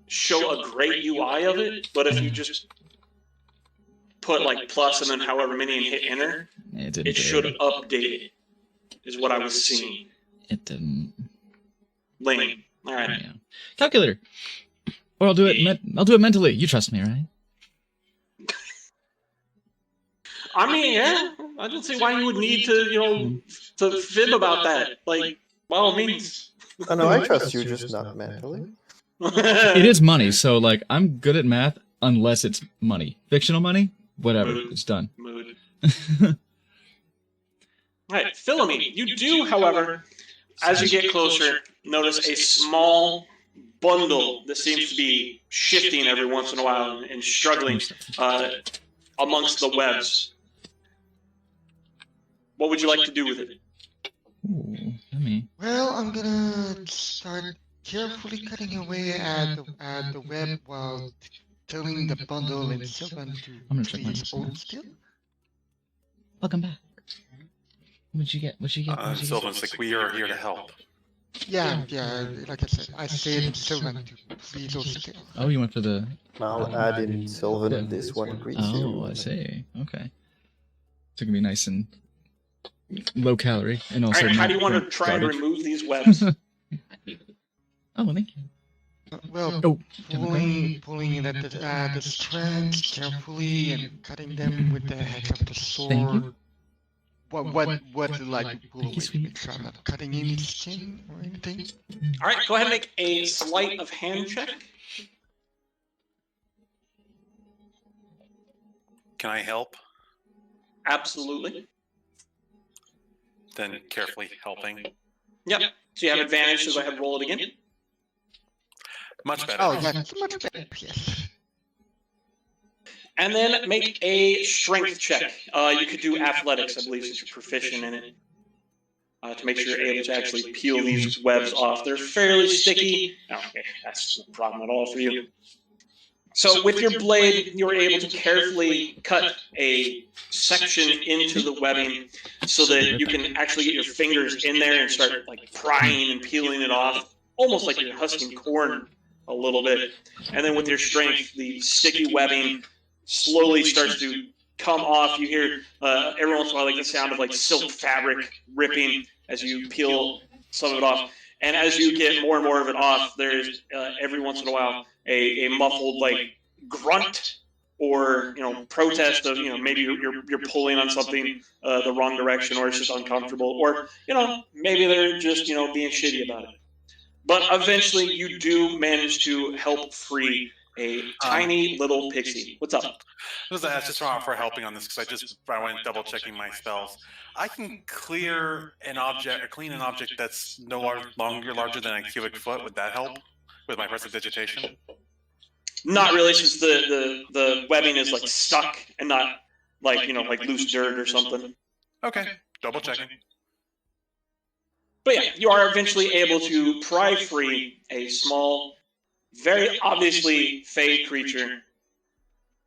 S6: show a great UI of it. But if you just put like plus and then however many and hit enter,
S4: It didn't.
S6: it should update it. Is what I was seeing.
S4: It didn't.
S6: Lame. All right.
S4: Yeah. Calculator. Or I'll do it. I'll do it mentally. You trust me, right?
S6: I mean, yeah. I don't see why you would need to, to fib about that. Like, by all means.
S3: Oh no, I trust you, just not mentally.
S4: It is money, so like I'm good at math unless it's money. Fictional money, whatever.
S6: Mood.
S4: It's done.
S6: Mood. Alright, Philomene, you do, however, as you get closer, notice a small bundle that seems to be shifting every once in a while and struggling amongst the webs. What would you like to do with it?
S4: Ooh, let me.
S5: Well, I'm gonna start carefully cutting away at the web while telling the bundle and Sylvan
S4: I'm gonna
S5: to
S4: check my
S5: please hold still.
S4: Welcome back. What'd you get? What'd you get? What'd you get?
S1: Sylvan's like, we are here to help.
S5: Yeah, like I said, I said Sylvan to please hold still.
S4: Oh, you went for the.
S3: I'll add in Sylvan. This one greets you.
S4: Oh, I see. Okay. So it can be nice and low calorie and also.
S6: Alright, how do you want to try and remove these webs?
S4: Oh, well, thank you.
S5: Well,
S4: Oh,
S5: pulling at the strands carefully and cutting them with the edge of the sword.
S4: Thank you.
S5: What like you pull
S4: Thank you,
S5: away?
S4: sweet.
S5: Make sure I'm not cutting any skin or anything.
S6: Alright, go ahead and make a sleight of hand check.
S1: Can I help?
S6: Absolutely.
S1: Then carefully helping.
S6: Yep. So you have advantage, so go ahead and roll it again.
S1: Much better.
S5: Oh, that's much better. Yes.
S6: And then make a strength check. You could do athletics, I believe, since you're proficient in it. To make sure you're able to actually peel these webs off. They're fairly sticky. Okay, that's no problem at all for you. So with your blade, you're able to carefully cut a section into the webbing so that you can actually get your fingers in there and start like prying and peeling it off, almost like you're husking corn a little bit. And then with your strength, the sticky webbing slowly starts to come off. You hear every once in a while like the sound of like silk fabric ripping as you peel some of it off. And as you get more and more of it off, there's every once in a while a muffled like grunt or protest of maybe you're pulling on something the wrong direction, or it's just uncomfortable, or maybe they're just being shitty about it. But eventually you do manage to help free a tiny little pixie. What's up?
S1: That's just for helping on this because I went double checking my spells. I can clear an object or clean an object that's no longer larger than a cubic foot. Would that help with my prestidigitation?
S6: Not really, since the webbing is like stuck and not like like loose dirt or something.
S1: Okay, double checking.
S6: But yeah, you are eventually able to pry free a small, very obviously fey creature.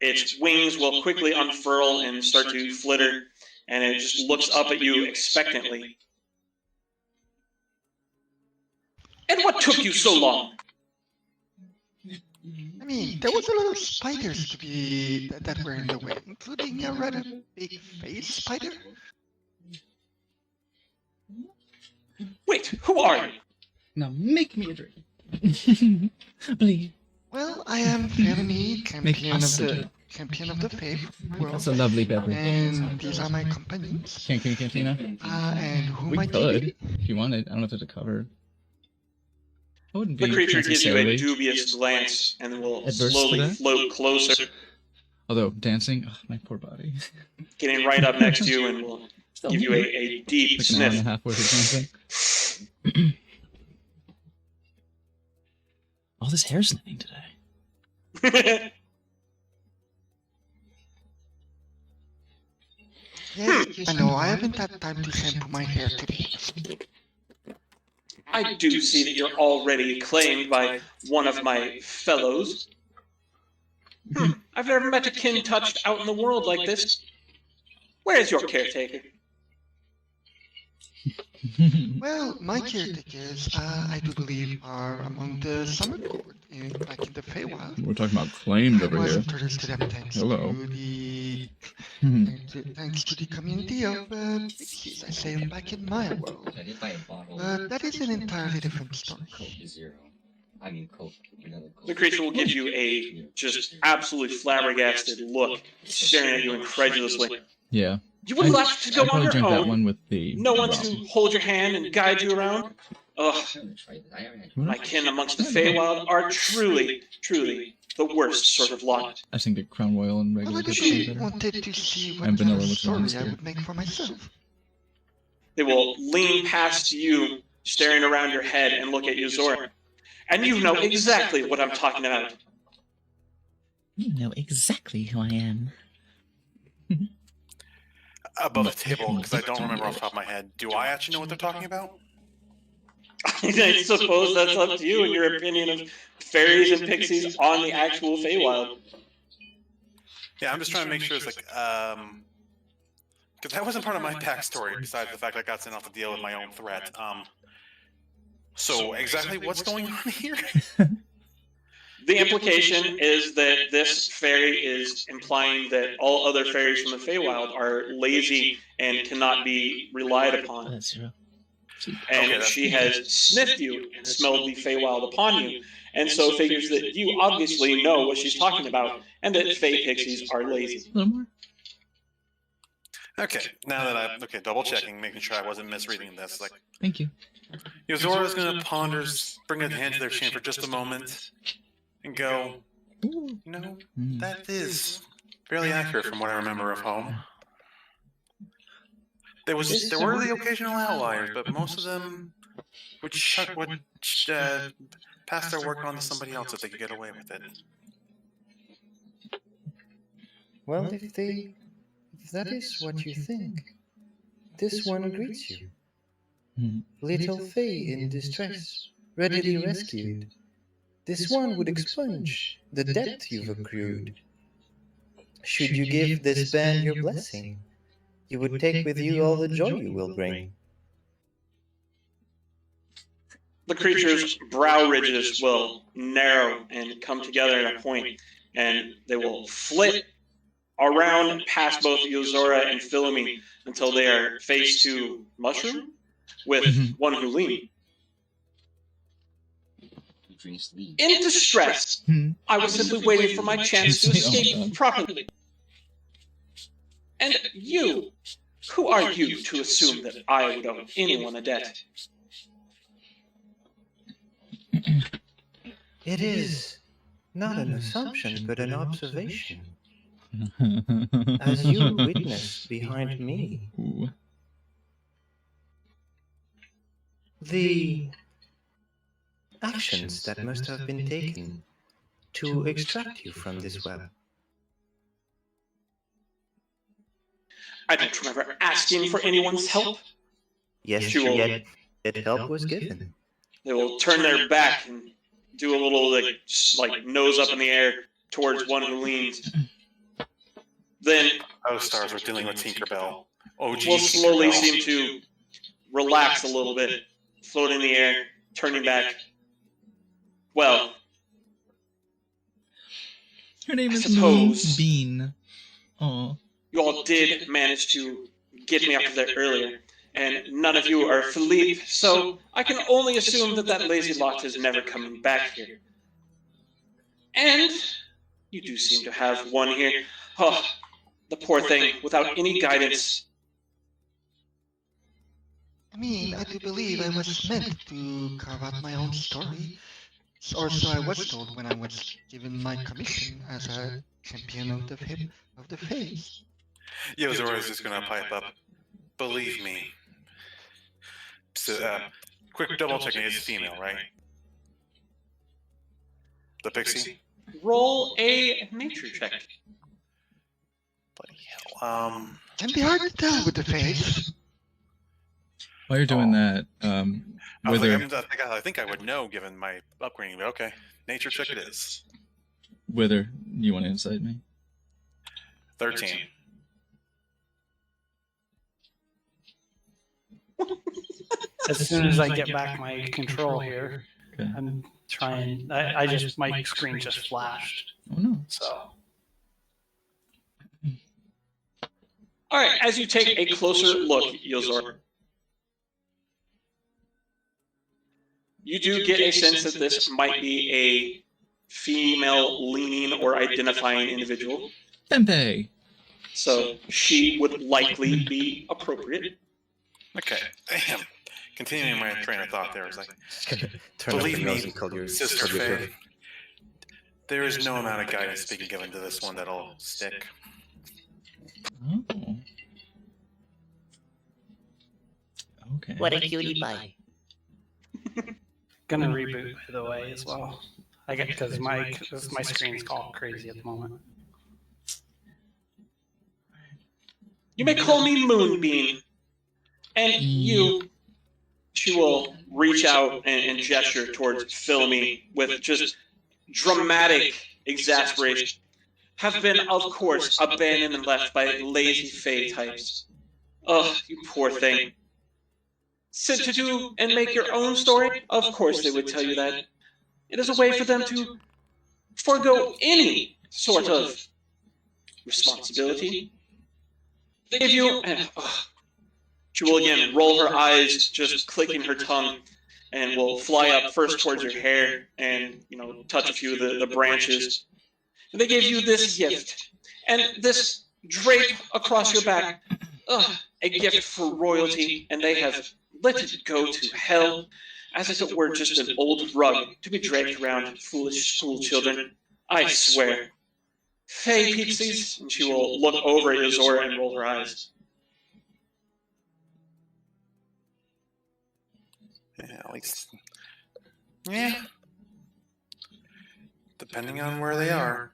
S6: Its wings will quickly unfurl and start to flitter, and it just looks up at you expectantly. And what took you so long?
S5: I mean, there was a lot of spiders that were in the way, including a rather big face spider.
S6: Wait, who are you?
S4: Now make me a drink. Please.
S5: Well, I am Fermi, champion
S4: us a
S5: of the faith world,
S4: That's a lovely beverage.
S5: and these are my companions.
S4: Cantina?
S5: And who
S4: We
S5: might
S4: could,
S5: you be?
S4: if you wanted. I don't know if there's a cover. I wouldn't be
S6: The creature gives you a
S4: necessarily
S6: dubious glance and then will
S4: adverse to
S6: slowly
S4: that.
S6: float closer,
S4: Although dancing, my poor body.
S6: getting right up next to you and will
S4: Still
S6: give you a deep
S4: like an hour and a
S6: sniff.
S4: half worth of dancing. All this hair sniffing today.
S5: Yes, I know, I haven't had time to shampoo my hair today.
S6: I do see that you're already claimed by one of my fellows. I've never met a kin touched out in the world like this. Where is your caretaker?
S5: Well, my caretakers, I do believe, are among the Summer Court, back in the Feywild.
S4: We're talking about claimed
S5: I
S4: over
S5: was
S4: here.
S5: introduced to them thanks
S4: Hello.
S5: thanks to the community of pixies, I say, back in my world. But that is an entirely different story.
S6: The creature will give you a just absolutely flabbergasted look, staring at you incredulously.
S4: Yeah.
S6: You would left to go
S4: I'd
S6: on
S4: probably
S6: your
S4: drink that
S6: own.
S4: one with the
S6: No one
S4: rum.
S6: to hold your hand and guide you around. Ugh, my kin amongst the Feywild are truly, truly the worst sort of lot.
S4: I think the Crown Royal and
S5: Well,
S4: regular
S5: I
S4: good
S5: just
S4: better.
S5: wanted to see what
S4: And vanilla
S5: kind of
S4: with
S5: story
S4: lemon
S5: I
S4: skin.
S5: would make for myself.
S6: They will lean past you, staring around your head, and look at you, Zora. And you know exactly what I'm talking about.
S8: You know exactly who I am.
S1: Above the table, because I don't remember off the top of my head. Do I actually know what they're talking about?
S6: I suppose that's up to you and your opinion of fairies and pixies on the actual Feywild.
S1: Yeah, I'm just trying to make sure it's like, because that wasn't part of my backstory, besides the fact I got sent off to deal with my own threat. So exactly what's going on here?
S6: The implication is that this fairy is implying that all other fairies from the Feywild are lazy and cannot be relied upon.
S8: That's true.
S6: And
S1: Okay,
S6: she has sniffed you and smelled the Feywild upon you, and so figures that you obviously know what she's talking about, and that Fey pixies are lazy.
S4: A little more?
S1: Okay, now that double checking, making sure I wasn't misreading this. Like,
S4: Thank you.
S1: Zora's gonna ponder, bring her hand to their chin for just a moment, and go, you know, that is fairly accurate from what I remember of home. There were the occasional outliers, but most of them would pass their work on to somebody else if they could get away with it.
S3: Well, if that is what you think, this one greets you. Little Faye in distress, readily rescued. This one would expunge the debt you've accrued. Should you give this band your blessing, you would take with you all the joy you will bring.
S6: The creature's brow ridges will narrow and come together in a point, and they will flit around past both Yozora and Philomene until they are face to Mushroom with one Hulini. In distress, I was simply waiting for my chance to escape properly. And you, who are you to assume that I would owe anyone a debt?
S3: It is not an assumption, but an observation. As you witnessed behind me,
S4: Ooh.
S3: the actions that must have been taken to extract you from this web.
S6: I don't remember asking for anyone's help.
S3: Yes,
S6: She will-
S3: yet help was given.
S6: They will turn their back and do a little like nose up in the air towards one who leans. Then
S1: Oh, stars, we're dealing with Tinkerbell. OG
S6: will slowly
S1: Tinkerbell.
S6: seem to relax a little bit, float in the air, turning back. Well,
S4: Her name
S6: I
S4: is
S6: suppose-
S4: Moonbeam. Oh.
S6: you all did manage to get me up there earlier, and none of you are Philippe, so I can only assume that lazy lot is never coming back here. And you do seem to have one here. Oh, the poor thing, without any guidance.
S5: I mean, I do believe I was meant to carve out my own story. Or so I was told when I was given my commission as a champion of the Fae.
S1: Yozora's just gonna pipe up. Believe me. So, quick double checking, it's female, right? The pixie?
S6: Roll a nature check.
S1: Bloody hell.
S5: Can be hard to tell with the face.
S4: While you're doing that,
S1: I was
S4: Wither,
S1: like, I think I would know given my upbringing, but okay. Nature check it is.
S4: Wither, you want to insight me?
S1: 13.
S2: As soon as I get back my control here,
S4: Okay.
S2: I'm trying. I just my screen just flashed.
S4: Oh no.
S2: So
S6: All right, as you take a closer look, Yozor, you do get a sense that this might be a female-leaning or identifying individual.
S4: Tempe.
S6: So she would likely be appropriate.
S1: Okay. Damn. Continuing my train of thought there, I was like,
S3: Turn up
S1: believe
S3: the
S1: me,
S3: nose and call your
S1: Sister
S3: call your
S1: Faye, there is no amount of guidance being given to this one that'll stick.
S4: Oh. Okay.
S9: What a cutie pie.
S2: gonna reboot by the way as well. I get because my screen's all crazy at the moment.
S6: You may call me Moonbeam. And you, she will reach out and gesture towards Philomene with just dramatic exasperation. Have been, of course, abandoned and left by lazy Fae types. Ugh, you poor thing. Sit to do and make your own story? Of course they would tell you that. It is a way for them to forego any sort of responsibility. If you... she will again roll her eyes, just clicking her tongue, and will fly up first towards your hair and, touch a few of the branches. And they gave you this gift, and this drape across your back. A gift for royalty, and they have let it go to hell, as if it were just an old rug to be draped around foolish school children. I swear. Fae pixies, and she will look over at Yozora and roll her eyes.
S1: Yeah, at least. Yeah. Depending on where they are.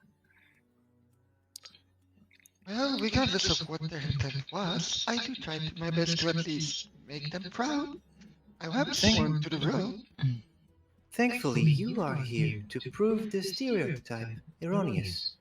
S5: Well, regardless of what their intent was, I do try my best to at least make them proud. I am sworn to the road.
S3: Thankfully, you are here to prove the stereotype erroneous.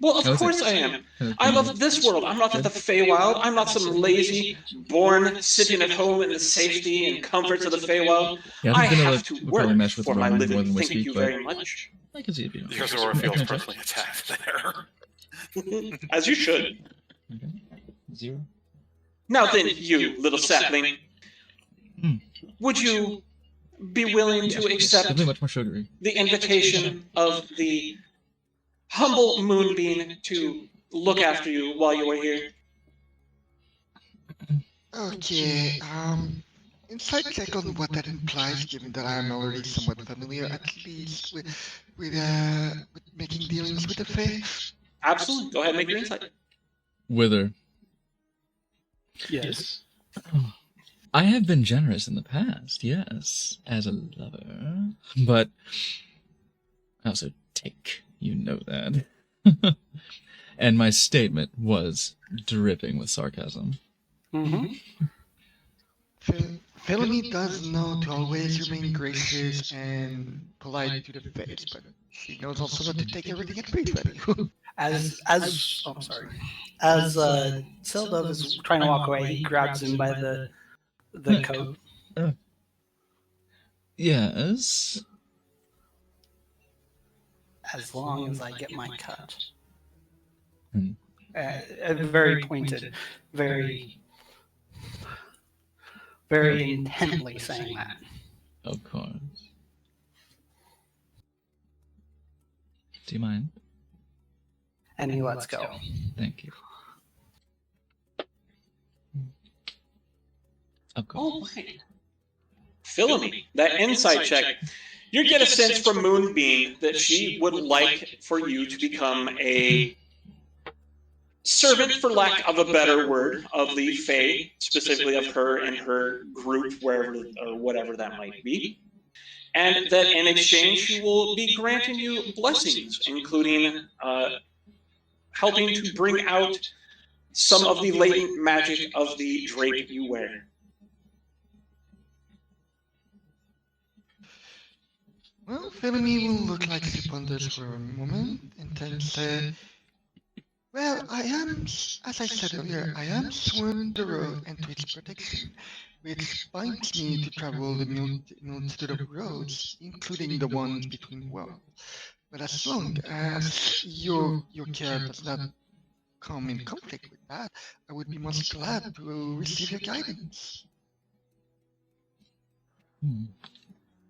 S6: Well, of
S4: How is
S6: course
S4: it?
S6: I am.
S4: Has
S6: I
S4: been
S6: love this world. I'm not the Feywild. I'm not some lazy, born sitting at home in the safety and comforts of the Feywild.
S4: Yeah, I
S6: I
S4: think Vanilla
S6: have to
S4: would probably
S6: work
S4: mesh with
S6: for my
S4: Roman more
S6: living.
S4: than we
S6: Thank
S4: speak,
S6: you
S4: but
S6: very much.
S4: I can see it being.
S1: Because
S4: okay.
S1: Aurora feels
S4: Can I check?
S1: personally attacked there.
S6: As you should.
S4: Okay. 0.
S6: Now then, you little sapling,
S4: Hmm.
S6: would you be willing to accept
S4: Definitely much more sugary.
S6: the invitation of the humble Moonbeam to look after you while you are here?
S5: Okay, insight check on what that implies, given that I'm already somewhat familiar, at least with making dealings with the Fae.
S6: Absolutely. Go ahead and make your insight.
S4: Wither.
S2: Yes.
S4: I have been generous in the past, yes, as a lover, but I also take, you know that. And my statement was dripping with sarcasm.
S2: Mm-hmm.
S5: Felony does know to always remain gracious and polite to the face, but she knows also not to take everything at face value.
S2: As I'm sorry. As Seldov is trying to walk away, he grabs him by the coat.
S4: Yes.
S2: As long as I get my cut.
S4: Hmm.
S2: Very pointed, very intently saying that.
S4: Of course. Do you mind?
S2: And he lets go.
S4: Thank you. Of course.
S6: All right. Philomene, that insight check. You get a sense from Moonbeam that she would like for you to become a servant, for lack of a better word, of the Fae, specifically of her and her group, wherever or whatever that might be. And that in exchange, she will be granting you blessings, including helping to bring out some of the latent magic of the drape you wear.
S5: Well, Felony will look like she ponders for a moment and then say, well, I am, as I said earlier, I am sworn to the road and to its protection, which binds me to travel the multitude of roads, including the ones between worlds. But as long as your care does not come in conflict with that, I would be most glad to receive your guidance.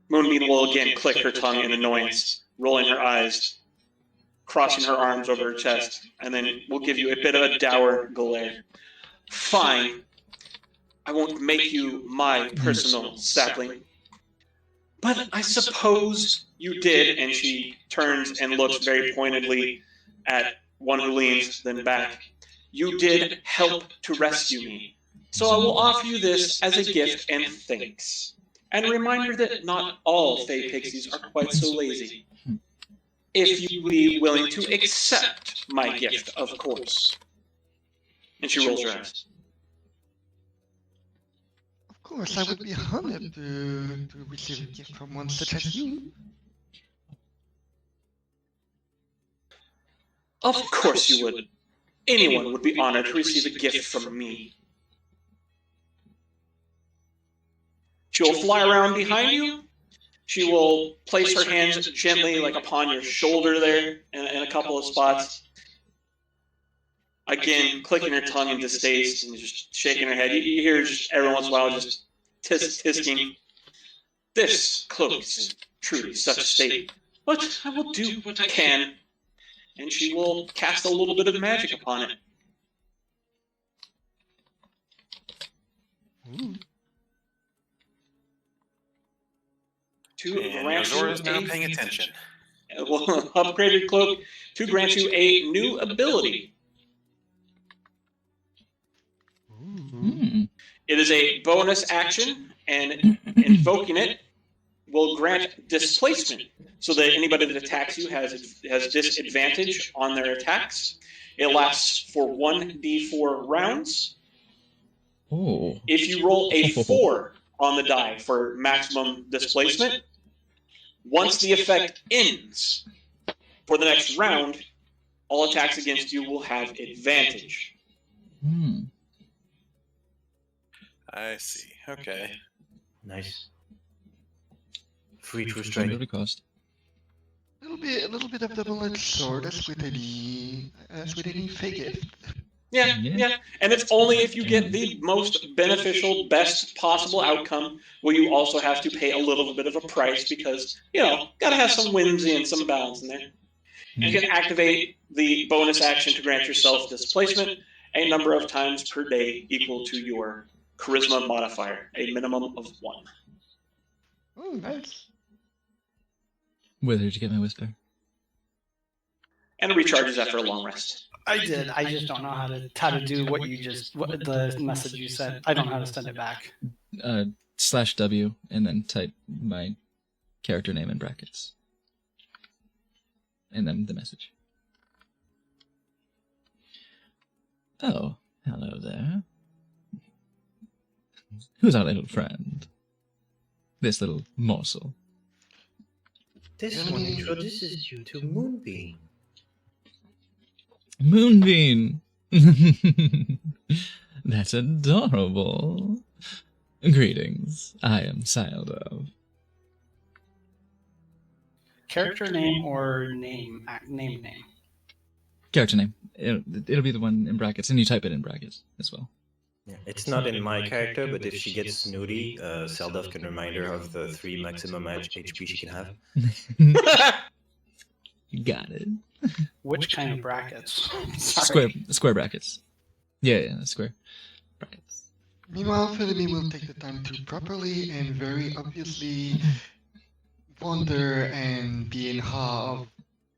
S6: Moonbeam will again click her tongue in annoyance, rolling her eyes, crossing her arms over her chest, and then we'll give you a bit of a dour glare. Fine. I won't make you my personal sapling. But I suppose you did, and she turns and looks very pointedly at one who leans, then back. You did help to rescue me, so I will offer you this as a gift and thanks. And a reminder that not all Fey Pixies are quite so lazy. If you would be willing to accept my gift, of course. And she rolls her eyes.
S5: Of course, I would be honored to receive a gift from one such as you.
S6: Of course you would. Anyone would be honored to receive a gift from me. She'll fly around behind you. She will place her hands gently, like upon your shoulder there, in a couple of spots. Again, clicking her tongue in distaste and just shaking her head. You hear just every once in a while just tisking. This cloak is truly such a state, but I will do what I can. And she will cast a little bit of magic upon it.
S5: Ooh.
S6: To
S1: And
S6: grant you
S1: Yozora's now
S6: a
S1: paying attention.
S6: upgraded cloak to grant you a new ability.
S5: Ooh.
S6: It is a bonus action, and invoking it will grant displacement, so that anybody that attacks you has disadvantage on their attacks. It lasts for 1d4 rounds.
S4: Oh.
S6: If you roll a 4 on the die for maximum displacement, once the effect ends for the next round, all attacks against you will have advantage.
S4: Hmm.
S1: I see. Okay.
S3: Nice. Free true
S4: What
S3: strike.
S4: would it cost?
S5: A little bit of double-edged sword, as with any fake gift.
S6: Yeah. And it's only if you get the most beneficial, best possible outcome will you also have to pay a little bit of a price because, gotta have some whimsy and some balance in there. You can activate the bonus action to grant yourself displacement a number of times per day equal to your charisma modifier, a minimum of 1.
S5: Oh, nice.
S4: Where did you get my whisper?
S6: And it recharges after a long rest.
S2: I did. I just don't know how to do what the message you sent. I don't know how to send it back.
S4: /W and then type my character name in brackets. And then the message. Oh, hello there. Who's our little friend? This little morsel.
S3: This one introduces you to Moonbeam.
S4: Moonbeam! That's adorable. Greetings, I am Sildov.
S2: Character name or name? Name.
S4: Character name. It'll be the one in brackets, and you type it in brackets as well.
S3: Yeah, it's not in my character, but if she gets snooty, Seldov can remind her of the 3 maximum HP she can have.
S4: Got it.
S2: Which kind of brackets? Sorry.
S4: Square brackets. Yeah, square brackets.
S5: Meanwhile, Philomene will take the time to properly and very obviously wonder and be in awe of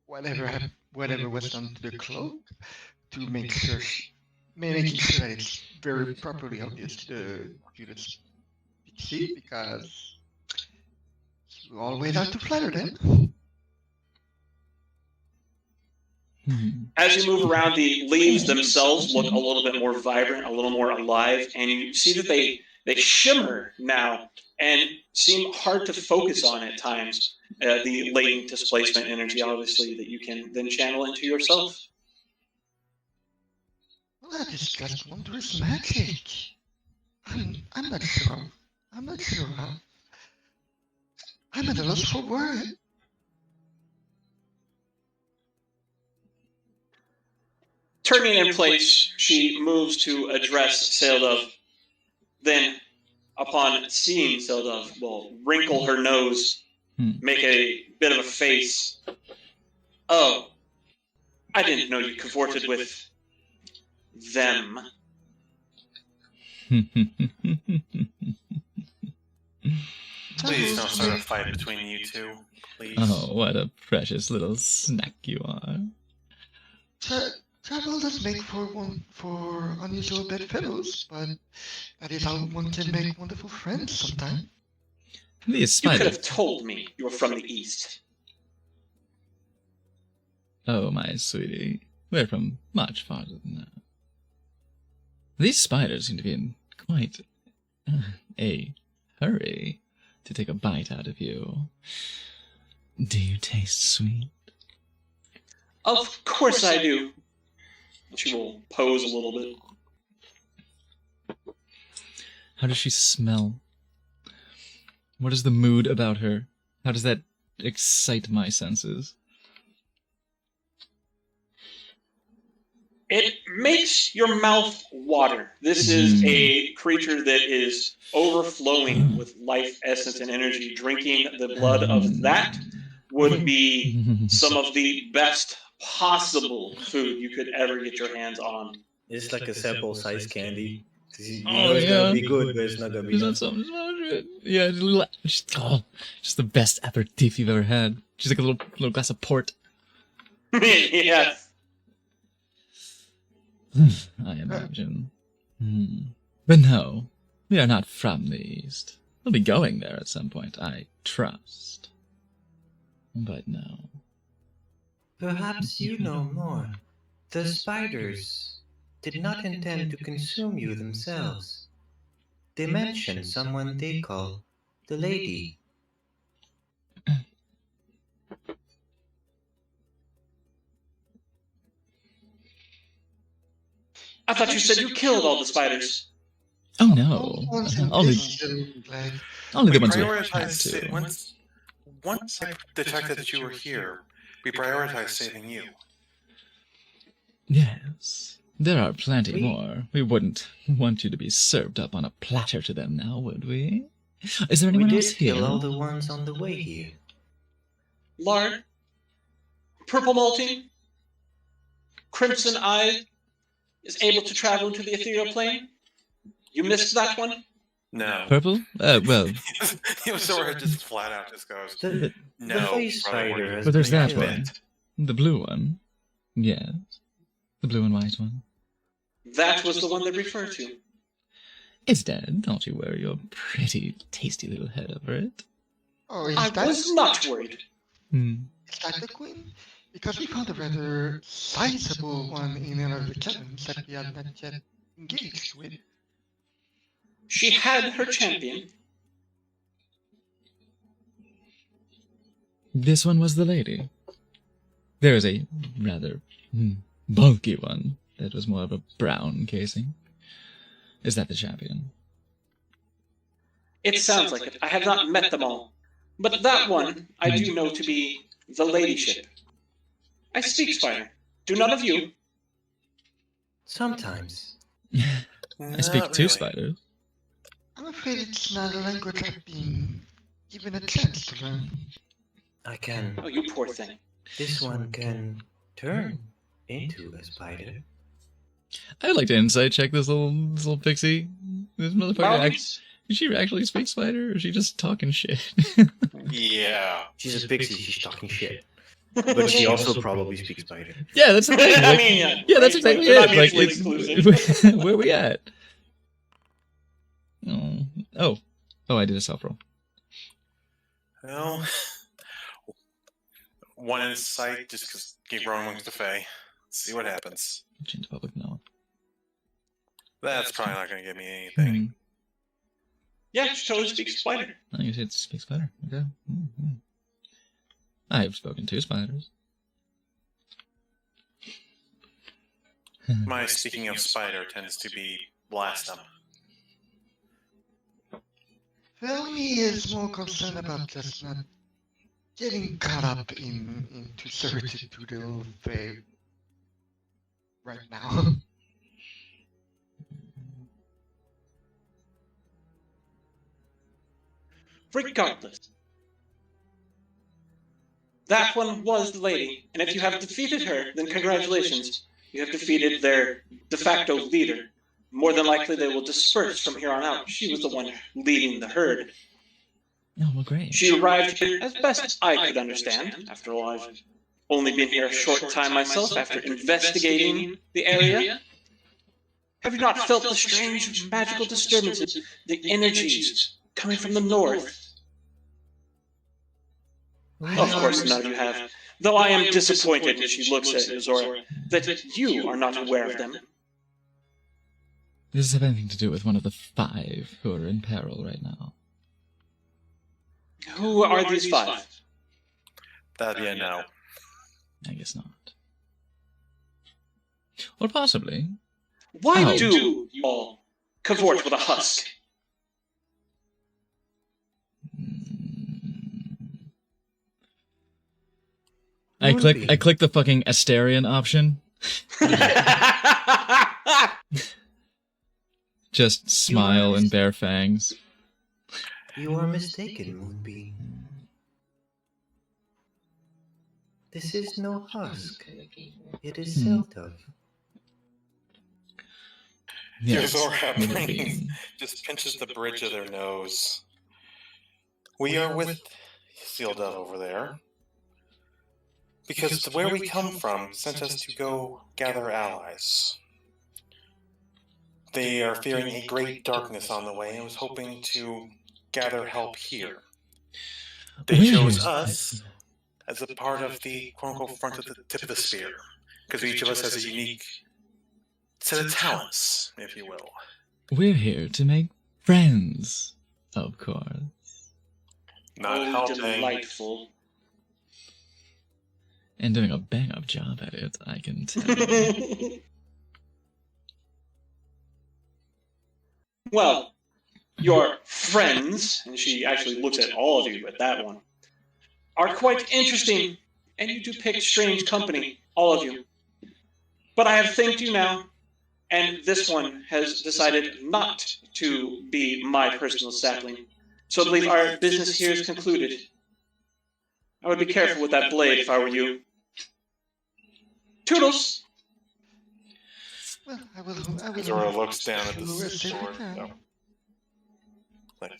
S5: whatever was done to the cloak to make sure making sure that it's very properly obvious to Judas see, because you always have to flatter them.
S6: As you move around, the leaves themselves look a little bit more vibrant, a little more alive, and you see that they shimmer now and seem hard to focus on at times. The latent displacement energy, obviously, that you can then channel into yourself.
S5: Well, that is just wondrous magic. I'm not sure. I'm at a loss for words.
S6: Turning in place, she moves to address Seldov. Then, upon seeing Seldov, will wrinkle her nose, make a bit of a face. Oh, I didn't know you cavorted with them.
S1: Please don't start a fight between you two, please.
S4: Oh, what a precious little snack you are.
S5: Travel does make for unusual bedfellows, but that is how one can make wonderful friends sometimes.
S4: These
S6: You could
S4: spiders.
S6: have told me you were from the East.
S4: Oh, my sweetie. We're from much farther than that. These spiders seem to be in quite a hurry to take a bite out of you. Do you taste sweet?
S6: Of course I do. She will pose a little bit.
S4: How does she smell? What is the mood about her? How does that excite my senses?
S6: It makes your mouth water. This is a creature that is overflowing with life essence and energy. Drinking the blood of that would be some of the best possible food you could ever get your hands on.
S3: It's like a sample size candy. You
S4: Oh,
S3: know it's
S4: yeah.
S3: gonna be good, but it's not gonna be
S4: Is
S3: enough.
S4: that something special? Yeah, just the best aperitif you've ever had. She's like a little glass of port.
S6: Yes.
S4: I imagine. But no, we are not from the East.
S8: We'll be going there at some point, I trust. But no.
S3: Perhaps you know more. The spiders did not intend to consume you themselves. They mentioned someone they call the lady.
S6: I thought you said you killed all the spiders.
S8: Oh no. Only the ones we had
S1: Prioritized
S8: to.
S1: once I detected that you were here, we prioritized saving you.
S8: Yes. There are plenty
S3: We-
S8: more. We wouldn't want you to be served up on a platter to them now, would we? Is there
S3: We
S8: anyone
S3: did
S8: else here?
S3: kill all the ones on the way here.
S6: Lard, purple molting, crimson eye is able to travel into the ethereal plane. You missed that one?
S1: No.
S8: Purple? Well,
S1: Zora just flat out just goes,
S3: The
S1: no.
S3: face
S1: brother,
S3: spider has
S8: but there's
S3: been
S8: that
S3: killed.
S8: one. The blue one. Yes. The blue and white one.
S6: That was the one they referred to.
S8: It's dead. Don't you worry your pretty, tasty little head over it.
S5: Oh, is
S6: I
S5: that,
S6: was not worried.
S5: is that the queen? Because we found a rather sizable one in one of the cabins that we had not yet engaged with.
S6: She had her champion.
S8: This one was the lady. There is a rather bulky one that was more of a brown casing. Is that the champion?
S6: It sounds like it. I have not met them all. But that one I do know to be the ladyship. I speak Spider. Do none of you?
S3: Sometimes.
S8: I speak
S1: Not
S8: two
S1: really.
S8: spiders.
S5: I'm afraid it's not a language I've been given a chance to learn.
S3: I can.
S6: Oh, you poor thing.
S3: This one can turn into a spider.
S8: I'd like to insight check this little pixie. This motherfucker.
S6: Mountains?
S8: Does she actually speak spider, or is she just talking shit?
S1: Yeah.
S3: She's a pixie, she's talking shit. But she also probably speaks spider.
S8: Yeah, that's the thing.
S6: I
S8: like-
S6: mean,
S8: yeah, that's
S6: right?
S8: exactly
S6: They're
S8: it.
S6: not
S8: Like,
S6: mutually
S8: it's,
S6: exclusive.
S8: where we at? Oh, I did a self roll.
S1: Well, one insight just because keep growing amongst the Fae. See what happens.
S8: Change public knowledge.
S1: That's probably not going to give me anything.
S6: Yeah, she totally speaks Spider.
S8: Oh, you said speak spider. Okay. I've spoken to spiders.
S1: My speaking of spider tends to be Blastum.
S5: Felmy is more concerned about just not getting caught up into servitude to the old fae right now.
S6: Regardless. That one was the lady, and if you have defeated her, then congratulations. You have defeated their de facto leader. More than likely they will disperse from here on out. She was the one leading the herd.
S8: Oh, well, great.
S6: She arrived here as best I could understand. After all, I've only been here a short time myself after investigating the area. Have you not felt the strange magical disturbances, the energies coming from the north? Of course none of you have. Though I am disappointed, and she looks at Zora, that you are not aware of them.
S8: Does this have anything to do with one of the 5 who are in peril right now?
S6: Who are these 5?
S1: That'd be a no.
S8: I guess not. Or possibly.
S6: Why
S8: Oh.
S6: do you all cavort with a husk?
S8: I
S3: Moonbeam.
S8: click the fucking Asterion option. Just smile and bare fangs.
S3: You are mistaken, Moonbeam. This is no husk. It is Zeltov.
S8: Yes,
S1: Zora
S8: Moonbeam.
S1: just pinches the bridge of their nose. We are with Sealdove over there. Because where we come from sent us to go gather allies. They are fearing a great darkness on the way and was hoping to gather help here. They
S8: Where
S1: chose
S8: is
S1: us as a part of the quote-unquote front of the tip of the spear, because each of us has a unique set of talents, if you will.
S8: We're here to make friends, of course.
S1: Not
S6: Oh,
S1: helping.
S6: delightful.
S8: And doing a bang-up job at it, I can tell.
S6: Well, your friends, and she actually looks at all of you at that one, are quite interesting, and you do pick strange company, all of you. But I have thanked you now, and this one has decided not to be my personal sapling. So I believe our business here is concluded. I would be careful with that blade if I were you. Toodles!
S5: Well, I will.
S1: Zora looks down at the
S5: do as they
S1: sword.
S5: can.
S1: Oh. Like,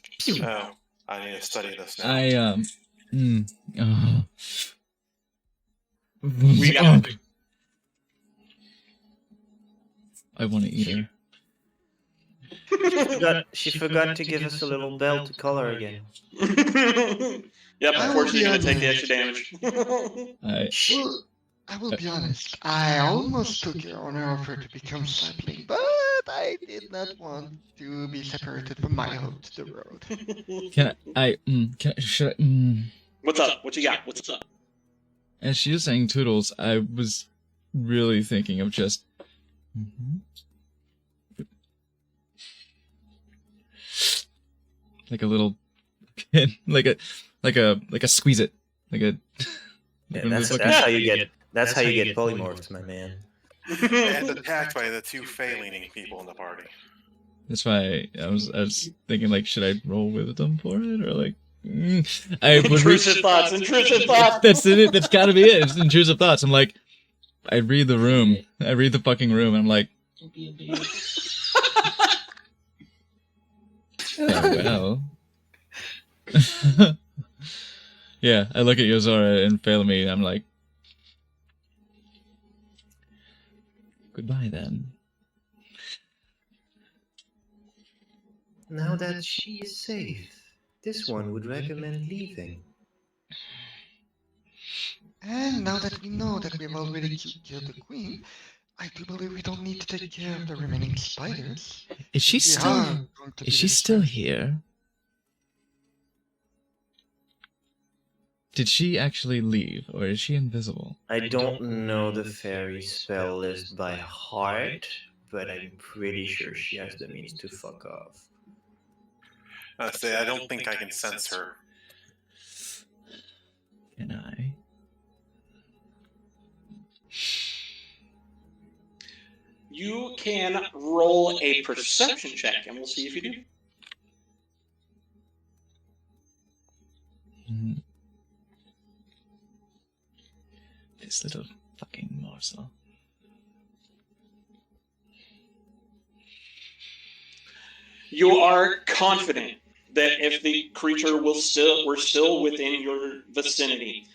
S1: oh, I need to study this now.
S6: We got it.
S8: I want to eat her.
S3: She forgot to give us a little bell to call her again.
S6: Yep,
S5: I will
S6: unfortunately,
S5: be
S6: you're gonna take the
S5: honest.
S6: extra damage.
S5: Well, I will be honest. I almost took her on her offer to become sapling, but I did not want to be separated from my home to the road.
S8: Should I,
S6: What's up? What you got? What's up?
S8: As she was saying Toodles, I was really thinking of just... like a little kid, like a squeeze it, like a...
S3: Yeah, that's how you get. That's how you get polymorphs, my man.
S1: And attacked by the two Fey-leaning people in the party.
S8: That's why I was thinking, like, should I roll wisdom for it, or like... I would
S6: Intrusive thoughts, intrusive thoughts!
S8: That's it, that's gotta be it, it's intrusive thoughts. I'm like, I read the room, I read the fucking room, and I'm like... Oh, well. Yeah, I look at Yozora and Felemy, and I'm like... Goodbye, then.
S3: Now that she is safe, this one would recommend leaving.
S5: And now that we know that we have already killed the queen, I do believe we don't need to take care of the remaining spiders.
S8: Is she
S5: We
S8: still...
S5: are going to be
S8: Is she
S5: the
S8: still
S5: first.
S8: here? Did she actually leave, or is she invisible?
S3: I don't know the fairy spell list by heart, but I'm pretty sure she has the means to fuck off.
S1: I say, I don't think I can sense her.
S8: Can I?
S6: You can roll a perception check, and we'll see if you do.
S8: This little fucking morsel.
S6: You are confident that if the creature were still within your vicinity,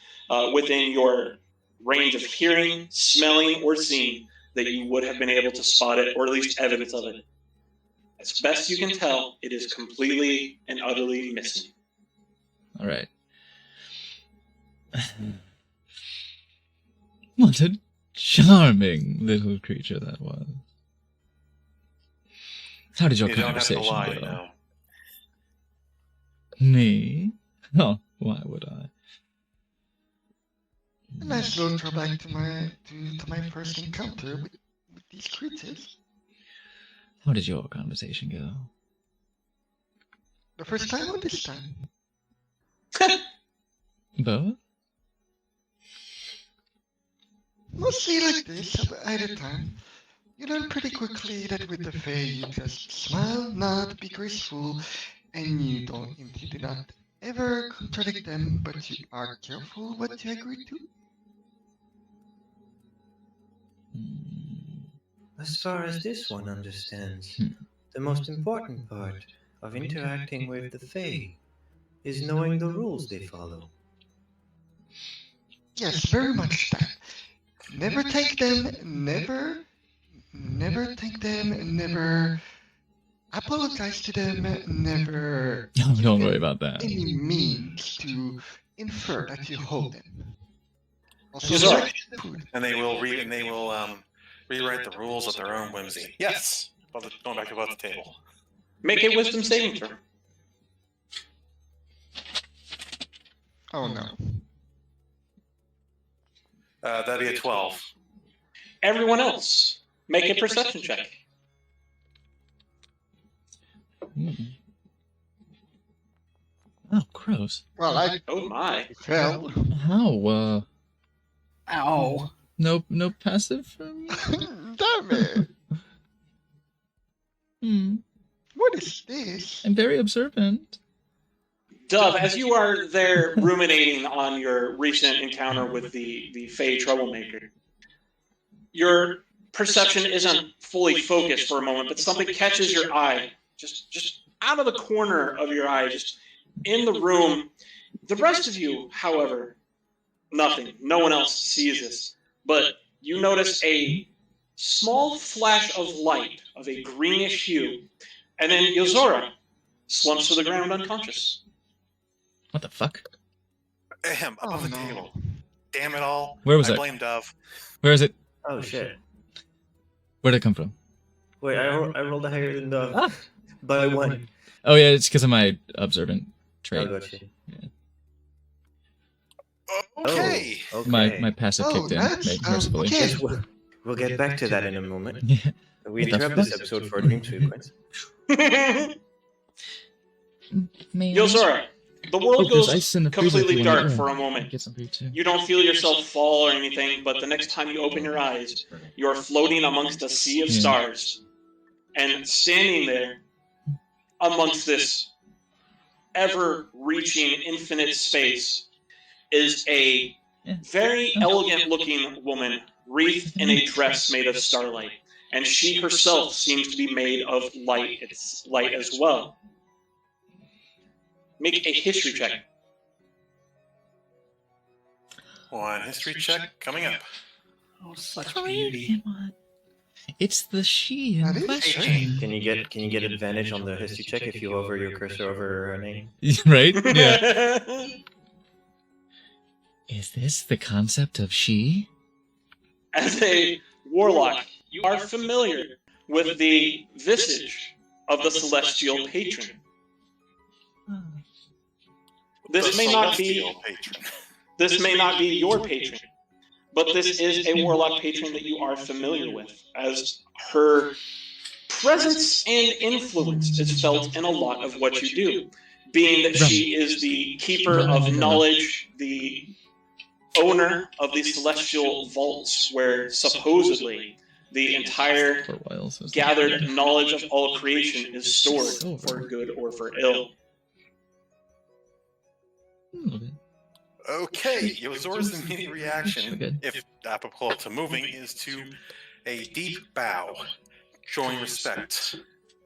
S6: within your range of hearing, smelling, or seeing, that you would have been able to spot it, or at least evidence of it. As best you can tell, it is completely and utterly missing.
S8: Alright. What a charming little creature that was. How did your
S1: You don't have to
S8: conversation
S1: lie,
S8: go?
S1: no.
S8: Me? Oh, why would I?
S5: A nice little throwback to my first encounter with these creatures.
S8: How did your conversation go?
S5: The first time or this time?
S8: Both?
S5: Mostly like this, at a time. You learn pretty quickly that with the Fae you just smile, nod, be graceful, and you do not ever contradict them, but you are careful what you agree to.
S3: As far as this one understands,
S8: Hmm.
S3: the most important part of interacting with the Fae is knowing the rules they follow.
S5: Yes, very much that. Never take them, never take them, never... apologize to them never
S8: Oh, don't worry about that.
S5: any means to infer that you hold them. Also,
S6: Yes, sir.
S5: food.
S1: And they will rewrite the rules of their own whimsy. Yes. Going back above the table.
S6: Make a wisdom saving throw.
S5: Oh no.
S1: That'd be a 12.
S6: Everyone else, make a perception check.
S8: Oh, gross.
S5: Well, I
S6: Oh my.
S5: failed.
S8: How?
S2: Ow.
S8: No passive from me?
S5: Damn it.
S8: Hmm.
S5: What is this?
S8: I'm very observant.
S6: Dove, as you are there ruminating on your recent encounter with the Fey troublemaker, your perception isn't fully focused for a moment, but something catches your eye, just out of the corner of your eye, just in the room. The rest of you, however, nothing. No one else sees this, but you notice a small flash of light of a greenish hue, and then Yozora slumps to the ground unconscious.
S8: What the fuck?
S1: Ahem, above
S5: Oh,
S1: the
S5: no.
S1: table. Damn it all.
S8: Where was
S1: I
S8: it?
S1: blame Dove.
S8: Where is it?
S7: Oh shit.
S8: Where'd it come from?
S7: Wait, I rolled higher than the
S8: Ah.
S7: by one.
S8: Oh yeah, it's because of my observant
S7: Oh,
S8: trait.
S7: gotcha.
S1: Okay.
S7: Oh, okay.
S8: My passive
S5: Oh,
S8: kicked in,
S5: that's,
S8: mercifully.
S5: okay.
S7: Yes, we'll get back to that in a moment.
S8: Yeah.
S7: We
S8: What the
S7: interrupt this
S8: fuck?
S7: episode for a dream sequence.
S6: Yozora, the world
S8: Look, there's
S6: goes
S8: ice in the freezer if
S6: completely
S8: you wanna
S6: dark
S8: eat
S6: for a
S8: one.
S6: moment.
S8: Get some for you too.
S6: You don't feel yourself fall or anything, but the next time you open your eyes, you're floating amongst a sea of
S8: Yeah.
S6: stars. And standing there, amongst this ever-reaching infinite space, is a
S8: Yeah.
S6: very elegant-looking woman, wreathed in a dress made of starlight. And she herself seems to be made of light. It's light as well. Make a history check.
S1: One history check coming up.
S2: Oh, such beauty.
S8: It's the she in
S5: That is
S8: question.
S5: strange.
S7: Can you get advantage on the history check if you hover your cursor over her name?
S8: Right? Yeah. Is this the concept of she?
S6: As a warlock, you are familiar with the visage of the celestial patron. This
S1: The
S6: may not be
S1: celestial patron.
S6: this may not be your patron, but this is a warlock patron that you are familiar with, as her presence and influence is felt in a lot of what you do, being that she is the keeper of knowledge, the owner of the celestial vaults, where supposedly the entire
S8: For a while, so it's
S6: gathered knowledge of all creation is stored for good or for ill.
S8: a little bit.
S1: Okay, Yozora's immediate reaction,
S8: Good.
S1: if apropos to moving, is to a deep bow, showing respect.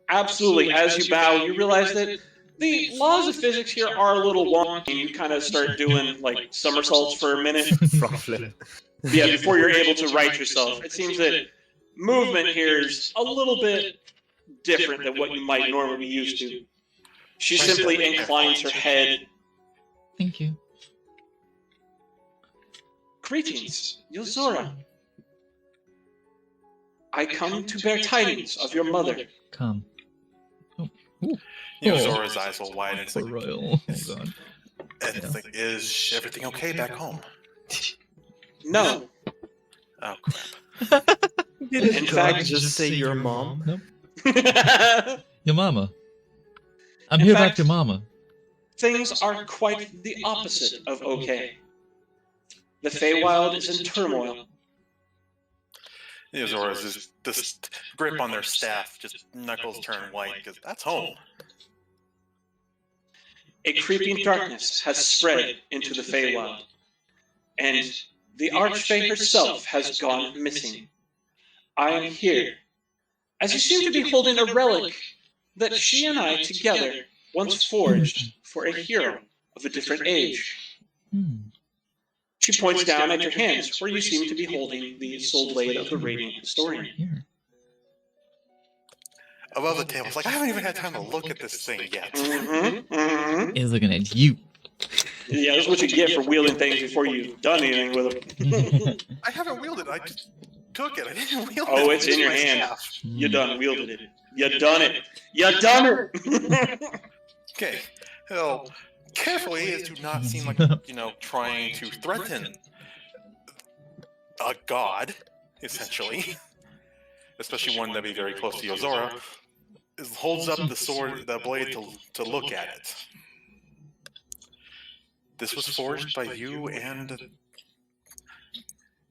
S6: Absolutely. As you bow, you realize that the laws of physics here are a little wonky. You kind of start doing like somersaults for a minute.
S7: Frog flip.
S6: Yeah, before you're able to right yourself. It seems that movement here is a little bit different than what you might normally be used to. She simply inclines her head.
S8: Thank you.
S6: Greetings, Yozora. I come to bear tidings of your mother.
S8: Come.
S1: Yozora's eyes will widen. It's
S8: For
S1: like,
S8: royal. Oh god.
S1: it's like, is everything okay back home?
S6: No.
S1: Oh crap.
S7: Did
S6: In
S7: God
S6: fact-
S7: just say your mom?
S8: Nope. Your mama. I'm
S6: In
S8: here
S6: fact-
S8: back to mama.
S6: Things are quite the opposite of okay. The Feywild is in turmoil.
S1: Yozora's just grip on their staff, just knuckles turn white, because that's home.
S6: A creeping darkness has spread into the Feywild, and the Archfey herself has gone missing. I am here, as you seem to be holding a relic that she and I together once forged for a hero of a different age. She points down at your hands, where you seem to be holding the soul blade of the Radiant Historian.
S8: Here.
S1: above the table. It's like, I haven't even had time to look at this thing yet.
S8: He's looking at you.
S6: Yeah, that's what you get for wielding things before you've done anything with them.
S1: I haven't wielded it. I just took it. I didn't wield it.
S6: Oh, it's in your
S1: my
S6: hand.
S1: staff.
S6: You done wielded it. You done it. You done it.
S1: Okay. Well, carefully as to not seem like, trying to threaten a god, essentially. Especially one that'd be very close to Yozora. Holds up the sword, the blade to look at it. This was forged by you and...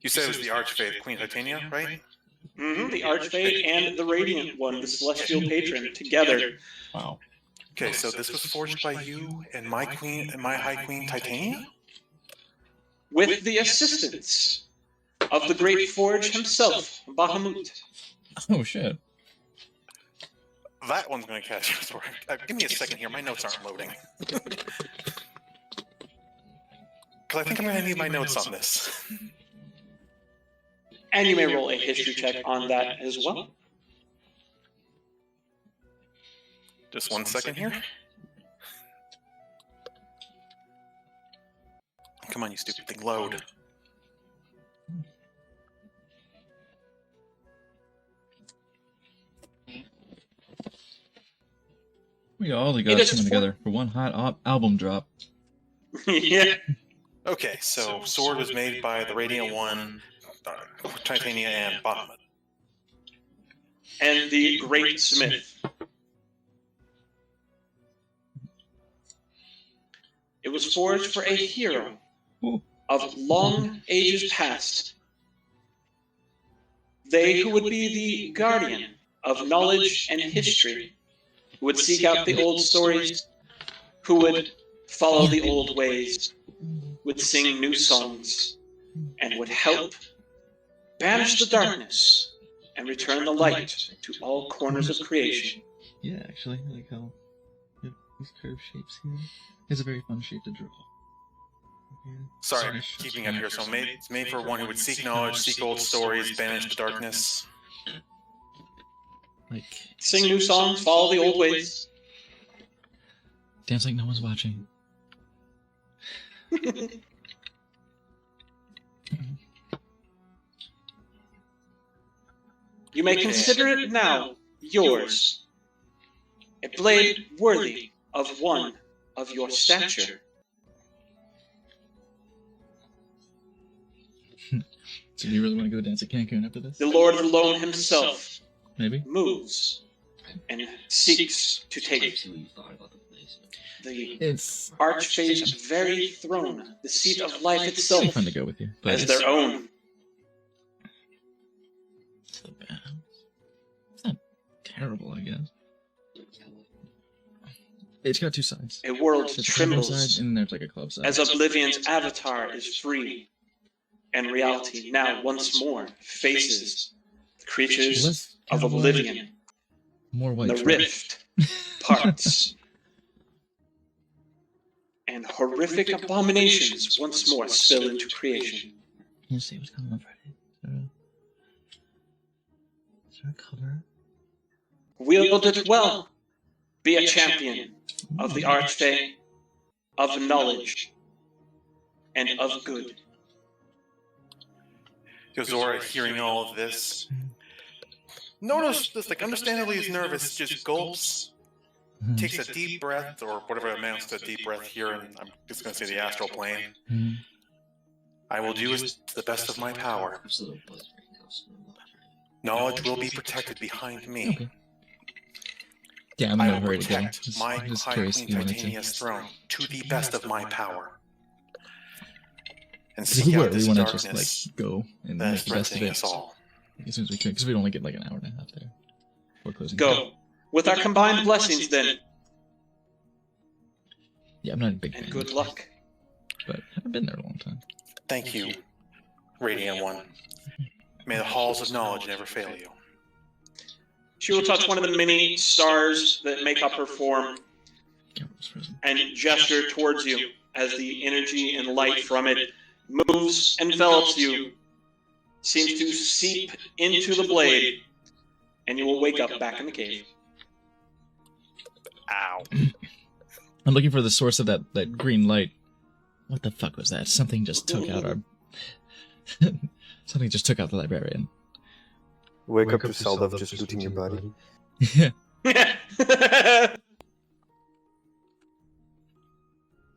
S1: You said it was the Archfey, Queen Titania, right?
S6: Mm-hmm. The Archfey and the Radiant One, the Celestial Patron, together.
S8: Wow.
S1: Okay, so this was forged by you and my queen and my High Queen Titania?
S6: With the assistance of the Great Forge himself, Bahamut.
S8: Oh shit.
S1: That one's going to catch Yozora. Give me a second here. My notes aren't loading. Because I think I'm going to need my notes on this.
S6: And you may roll a history check on that as well.
S1: Just one second here. Come on, you stupid thing. Load.
S8: We all got coming together for one hot album drop.
S6: Yeah.
S1: Okay, so sword was made by the Radiant One, Titania, and Bahamut.
S6: And the Great Smith. It was forged for a hero of long ages past. They who would be the guardian of knowledge and history, who would seek out the old stories, who would follow the old ways, would sing new songs, and would help banish the darkness and return the light to all corners of creation.
S8: Yeah, actually, I like how these curved shapes here. It's a very fun shape to draw.
S1: Sorry, keeping up here. So it's made for one who would seek knowledge, seek old stories, banish the darkness.
S8: Like
S6: Sing new songs, follow the old ways.
S8: dance like no one's watching.
S6: You may consider it now yours, a blade worthy of one of your stature.
S8: So do you really want to go dance at Cancun after this?
S6: The Lord of the Lone himself
S8: Maybe?
S6: moves and seeks to take the
S8: It's
S6: Archfey's very throne, the seat of life
S8: pretty
S6: itself,
S8: fun to go with you, but
S6: as
S8: it's
S6: their own.
S8: so bad. It's not terrible, I guess. It's got two sides.
S6: A world
S8: There's a random
S6: trembles
S8: side, and there's like a club side.
S6: as Oblivion's avatar is free, and reality now once more faces the creatures
S8: Less
S6: of
S8: kind
S6: Oblivion.
S8: more white
S6: The
S8: trash.
S6: rift parts, and horrific abominations once more spill into creation.
S8: Can you see what's coming up right? Is there a cover?
S6: Wield it well. Be a champion of the Archfey, of knowledge, and of good.
S1: Yozora, hearing all of this, notice this, like, understandably is nervous, just gulps, takes a deep breath, or whatever amounts to a deep breath here, and I'm just going to say the astral plane. I will do as to the best of my power. Knowledge will be protected behind me.
S8: Okay. Yeah, I'm
S1: I
S8: not
S1: will
S8: hurried to go.
S1: protect
S8: Just,
S1: my
S8: just
S1: High
S8: curious
S1: Queen
S8: if you wanted to.
S1: Titania's throne to the best of my power. And
S8: Because
S1: seek
S8: we
S1: out this
S8: want to
S1: darkness
S8: just like go and
S1: that
S8: make
S1: is
S8: the best of
S1: threatening
S8: it
S1: us all.
S8: as soon as we can, because we only get like an hour and a half there before closing.
S6: Go. With our combined blessings, then,
S8: Yeah, I'm not a big
S6: and
S8: fan,
S6: good luck.
S8: but I haven't been there a long time.
S1: Thank you, Radiant One. May the halls of knowledge never fail you.
S6: She will touch one of the many stars that make up her form
S8: Camera was frozen.
S6: and gesture towards you as the energy and light from it moves, envelops you, seems to seep into the blade, and you will wake up back in the cave.
S1: Ow.
S4: I'm looking for the source of that green light. What the fuck was that? Something just took out our... Something just took out the librarian.
S3: Wake up to Saldov just looting your body.
S4: Yeah.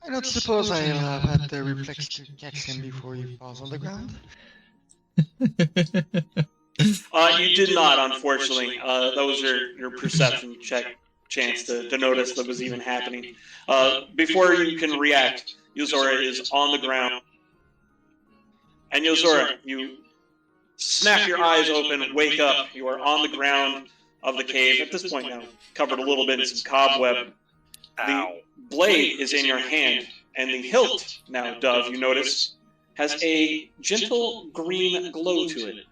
S5: I don't suppose I'll have the reflex to catch him before he falls on the ground.
S6: You did not, unfortunately. That was your perception check chance to notice that was even happening. Before you can react, Yozora is on the ground. And Yozora, you snap your eyes open, wake up. You are on the ground of the cave. At this point now, covered a little bit in some cobweb. The blade is in your hand, and the hilt, now, Dove, you notice, has a gentle green glow to it.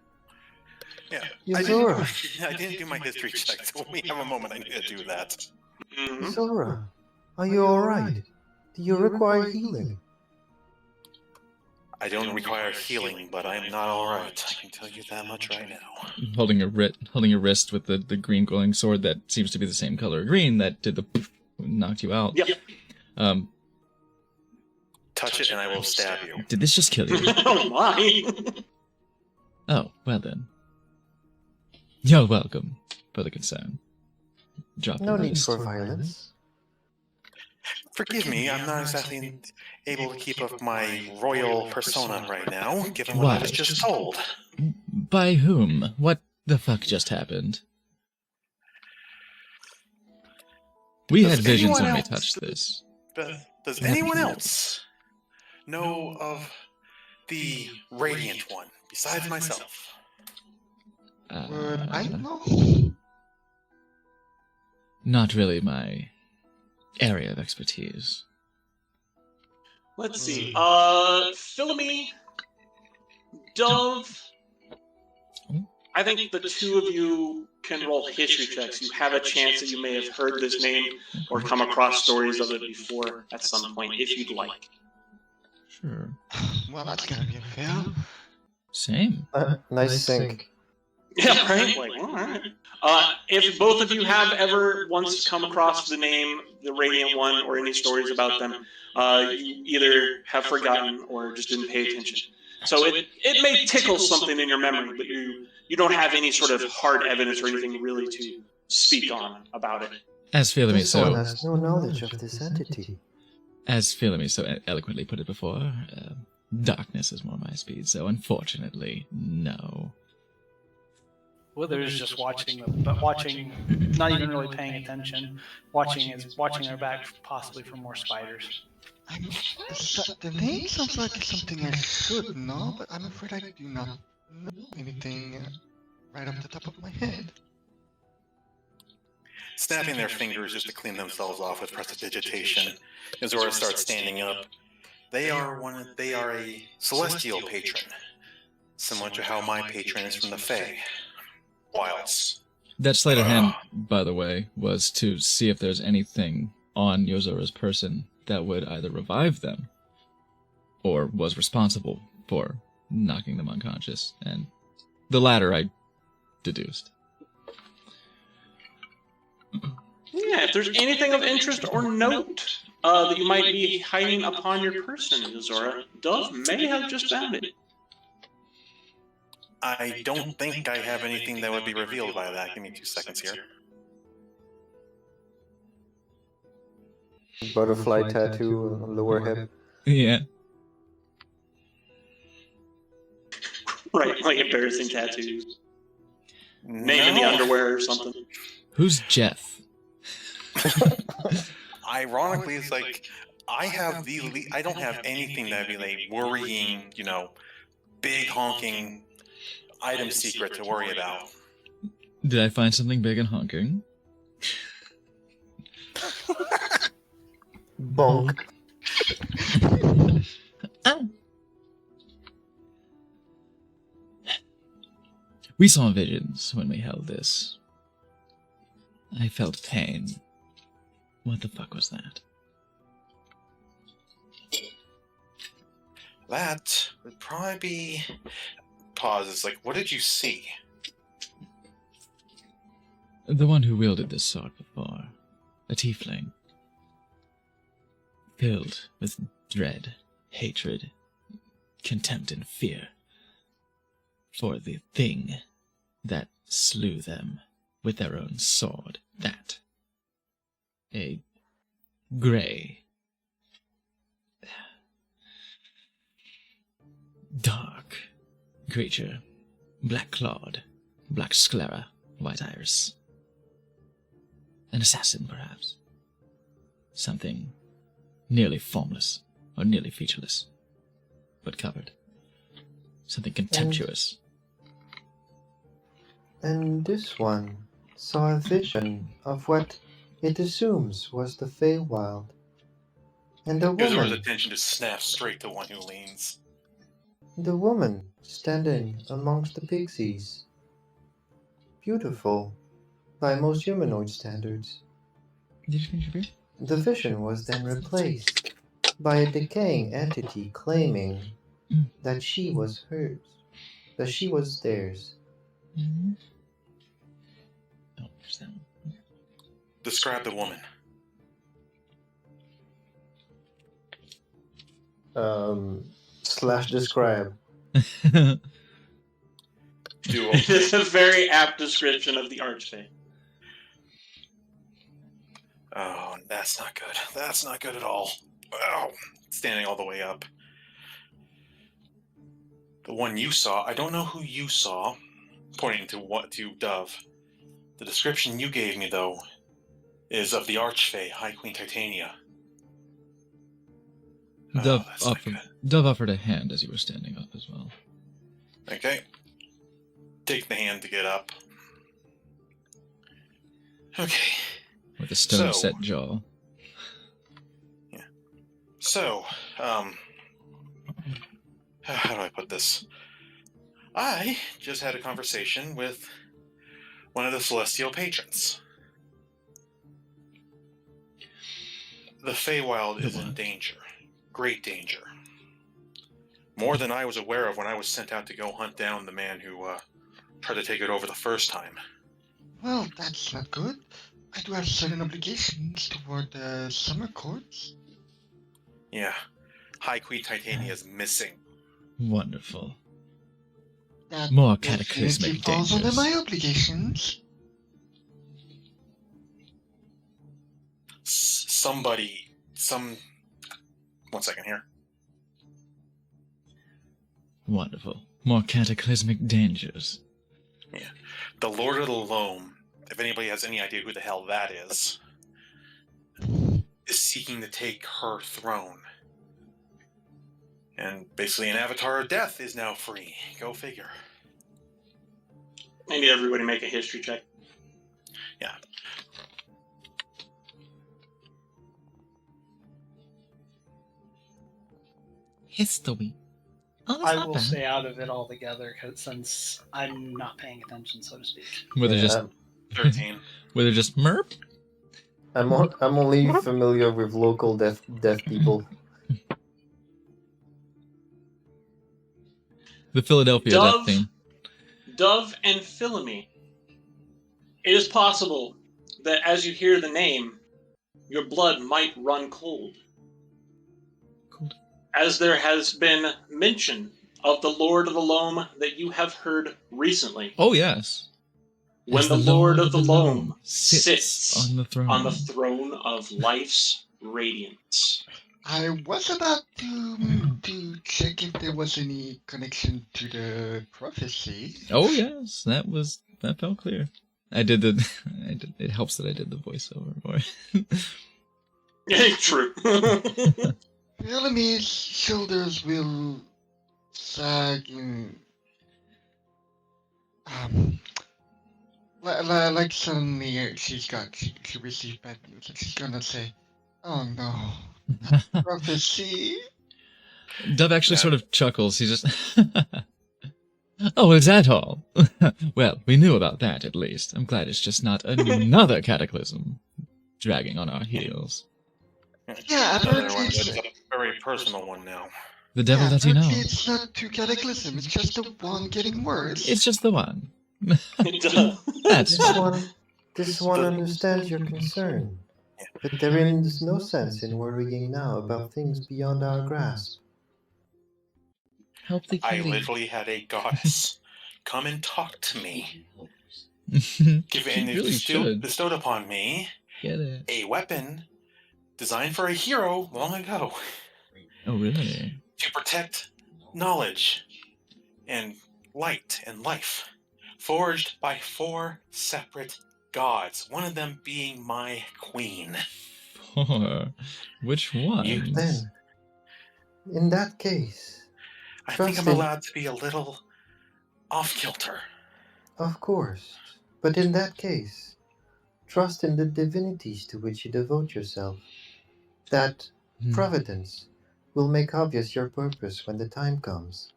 S1: Yeah.
S3: Yozora!
S1: I didn't do my history check, so when we have a moment, I need to do that.
S6: Mhm.
S3: Yozora, are you alright? Do you require healing?
S1: I don't require healing, but I'm not alright. I can tell you that much right now.
S4: Holding your wrist with the green glowing sword that seems to be the same color green that did the knocked you out.
S6: Yep.
S1: Touch it and I will stab you.
S4: Did this just kill you?
S6: Oh my!
S4: Oh, well then. You're welcome for the concern. Drop
S3: No
S4: the
S3: need
S4: wrist.
S3: for violence.
S1: Forgive me, I'm not exactly able to keep up my royal persona right now, given what I was
S4: Why?
S1: just told.
S4: By whom? What the fuck just happened? We
S1: Does
S4: had visions
S1: anyone
S4: when we
S1: else-
S4: touched this.
S1: Does anyone else know of the Radiant One, besides myself?
S5: Would I
S4: Uh,
S5: know?
S4: Not really my area of expertise.
S6: Let's see. Philomene, Dove. I think the two of you can roll history checks. You have a chance that you may have heard this name or come across stories of it before at some point, if you'd like.
S4: Sure.
S5: Well, that's gonna be a fail.
S4: Same.
S3: Nice sync.
S6: Yeah, right? Like, all right. If both of you have ever once come across the name, the Radiant One, or any stories about them, you either have forgotten or just didn't pay attention. So it may tickle something in your memory, but you don't have any sort of hard evidence or anything really to speak on about it.
S4: As Philomene
S3: This one
S4: so
S3: has no knowledge of this entity.
S4: Eloquently put it before, darkness is more my speed. So unfortunately, no.
S2: Wither's just watching them, but watching, not even really paying attention. Watching their back, possibly for more spiders.
S5: The name sounds like something I should know, but I'm afraid I do not know anything right off the top of my head.
S1: Snapping their fingers just to clean themselves off with prestidigitation, Azora starts standing up. They are a celestial patron, similar to how my patron is from the Fae. Wilds.
S4: That sleight of hand, by the way, was to see if there's anything on Yozora's person that would either revive them or was responsible for knocking them unconscious. And the latter I deduced.
S6: Yeah, if there's anything of interest or note that you might be hiding upon your person, Yozora, Dove may have just found it.
S1: I don't think I have anything that would be revealed by that. Give me 2 seconds here.
S3: Butterfly tattoo on lower hip.
S4: Yeah.
S6: Right, like embarrassing tattoos. Name in the underwear or something.
S4: Who's Jeff?
S1: Ironically, it's like I don't have anything that'd be like worrying, big honking item secret to worry about.
S4: Did I find something big and honking?
S3: Bonk.
S4: Oh. We saw visions when we held this. I felt pain. What the fuck was that?
S1: That would probably be... Pause. It's like, what did you see?
S4: The one who wielded this sword before.
S8: a tiefling, filled with dread, hatred, contempt, and fear for the thing that slew them with their own sword. That. A grey, dark creature, black-clawed, black sclera, white iris. An assassin, perhaps. Something nearly formless, or nearly featureless, but covered. Something contemptuous.
S3: And this one saw a vision of what it assumes was the Feywild. And the
S1: Gives
S3: woman,
S1: attention to snap straight to one who leans.
S3: the woman standing amongst the pixies. Beautiful, by most humanoid standards.
S8: Did you finish your beer?
S3: The vision was then replaced by a decaying entity claiming that she was hers, that she was theirs.
S8: Mm-hmm. Oh, there's that one.
S1: Describe the woman.
S3: Slash describe.
S1: Duo.
S6: It is a very apt description of the Archfey.
S1: Oh, that's not good. That's not good at all. Wow. Standing all the way up. The one you saw, I don't know who you saw, pointing to Dove. The description you gave me, though, is of the Archfey, High Queen Titania.
S8: Dove,
S1: that's not
S8: offered,
S1: good.
S8: Dove offered a hand as you were standing up as well.
S1: Okay. Take the hand to get up. Okay.
S8: With a stone-set jaw.
S1: Yeah. So, how do I put this? I just had a conversation with one of the Celestial Patrons. The Feywild is in danger. Great danger. More than I was aware of when I was sent out to go hunt down the man who tried to take it over the first time.
S5: Well, that's not good. I do have certain obligations toward the summer courts.
S1: Yeah. High Queen Titania is missing.
S8: Wonderful.
S5: That
S8: More
S5: definitely
S8: cataclysmic
S5: falls under
S8: dangers.
S5: my obligations.
S1: One second here.
S8: Wonderful. More cataclysmic dangers.
S1: Yeah. The Lord of the Loam, if anybody has any idea who the hell that is seeking to take her throne. And basically an avatar of death is now free. Go figure.
S6: I need everybody to make a history check.
S1: Yeah.
S8: History. Oh,
S2: I will stay out of it altogether since I'm not paying attention, so to speak.
S8: Were they
S3: Yeah,
S8: just
S1: 13.
S8: were they just merp?
S3: I'm only familiar with local deaf people.
S8: The Philadelphia death
S6: Dove,
S8: theme.
S6: Dove and Philomene. It is possible that as you hear the name, your blood might run cold.
S8: Cold.
S6: As there has been mention of the Lord of the Loam that you have heard recently.
S8: Oh yes.
S6: When
S8: As
S6: the Lord of the Loam
S8: sits on the throne.
S6: on the throne of life's radiance.
S5: I was about to check if there was any connection to the prophecy.
S8: Oh yes, that felt clear. It helps that I did the voiceover for it.
S6: True.
S5: Philomene's shoulders will sag in, like suddenly she received bad news and she's gonna say, "Oh no, prophecy."
S8: Dove actually
S1: Yeah.
S8: sort of chuckles. He just Oh, is that all? Well, we knew about that at least. I'm glad it's just not another cataclysm dragging on our heels.
S5: Yeah,
S1: Another
S5: apparently
S1: one.
S5: it's,
S1: That's a very personal one now.
S8: The devil
S5: yeah,
S8: that you know.
S5: apparently it's not two cataclysms, it's just the one getting worse.
S8: It's just the one.
S6: It does.
S8: That's
S3: This one understands your concern. But there is no sense in worrying now about things beyond our grasp.
S4: Help the
S1: I
S4: kitty.
S1: literally had a goddess come and talk to me,
S4: You
S1: and
S4: really should.
S1: bestowed upon me
S4: Get it.
S1: a weapon designed for a hero long ago
S4: Oh, really?
S1: to protect knowledge and light and life, forged by 4 separate gods, one of them being my queen.
S4: Poor. Which ones?
S3: Then, in that case,
S1: I think I'm
S3: Trust in-
S1: allowed to be a little off-kilter.
S3: of course, but in that case, trust in the divinities to which you devote yourself. That
S4: Hmm.
S3: providence will make obvious your purpose when the time comes.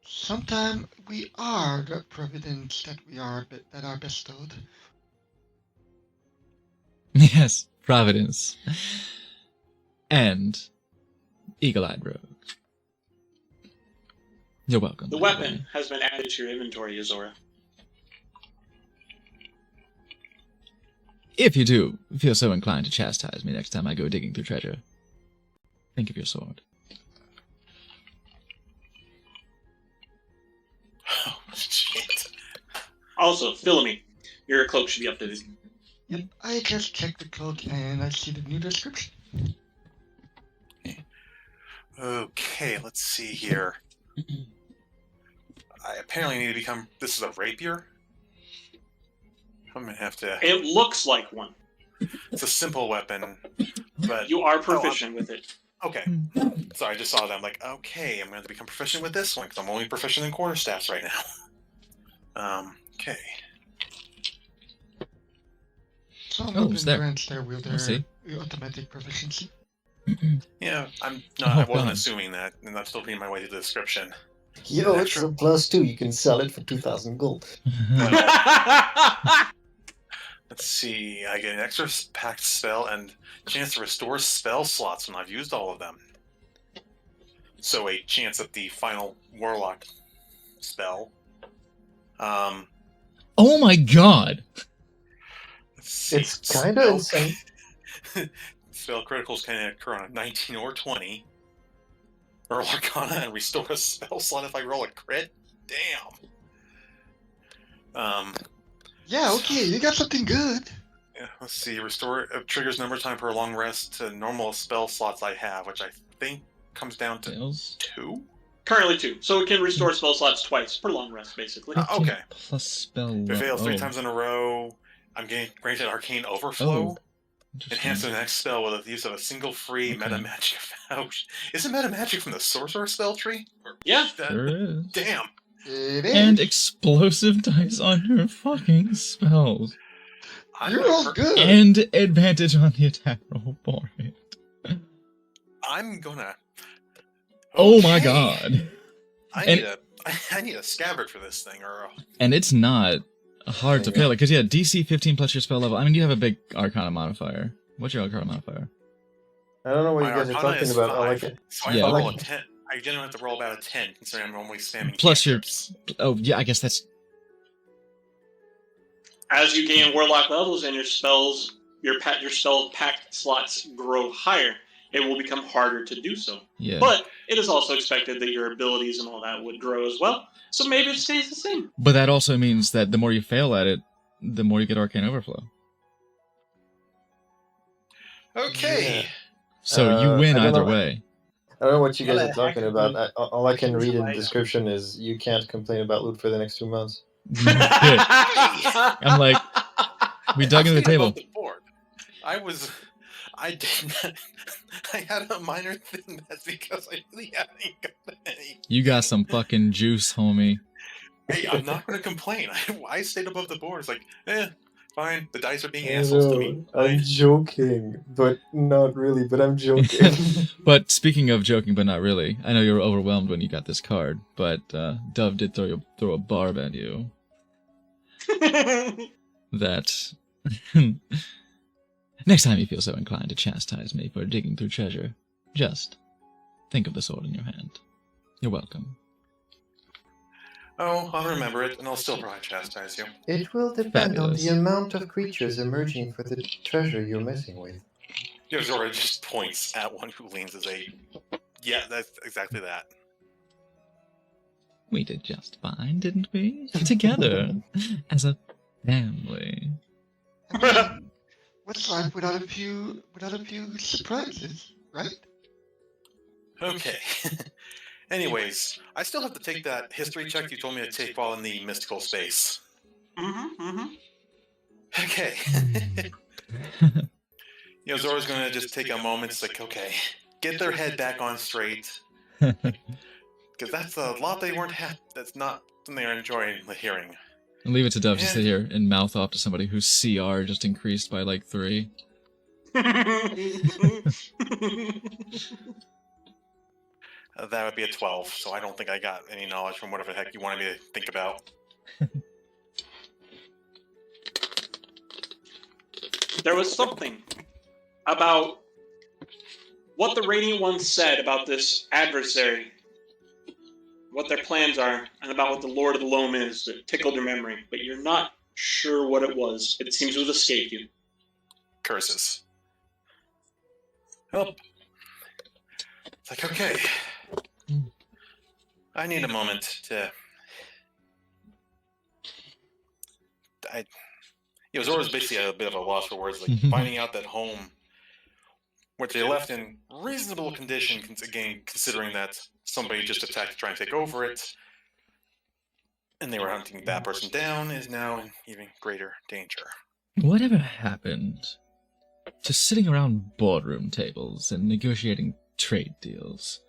S5: Sometime we are the providence that are bestowed.
S4: Yes, Providence. And Eagle-Eyed Rogue. You're welcome.
S6: The
S4: by way.
S6: weapon has been added to your inventory, Azora.
S4: If you do feel so inclined to chastise me next time I go digging through treasure, think of your sword.
S1: Oh, shit.
S6: Also, Philomene, your cloak should be updated.
S5: Yep, I just checked the code and I see the new description.
S1: Okay, let's see here. I apparently need to become... This is a rapier? I'm gonna have to...
S6: It looks like one.
S1: It's a simple weapon, but...
S6: You are proficient with it.
S1: Okay. So I just saw that. I'm like, okay, I'm going to become proficient with this one, because I'm only proficient in quarterstaffs right now. Okay.
S5: Some
S4: Oh,
S5: of
S4: it's
S5: them
S4: there.
S5: grants their wielder
S4: see.
S5: automatic proficiency.
S1: Yeah, I
S4: Oh,
S1: wasn't
S4: fun.
S1: assuming that, and I'm still reading my way through the description.
S3: Yo, it's a +2. You can sell it for 2,000 gold.
S1: Let's see, I get an extra packed spell and chance to restore spell slots when I've used all of them. So a chance at the final warlock spell.
S4: Oh my god!
S1: Let's see,
S3: It's kind of
S1: spell-
S3: insane.
S1: Spell criticals can occur on a 19 or 20. Or Arcana and restore a spell slot if I roll a crit? Damn.
S5: Yeah, okay, you got something good.
S1: Yeah, let's see. Restore triggers number of time per long rest to normal spell slots I have, which I think comes down to
S4: Tails?
S1: 2?
S6: Currently 2, so it can restore spell slots twice per long rest, basically.
S1: Okay.
S4: Plus spell.
S1: If it fails 3
S4: oh.
S1: times in a row, I'm getting granted Arcane Overflow.
S4: Oh.
S1: Enhance the
S4: Interesting.
S1: next spell with the use of a single free
S4: Okay.
S1: meta magic. Ouch. Isn't meta magic from the sorcerer spell tree?
S6: Yeah.
S4: There is.
S1: Damn.
S5: It is.
S4: And explosive dice on your fucking spells.
S1: I'm
S5: You're
S1: gonna
S5: all
S1: cur-
S5: good.
S4: And advantage on the attack roll for it.
S1: I'm gonna.
S4: Oh my
S1: Okay.
S4: god.
S1: I need a scabbard for this thing, or
S4: And it's not hard to fail it, because yeah, DC 15 plus your spell level. I mean, you have a big Arcana modifier. What's your Arcana modifier?
S3: I don't know what
S1: my
S3: you guys are
S1: Arcana
S3: talking
S1: is
S3: about. I
S1: 5.
S3: like it.
S1: So I
S4: Yeah.
S1: have to
S3: I
S1: roll
S3: like
S1: a 10. I generally have to roll about a 10, considering I'm normally spamming
S4: Plus your-
S1: cantrips.
S4: Oh, yeah, I guess that's.
S6: As you gain warlock levels and your spells, your spell packed slots grow higher, it will become harder to do so.
S4: Yeah.
S6: But it is also expected that your abilities and all that would grow as well. So maybe it stays the same.
S4: But that also means that the more you fail at it, the more you get Arcane Overflow.
S1: Okay.
S4: So you win
S3: I don't
S4: either
S3: know.
S4: way.
S3: I don't know what you guys
S2: Well,
S3: are talking
S2: I
S3: about.
S2: can-
S3: All I can read in the
S2: Right.
S3: description is you can't complain about loot for the next 2 months.
S4: Good. I'm like, we dug into the
S1: I'm thinking
S4: table.
S1: about the board. I did not. I had a minor thing that's because I really haven't got any.
S4: You got some fucking juice, homie.
S1: Hey, I'm not going to complain. I stayed above the board. It's like, fine. The dice are being
S3: I
S1: assholes to
S3: know,
S1: me.
S3: I'm joking, but not really. But I'm joking.
S4: But speaking of joking, but not really, I know you were overwhelmed when you got this card, but Dove did throw a barb at you. That next time you feel so inclined to chastise me for digging through treasure, just think of the sword in your hand. You're welcome.
S1: Oh, I'll remember it, and I'll still probably chastise you.
S3: It will depend on the
S8: Fabulous.
S3: amount of creatures emerging for the treasure you're messing with.
S1: Yozora just points at one who leans his ape. Yeah, that's exactly that.
S8: We did just fine, didn't we? Together, as a family.
S5: I mean, what's life without a few surprises, right?
S1: Okay. Anyways, I still have to take that history check you told me to take while in the mystical space. Okay. Zora's gonna just take a moment. It's like, okay, get their head back on straight, because that's a lot they weren't. That's not something they're enjoying hearing.
S8: And leave it to Dove to
S1: Yeah.
S8: sit here and mouth off to somebody whose CR just increased by like 3.
S1: That would be a 12, so I don't think I got any knowledge from whatever the heck you wanted me to think about.
S6: There was something about what the Radiant One said about this adversary, what their plans are, and about what the Lord of the Loam is that tickled your memory, but you're not sure what it was. It seems to have escaped you.
S1: Curses. Well, it's like, okay. I need a moment to... Zora's basically a bit of a loss for words, like finding out that home, which they left in reasonable condition, again, considering that somebody just attacked to try and take over it, and they were hunting that person down, is now in even greater danger.
S8: Whatever happened to sitting around boardroom tables and negotiating trade deals?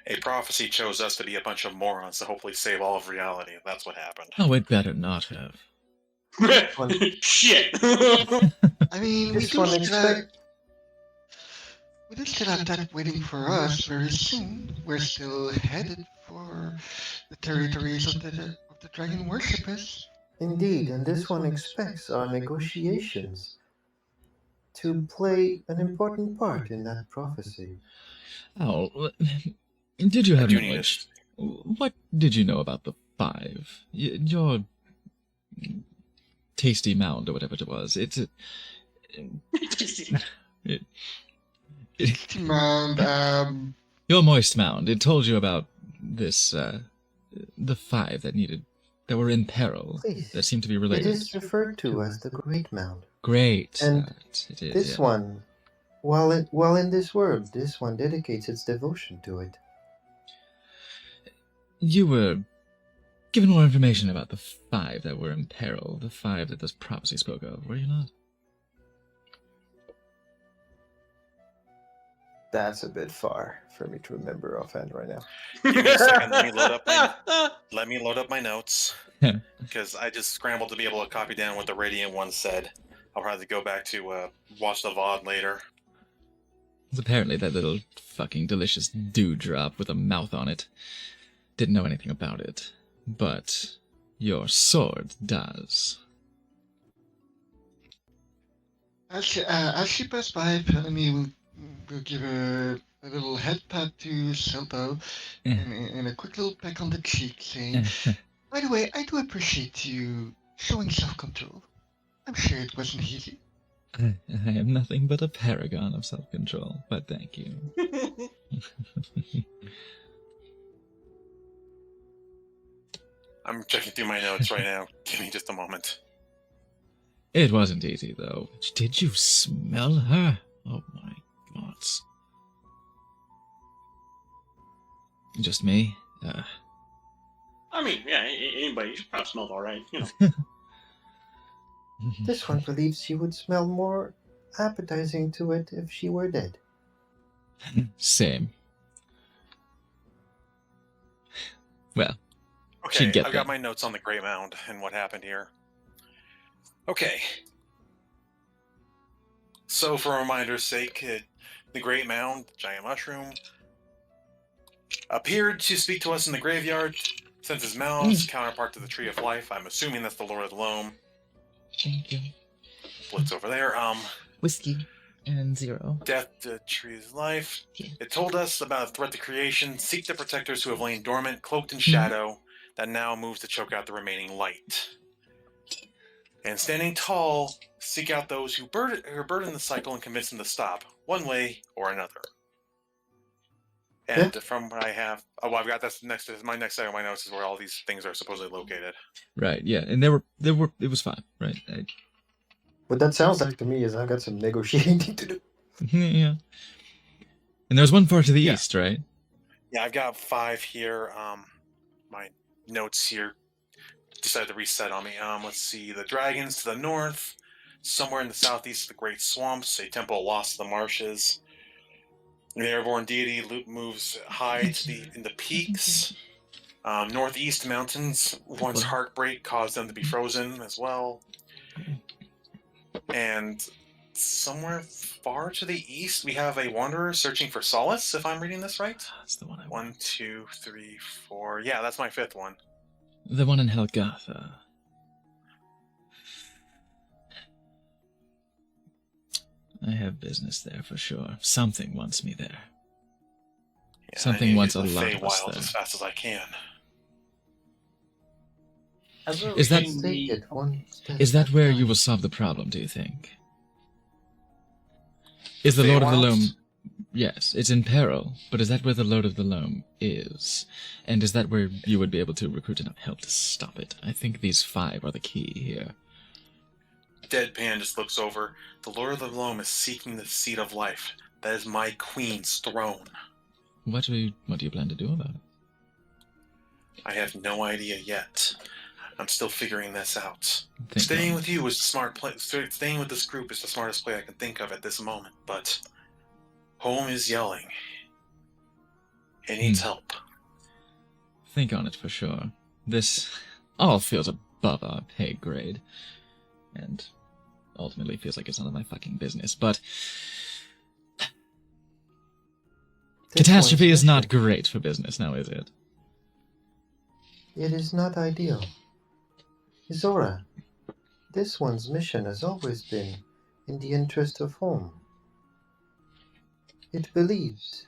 S1: A prophecy chose us to be a bunch of morons to hopefully save all of reality. That's what happened.
S8: Oh, it better not have.
S6: Shit!
S5: I mean, we
S3: This
S5: do
S3: one
S5: still have,
S3: expect.
S5: we do still have that waiting for us very soon. We're still headed for the territories of the dragon worshippers.
S3: Indeed, and this one expects our negotiations to play an important part in that prophecy.
S8: Oh, did you have
S1: do need
S8: knowledge? What did you know about the 5? Your tasty mound or whatever it was.
S5: Demand,
S8: Your moist mound. It told you about this, the 5 that were in peril,
S3: Please,
S8: that seemed to be
S3: It
S8: related.
S3: is referred to as the Great Mound.
S8: Great.
S3: And
S8: it is,
S3: This
S8: yeah.
S3: one, while in this world, this one dedicates its devotion to it.
S8: You were given more information about the 5 that were in peril, the 5 that this prophecy spoke of, were you not?
S3: That's a bit far for me to remember offhand right now.
S1: Give me a second. Let me load up my notes, because I just scrambled to be able to copy down what the Radiant One said. I'll probably go back to watch the VOD later.
S8: It's apparently that little fucking delicious dewdrop with a mouth on it. Didn't know anything about it. But your sword does.
S5: as she passed by, Felony will give a little head pat to Silbo and a quick little peck on the cheek, saying, "By the way, I do appreciate you showing self-control. I'm sure it wasn't easy."
S8: I am nothing but a paragon of self-control, but thank you.
S1: I'm checking through my notes right now. Give me just a moment.
S8: It wasn't easy, though. Did you smell her? Oh my god. Just me?
S6: I mean, yeah, anybody probably smells all right, you know.
S3: This one believes she would smell more appetizing to it if she were dead.
S8: Same. Well,
S1: Okay,
S8: she'd get
S1: I've got
S8: that.
S1: my notes on the Great Mound and what happened here. Okay. So, for a reminder's sake, the Great Mound, giant mushroom, appeared to speak to us in the graveyard. Since his mouth's counterpart to the Tree of Life, I'm assuming that's the Lord of the Loam.
S8: Thank you.
S1: Blitz over there.
S8: Whiskey. And 0.
S1: Death to tree's life. It told us about a threat to creation. Seek the protectors who have lain dormant, cloaked in shadow, that now moves to choke out the remaining light. And standing tall, seek out those who are burdened the cycle and convince them to stop, one way or another. And from what I have, I've got that's next. My next section of my notes is where all these things are supposedly located.
S8: Right, yeah, and there were, it was fine, right?
S3: What that sounds like to me is I've got some negotiating to do.
S8: Yeah. And there's one far to the east, right?
S1: Yeah, I've got 5 here. My notes here decided to reset on me. Let's see. The dragons to the north. Somewhere in the southeast, the great swamps. A temple lost to the marshes. The airborne deity moves high in the peaks. Northeast mountains. Once heartbreak caused them to be frozen as well. And somewhere far to the east, we have a wanderer searching for solace, if I'm reading this right.
S8: That's the one I
S1: 1, 2, 3, 4. Yeah, that's my 5th one.
S8: The one in Helgatha. I have business there for sure. Something wants me there.
S1: Yeah,
S8: Something wants a lot
S1: of
S8: of us
S1: Feywild
S8: there.
S1: as fast as I can.
S8: Is that is that where you will solve the problem, do you think? Is the Lord of the Loam... Yes, it's in peril, but is that where the Lord of the Loam is? And is that where you would be able to recruit enough help to stop it? I think these 5 are the key here.
S1: Deadpan just looks over. The Lord of the Loam is seeking the seat of life. That is my queen's throne.
S8: What do you plan to do about it?
S1: I have no idea yet. I'm still figuring this out.
S8: Think
S1: Staying
S8: on
S1: with you is smart play. Staying with this group is the smartest play I can think of at this moment. But home is yelling. It needs help.
S8: Think on it for sure. This all feels above our pay grade, and ultimately feels like it's none of my fucking business. But catastrophe is not great for business, now is it?
S3: It is not ideal. Izora, this one's mission has always been in the interest of home. It believes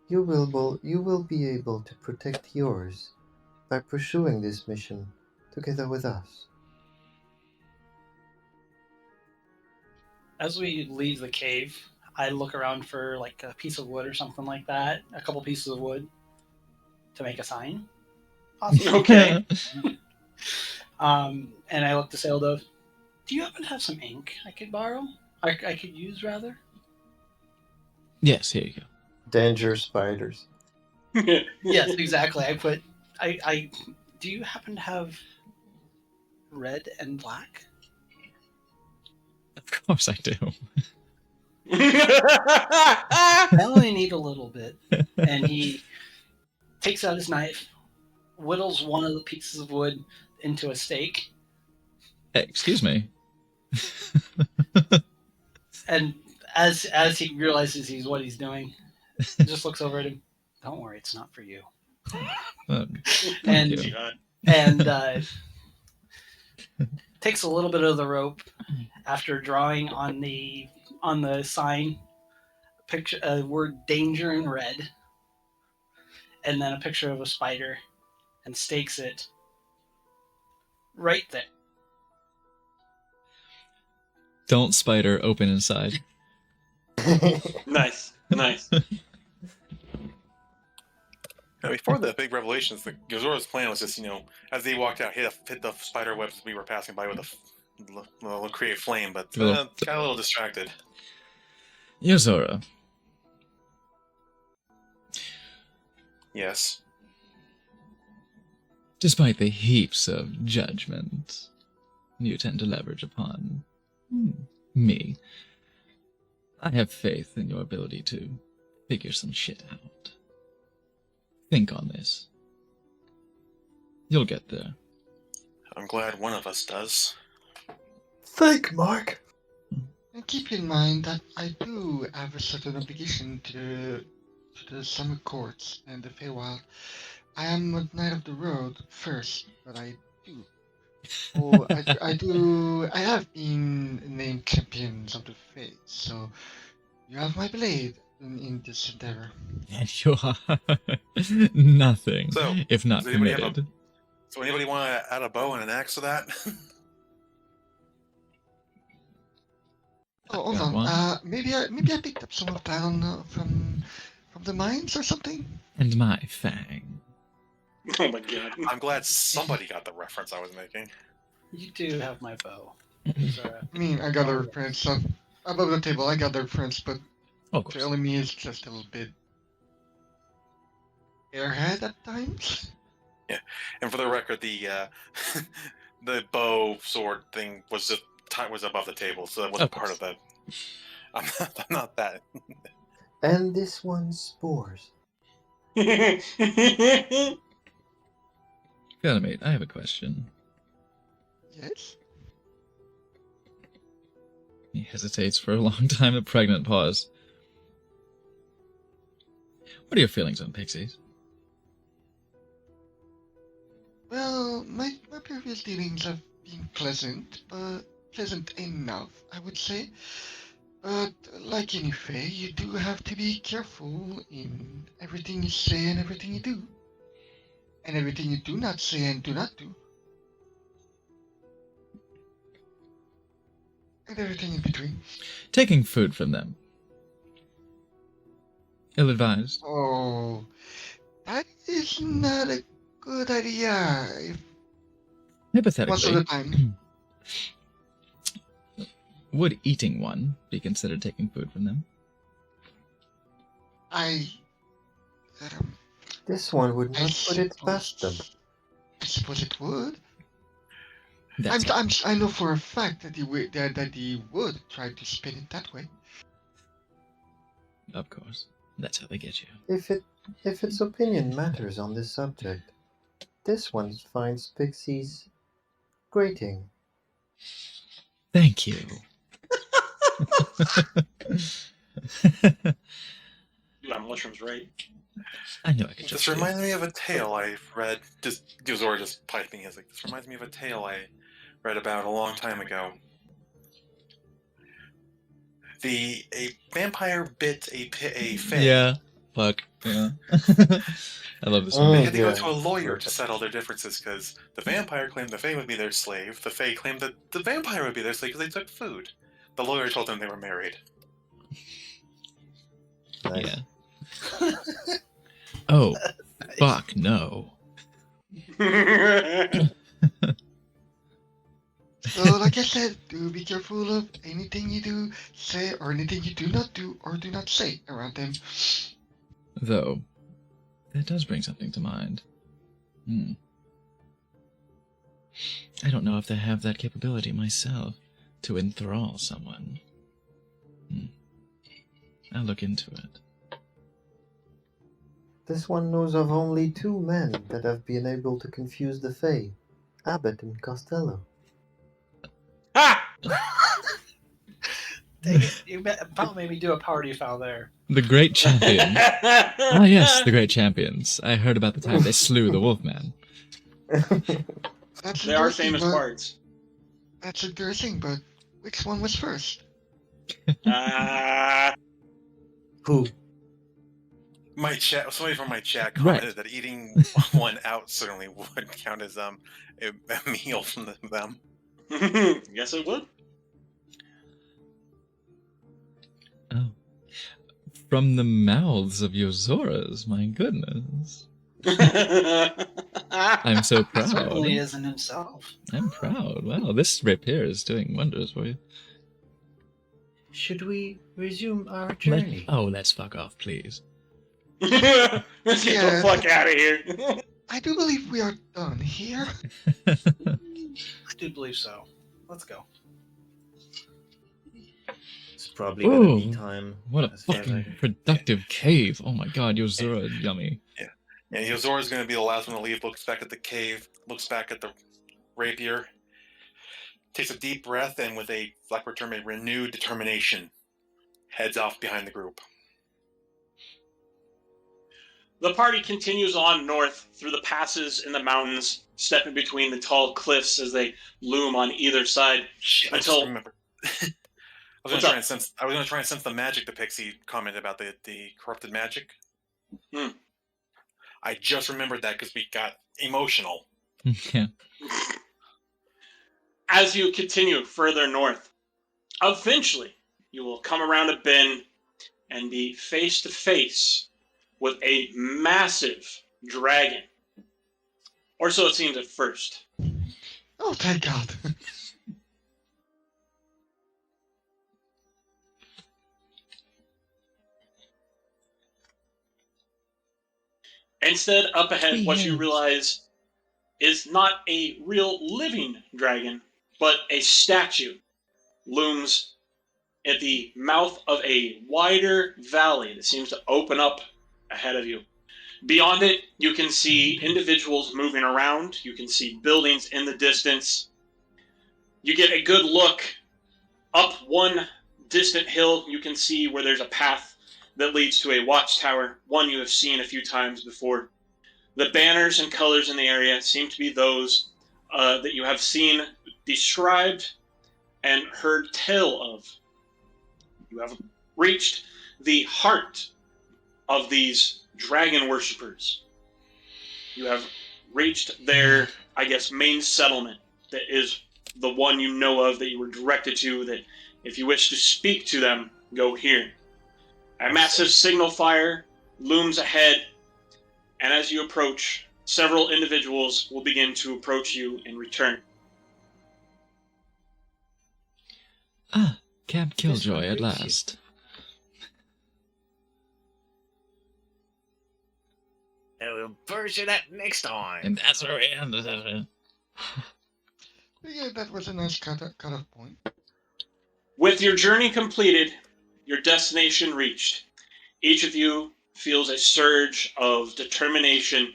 S3: you will be able to protect yours by pursuing this mission together with us.
S2: As we leave the cave, I look around for like a piece of wood or something like that, a couple pieces of wood to make a sign. Awesome.
S6: Okay.
S2: And I look to Saildove. Do you happen to have some ink I could borrow? I could use, rather?
S8: Yes, here you go.
S3: Danger spiders.
S2: Yes, exactly. I do you happen to have red and black?
S8: Of course I do.
S2: I only need a little bit. And he takes out his knife, whittles one of the pieces of wood into a stake.
S8: Hey, excuse me.
S2: And as he realizes what he's doing, he just looks over at him. Don't worry, it's not for you.
S8: Thank
S2: And
S8: you.
S2: takes a little bit of the rope after drawing on the sign picture word danger in red, and then a picture of a spider, and stakes it right there.
S8: Don't spider open inside.
S6: Nice.
S1: Now, before the big revelations, the Gazora's plan was just, as they walked out, hit the spider webs we were passing by with a create flame, but got a little distracted.
S8: Yozora,
S1: Yes.
S8: despite the heaps of judgment you tend to leverage upon me, I have faith in your ability to figure some shit out. Think on this. You'll get there.
S1: I'm glad one of us does.
S3: Think, Mark.
S5: And keep in mind that I do have a certain obligation to the Summer Courts and the Feywild. I am a Knight of the Road first, but I do. I have been named Champions of the Faith, so You have my blade in this endeavor.
S8: And you are nothing
S1: So,
S8: if not
S1: does anybody have
S8: permitted.
S1: So anybody want to add a bow and an axe to that?
S5: Oh, hold
S8: Got
S5: on.
S8: one.
S5: Maybe I picked up some of that from the mines or something.
S8: And my fang.
S6: Oh my god.
S1: I'm glad somebody got the reference I was making.
S2: You do have my bow.
S5: I mean, I got a reference above the table. I got the reference, but
S8: Oh, of
S5: the
S8: course.
S5: enemy is just a little bit airhead at times.
S1: And for the record, the the bow sword thing was just was above the table, so that wasn't
S8: Of
S1: part of
S8: course.
S1: that. I'm not that.
S3: And this one's spores.
S8: Ganymede, I have a question.
S5: Yes.
S8: He hesitates for a long time, a pregnant pause. What are your feelings on pixies?
S5: Well, my previous dealings have been pleasant, but pleasant enough, I would say. But like any fae, you do have to be careful in everything you say and everything you do. And everything you do not say and do not do. And everything in between.
S8: Taking food from them. Ill-advised.
S5: Oh, that is not a good idea. Most of
S8: Hypothetically,
S5: the time.
S8: would eating one be considered taking food from them?
S5: I
S3: This one would not put it past them.
S5: I suppose it would.
S8: That's
S5: I know for a fact that he would try to spin it that way.
S8: Of course. That's how they get you.
S3: If its opinion matters on this subject, this one finds pixies grating.
S8: Thank you.
S6: Yeah, mushrooms, right?
S8: I knew I could
S1: This
S8: trust you.
S1: reminds me of a tale I read. Just Yozora just piping his like. This reminds me of a tale I read about a long time ago. A vampire bit a fae.
S8: Yeah. Fuck. Yeah. I love this
S3: Oh,
S1: They
S8: one.
S1: had to go
S3: yeah.
S1: to a lawyer to settle their differences because the vampire claimed the fae would be their slave. The fae claimed that the vampire would be their slave because they took food. The lawyer told them they were married.
S3: Nice.
S8: Yeah. Oh, fuck no.
S5: So, like I said, do be careful of anything you do, say, or anything you do not do or do not say around them.
S8: Though, that does bring something to mind. I don't know if I have that capability myself to enthrall someone. I'll look into it.
S3: This one knows of only 2 men that have been able to confuse the Fae, Abbott and Costello.
S6: Ha!
S2: Dang it, you about made me do a party foul there.
S8: The Great Champions. Ah, yes, the Great Champions. I heard about the time they slew the Wolfman.
S5: That's
S6: They are
S5: interesting,
S6: famous
S5: but-
S6: bards.
S5: That's interesting, but which one was first?
S3: Who?
S1: My chat. Somebody from my chat
S8: Right.
S1: commented that eating one out certainly would count as a meal from them.
S6: Yes, it would.
S8: Oh. From the mouths of Yozoras, my goodness. I'm so
S2: He
S8: proud.
S2: certainly isn't himself.
S8: I'm proud. Wow, this rapier is doing wonders for you.
S3: Should we resume our journey?
S8: Let's fuck off, please.
S6: Let's get
S5: Yeah.
S6: the fuck out of here.
S5: I do believe we are done here.
S2: I do believe so. Let's go.
S7: It's probably gonna be
S8: Ooh,
S7: time.
S8: What a
S7: as far as
S8: fucking
S7: I-
S8: productive cave. Oh my god, Yozora, yummy.
S1: And Yozora's going to be the last one to leave. Looks back at the cave. Looks back at the rapier. Takes a deep breath, and with a Blackbird term, a renewed determination, heads off behind the group.
S6: The party continues on north through the passes in the mountains, stepping between the tall cliffs as they loom on either side.
S1: Shit, I just
S6: Until-
S1: remember. I was going to try and sense the magic the pixie commented about the corrupted magic.
S6: Hmm.
S1: I just remembered that because we got emotional.
S4: Yeah.
S6: As you continue further north, eventually you will come around a bend and be face to face with a massive dragon. Or so it seems at first.
S5: Oh, thank God.
S6: Instead, up ahead,
S4: Three
S6: what you
S4: heads.
S6: realize is not a real living dragon, but a statue looms at the mouth of a wider valley that seems to open up ahead of you. Beyond it, you can see individuals moving around. You can see buildings in the distance. You get a good look up one distant hill. You can see where there's a path that leads to a watchtower, one you have seen a few times before. The banners and colors in the area seem to be those that you have seen described and heard tell of. You have reached the heart of these dragon worshippers. You have reached their, I guess, main settlement that is the one you know of that you were directed to, that if you wish to speak to them, go here. A massive signal fire looms ahead, and as you approach, several individuals will begin to approach you in return.
S8: Ah, Camp
S3: This one
S8: Killjoy at
S3: greets you.
S8: last.
S7: We'll burst it up next time.
S8: And that's where we end it.
S5: Yeah, that was a nice cut-off point.
S6: With your journey completed, your destination reached, each of you feels a surge of determination.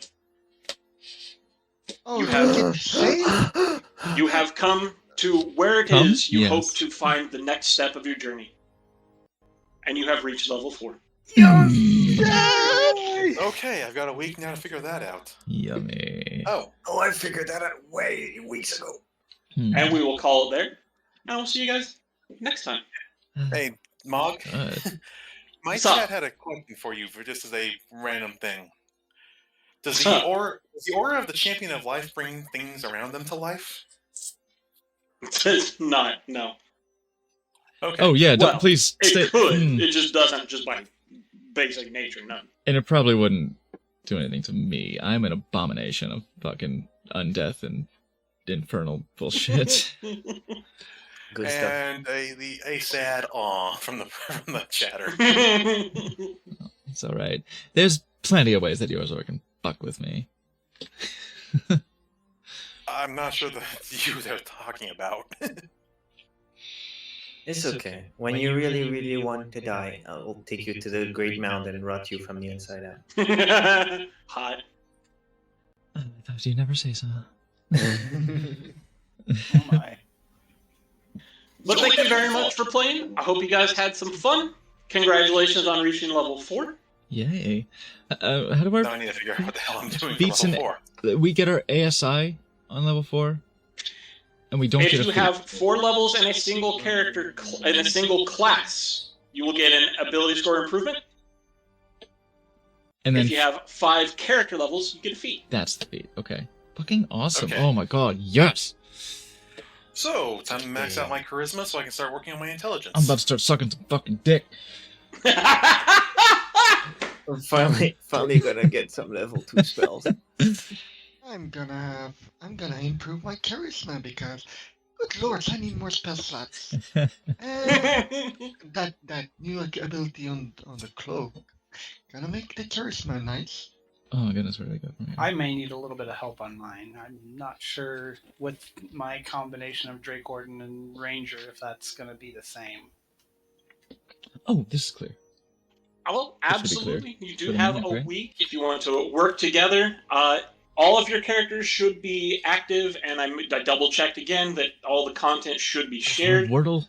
S5: Oh,
S6: You have-
S5: did you say?
S6: You have come to where it
S4: Come?
S6: is you
S4: Yes.
S6: hope to find the next step of your journey. And you have reached level 4.
S1: Okay, I've got a week now to figure that out.
S4: Yummy.
S1: Oh,
S7: I figured that out way weeks ago.
S6: And we will call it there. And we'll see you guys next time.
S1: hey, Mog.
S8: Good.
S1: My
S6: What's up?
S1: chat had a question for you for just as a random thing. Does
S6: What's
S1: the
S6: up?
S1: aura of the Champion of Life bring things around them to life?
S6: It's not, no.
S1: Okay.
S4: Oh yeah,
S6: Well,
S4: please
S6: It
S4: stay.
S6: could.
S4: Hmm.
S6: It just doesn't, just by basic nature, none.
S4: And it probably wouldn't do anything to me. I'm an abomination of fucking undeath and infernal bullshit.
S7: Good stuff.
S1: And a sad aw from the chatter.
S4: It's all right. There's plenty of ways that Yorzor can fuck with me.
S1: I'm not sure that's you they're talking about.
S7: It's okay. When you really, really want to die, I'll take you to the Great Mountain and rot you from the inside out.
S6: Hot.
S4: I thought you'd never say so.
S2: Oh my.
S6: But thank you very much for playing. I hope you guys had some fun. Congratulations on reaching level 4.
S4: Yay. How do
S1: Now I
S4: our
S1: need to figure out what the hell I'm doing
S4: Beats
S1: for level
S4: and-
S1: 4.
S4: we get our ASI on level 4? And we don't
S6: If
S4: get a
S6: you
S4: feat.
S6: have 4 levels in a single character in a single class, you will get an ability score improvement.
S4: And then
S6: If you have 5 character levels, you get a feat.
S4: that's the feat. Okay. Fucking awesome.
S1: Okay.
S4: Oh my god, yes!
S1: So, time to max out my charisma so I can start working on my intelligence.
S4: I'm about to start sucking some fucking dick.
S7: I'm finally gonna get some level 2 spells.
S5: I'm gonna improve my charisma because, good lord, I need more spell slots. And that new ability on the cloak, gonna make the charisma nice.
S4: Oh my goodness, where did I go from here?
S2: I may need a little bit of help on mine. I'm not sure with my combination of Drake Gordon and Ranger if that's going to be the same.
S4: Oh, this is clear.
S6: Well,
S4: That should be clear.
S6: absolutely. You do
S4: For the
S6: have
S4: moment,
S6: a
S4: right?
S6: week if you want to work together. All of your characters should be active, and I double checked again that all the content should be shared.
S4: Wordle?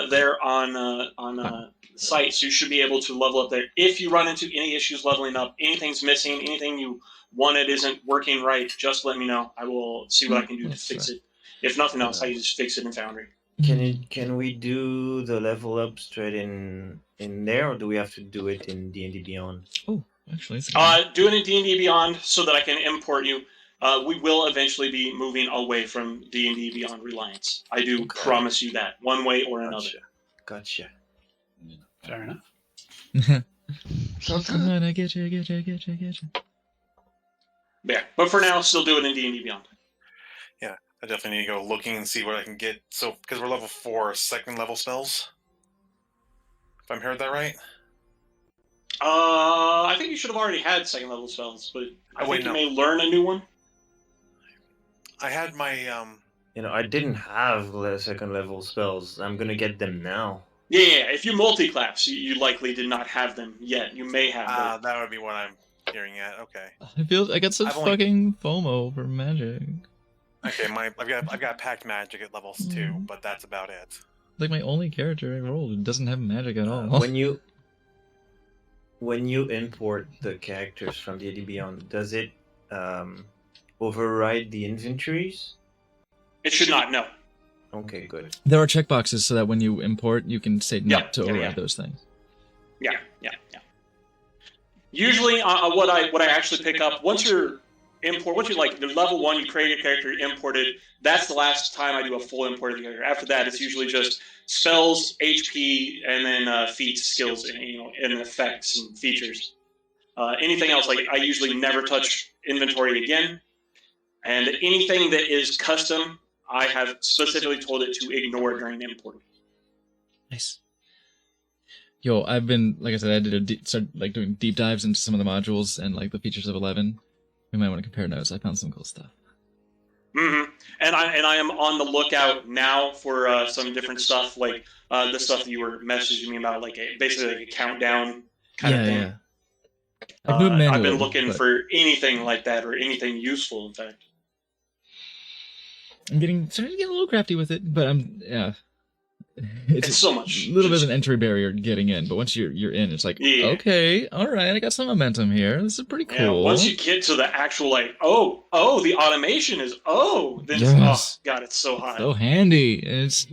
S6: There on the site, so you should be able to level up there. If you run into any issues leveling up, anything's missing, anything you wanted isn't working right, just let me know. I will see what I can do to fix it. If nothing else, I can just fix it in Foundry.
S7: Can we do the level up straight in there, or do we have to do it in D&D Beyond?
S4: Oh, actually, it's
S6: Do it in D&D Beyond so that I can import you. We will eventually be moving away from D&D Beyond Reliance. I do promise you that, one way or another.
S7: Gotcha.
S2: Fair enough.
S5: Sounds good.
S4: Alright, I get you.
S6: Yeah, but for now, still do it in D&D Beyond.
S1: I definitely need to go looking and see what I can get. So, because we're level 4, second level spells. If I'm heard that right.
S6: I think you should have already had second level spells, but I think you may learn a new one.
S1: I had my
S7: I didn't have the second level spells. I'm gonna get them now.
S6: Yeah. If you multi-class, you likely did not have them yet. You may have them.
S1: that would be what I'm hearing at. Okay.
S4: I got some fucking FOMO over magic.
S1: Okay, I've got packed magic at levels 2, but that's about it.
S4: Like my only character I rolled doesn't have magic at all.
S7: When you import the characters from D&D Beyond, does it override the inventories?
S6: It should not. No.
S7: Okay, good.
S4: There are checkboxes so that when you import, you can say not to override those things.
S6: Yeah. Usually, what I actually pick up once you're like the level 1, you create a character, import it. That's the last time I do a full import of the character. After that, it's usually just spells, HP, and then feats, skills, and effects and features. Anything else, like I usually never touch inventory again. And anything that is custom, I have specifically told it to ignore during import.
S4: Nice. Yo, I've been, like I said, I did start doing deep dives into some of the modules and like the features of 11. We might want to compare notes. I found some cool stuff.
S6: Mm-hmm. And I am on the lookout now for some different stuff, like the stuff that you were messaging me about, like basically like a countdown kind of thing.
S4: Yeah.
S6: I've been looking for anything like that or anything useful, in fact.
S4: I'm starting to get a little crafty with it, but it's
S6: so much.
S4: A little bit of an entry barrier getting in, but once you're in, it's like, okay, all right, I got some momentum here. This is pretty cool.
S6: Yeah, once you get to the actual the automation is then
S4: yes.
S6: God, it's so hot.
S4: So handy. It's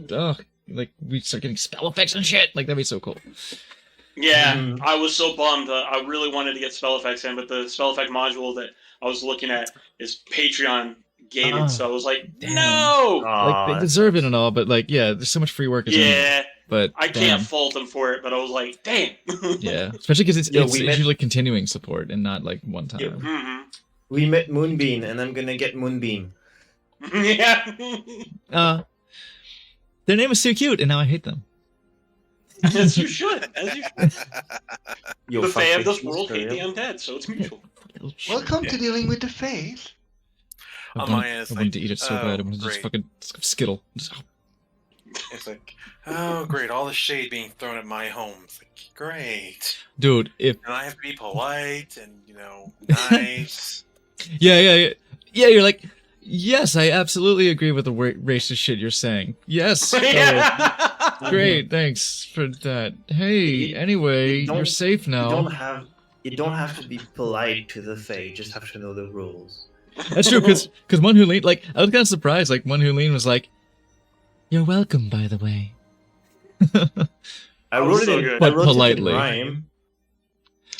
S4: like we start getting spell effects and shit. Like that'd be so cool.
S6: Yeah, I was so bummed. I really wanted to get spell effects in, but the spell effect module that I was looking at is Patreon gated, so I was like, no!
S4: Like, they deserve it and all, but like, yeah, there's so much free work. But
S6: I can't fault them for it, but I was like, damn.
S4: Yeah, especially because it's usually continuing support and not like one time.
S6: Mm-hmm.
S7: We met Moonbeam, and I'm gonna get Moonbeam.
S6: Yeah.
S4: Their name is so cute, and now I hate them.
S6: As you should. The Fae of this world hate the undead, so it's mutual.
S5: Welcome to dealing with the Faes.
S4: I wanted to eat it so bad. I wanted to just fucking skittle.
S1: It's like, oh great, all the shade being thrown at my home. It's like, great,
S4: dude. And
S1: I have to be polite and nice.
S4: Yeah. You're like, yes, I absolutely agree with the racist shit you're saying. Yes. Great, thanks for that. Hey, anyway, you're safe now.
S7: You don't have to be polite to the Fae. You just have to know the rules.
S4: That's true, because One Who Lean, like, I was kind of surprised. Like, One Who Lean was like, "You're welcome, by the way."
S7: I wrote it in,
S4: but politely.
S7: Rhyme.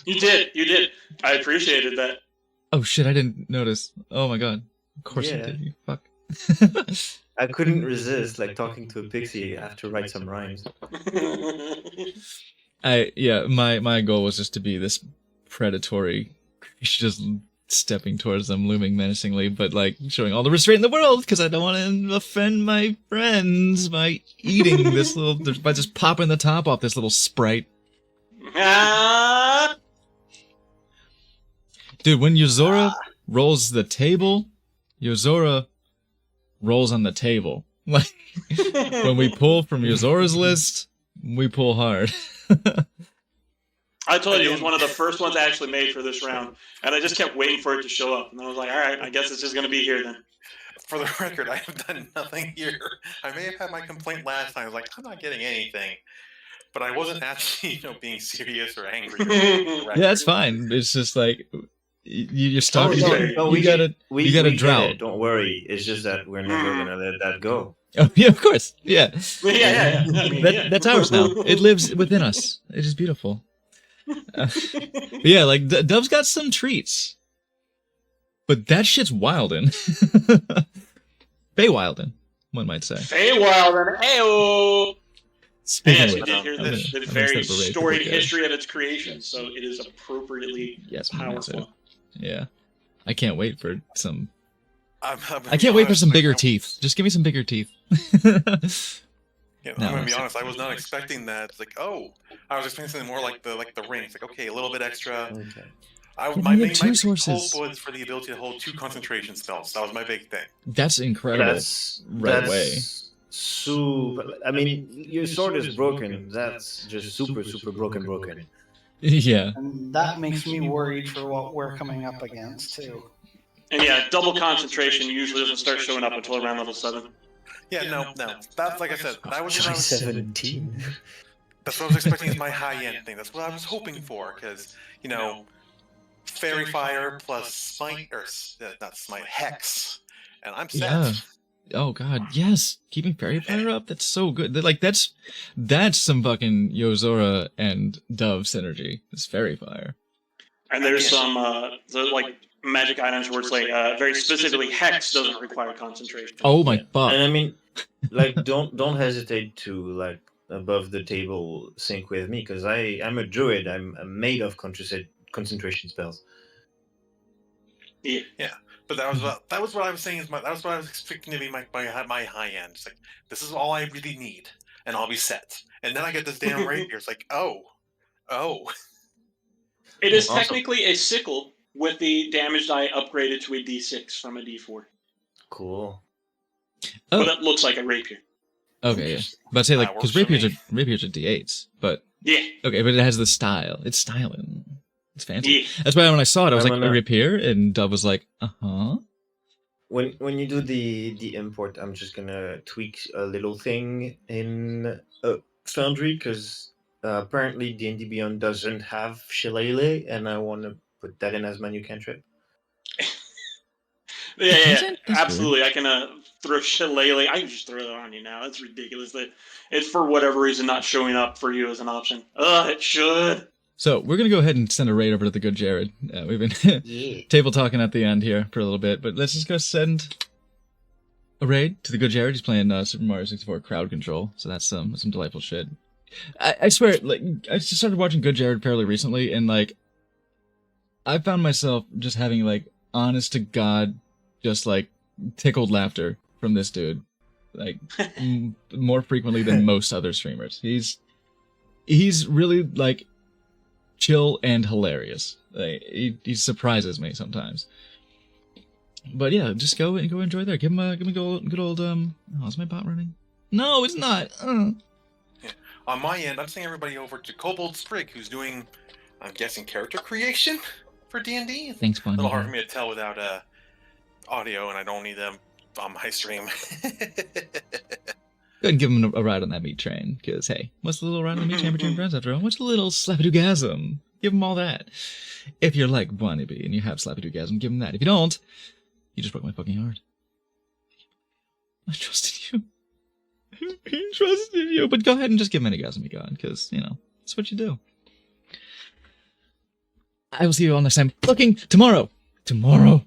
S6: You did. I appreciated that.
S4: Oh shit! I didn't notice. Oh my god! Of course you did. You fuck.
S7: I couldn't resist, like talking to a pixie. I have to write some rhymes.
S4: My goal was just to be this predatory, just stepping towards them, looming menacingly, but like showing all the restraint in the world because I don't want to offend my friends by eating this by just popping the top off this little sprite. Dude, when Yozora rolls the table, Yozora rolls on the table. Like when we pull from Yozora's list, we pull hard.
S6: I told you it was one of the first ones I actually made for this round, and I just kept waiting for it to show up. And I was like, all right, I guess it's just going to be here then.
S1: For the record, I have done nothing here. I may have had my complaint last time. I was like, I'm not getting anything. But I wasn't actually, being serious or angry.
S4: Yeah, that's fine. It's just like, You're stuck.
S6: Oh,
S7: no,
S4: You got a
S7: we
S4: got a
S7: get
S4: drought.
S7: it, don't worry. It's just that we're never gonna let that go.
S4: Oh, yeah, of course. Yeah.
S6: Yeah. I mean, yeah.
S4: That's ours now. It lives within us. It is beautiful. But yeah, like Dove's got some treats, but that shit's wildin'. Feywildin', one might say.
S6: Feywild and Ayo.
S4: Speaking
S6: Yes,
S4: of
S6: we
S4: which,
S6: did hear
S4: I'm
S6: the
S4: gonna
S6: very
S4: step away from
S6: storied
S4: the-
S6: history of its creation, so it is appropriately
S4: Yes,
S6: powerful.
S4: yeah. I can't wait for some.
S1: I'm
S4: I
S1: gonna
S4: can't
S1: be
S4: wait for
S1: honest,
S4: some
S1: like,
S4: bigger
S1: I-
S4: teeth. Just give me some bigger teeth.
S1: Yeah,
S4: No,
S1: I'm gonna be
S4: it's-
S1: honest. I was not expecting that. It's like, oh, I was expecting something more like the ring. It's like, okay, a little bit extra.
S7: Okay.
S1: I,
S4: Yeah,
S1: my
S4: you have
S1: main
S4: two
S1: my
S4: sources.
S1: hope was for the ability to hold 2 concentration spells. That was my big thing.
S4: That's incredible.
S3: That's
S4: Right away.
S3: super. I mean, your sword is broken. That's just super broken.
S4: Yeah.
S2: And that makes me worried for what we're coming up against too.
S6: And yeah, double concentration usually doesn't start showing up until around level 7.
S1: Yeah, no. That's like I said. That was what I was.
S3: 17.
S1: That's what I was expecting as my high end thing. That's what I was hoping for, because fairy fire plus smite or not smite hex, and I'm set.
S4: Yeah. Oh god, yes. Keeping fairy fire up, that's so good. Like that's some fucking Yozora and Dove synergy. It's fairy fire.
S6: And there's some magic items where it's like very specifically hex doesn't require concentration.
S4: Oh my fuck.
S7: And I mean, like, don't hesitate to like above the table sync with me, because I'm a druid. I'm made of concentration spells.
S6: Yeah.
S1: But that was what I was saying. That was what I was expecting to be my high end. It's like, this is all I really need, and I'll be set. And then I get this damn rapier. It's like, oh.
S6: It is
S7: Also-
S6: technically a sickle with the damage die upgraded to a D6 from a D4.
S7: Cool.
S4: Oh.
S6: But it looks like a rapier.
S4: Okay, yeah. But I'd say like
S1: That
S4: because
S1: works for
S4: rapiers are D8s, but
S6: Yeah.
S4: okay, but it has the style. It's styling. It's fancy.
S6: Yeah.
S4: That's why when I saw it, I was
S7: I'm
S4: like,
S7: gonna-
S4: a rapier, and Dove was like,
S7: When you do the import, I'm just gonna tweak a little thing in Foundry, because apparently D&D Beyond doesn't have Shillelagh, and I want to put that in as my new cantrip.
S6: Yeah,
S4: That's
S6: absolutely. I can throw Shillelagh. I can just throw that on you now. It's ridiculous that it's for whatever reason not showing up for you as an option. It should.
S4: So we're gonna go ahead and send a raid over to the good Jared. We've been
S7: Yeah.
S4: table talking at the end here for a little bit, but let's just go send a raid to the good Jared. He's playing Super Mario 64 crowd control, so that's some delightful shit. I swear, like I just started watching Good Jared fairly recently, and like I found myself just having like honest to god, just like tickled laughter from this dude, like more frequently than most other streamers. He's really like chill and hilarious. Like, he surprises me sometimes. But yeah, just go enjoy there. Give him a good old Oh, is my bot running? No, it's not.
S1: On my end, I'm sending everybody over to Kobold Sprig, who's doing, I'm guessing, character creation for D&D.
S4: Thanks,
S1: A
S4: Bonnie.
S1: little hard for me to tell without audio, and I don't need them on my stream.
S4: Go ahead and give him a ride on that meat train, because hey, what's the little ride on the meat train between friends after all? What's a little slappy-doogasm? Give him all that. If you're like Bonnie B and you have slappy-doogasm, give him that. If you don't, you just broke my fucking heart. I trusted you. I trusted you. But go ahead and just give him any gasm you got, because, that's what you do. I will see you all next time. Looking tomorrow. Tomorrow.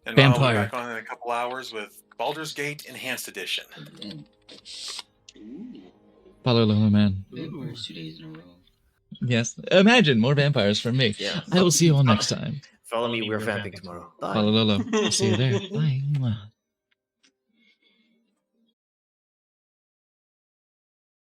S1: And
S4: Vampire.
S1: I'll be back on in a couple hours with Baldur's Gate Enhanced Edition.
S4: Follow Lolo Man.
S9: Vampires 2 days in a row.
S4: Yes. Imagine more vampires from me.
S7: Yeah.
S4: I will see you all next time.
S7: Follow me. We're vamping tomorrow. Bye.
S4: Follow Lolo. I'll see you there. Bye. Mwah.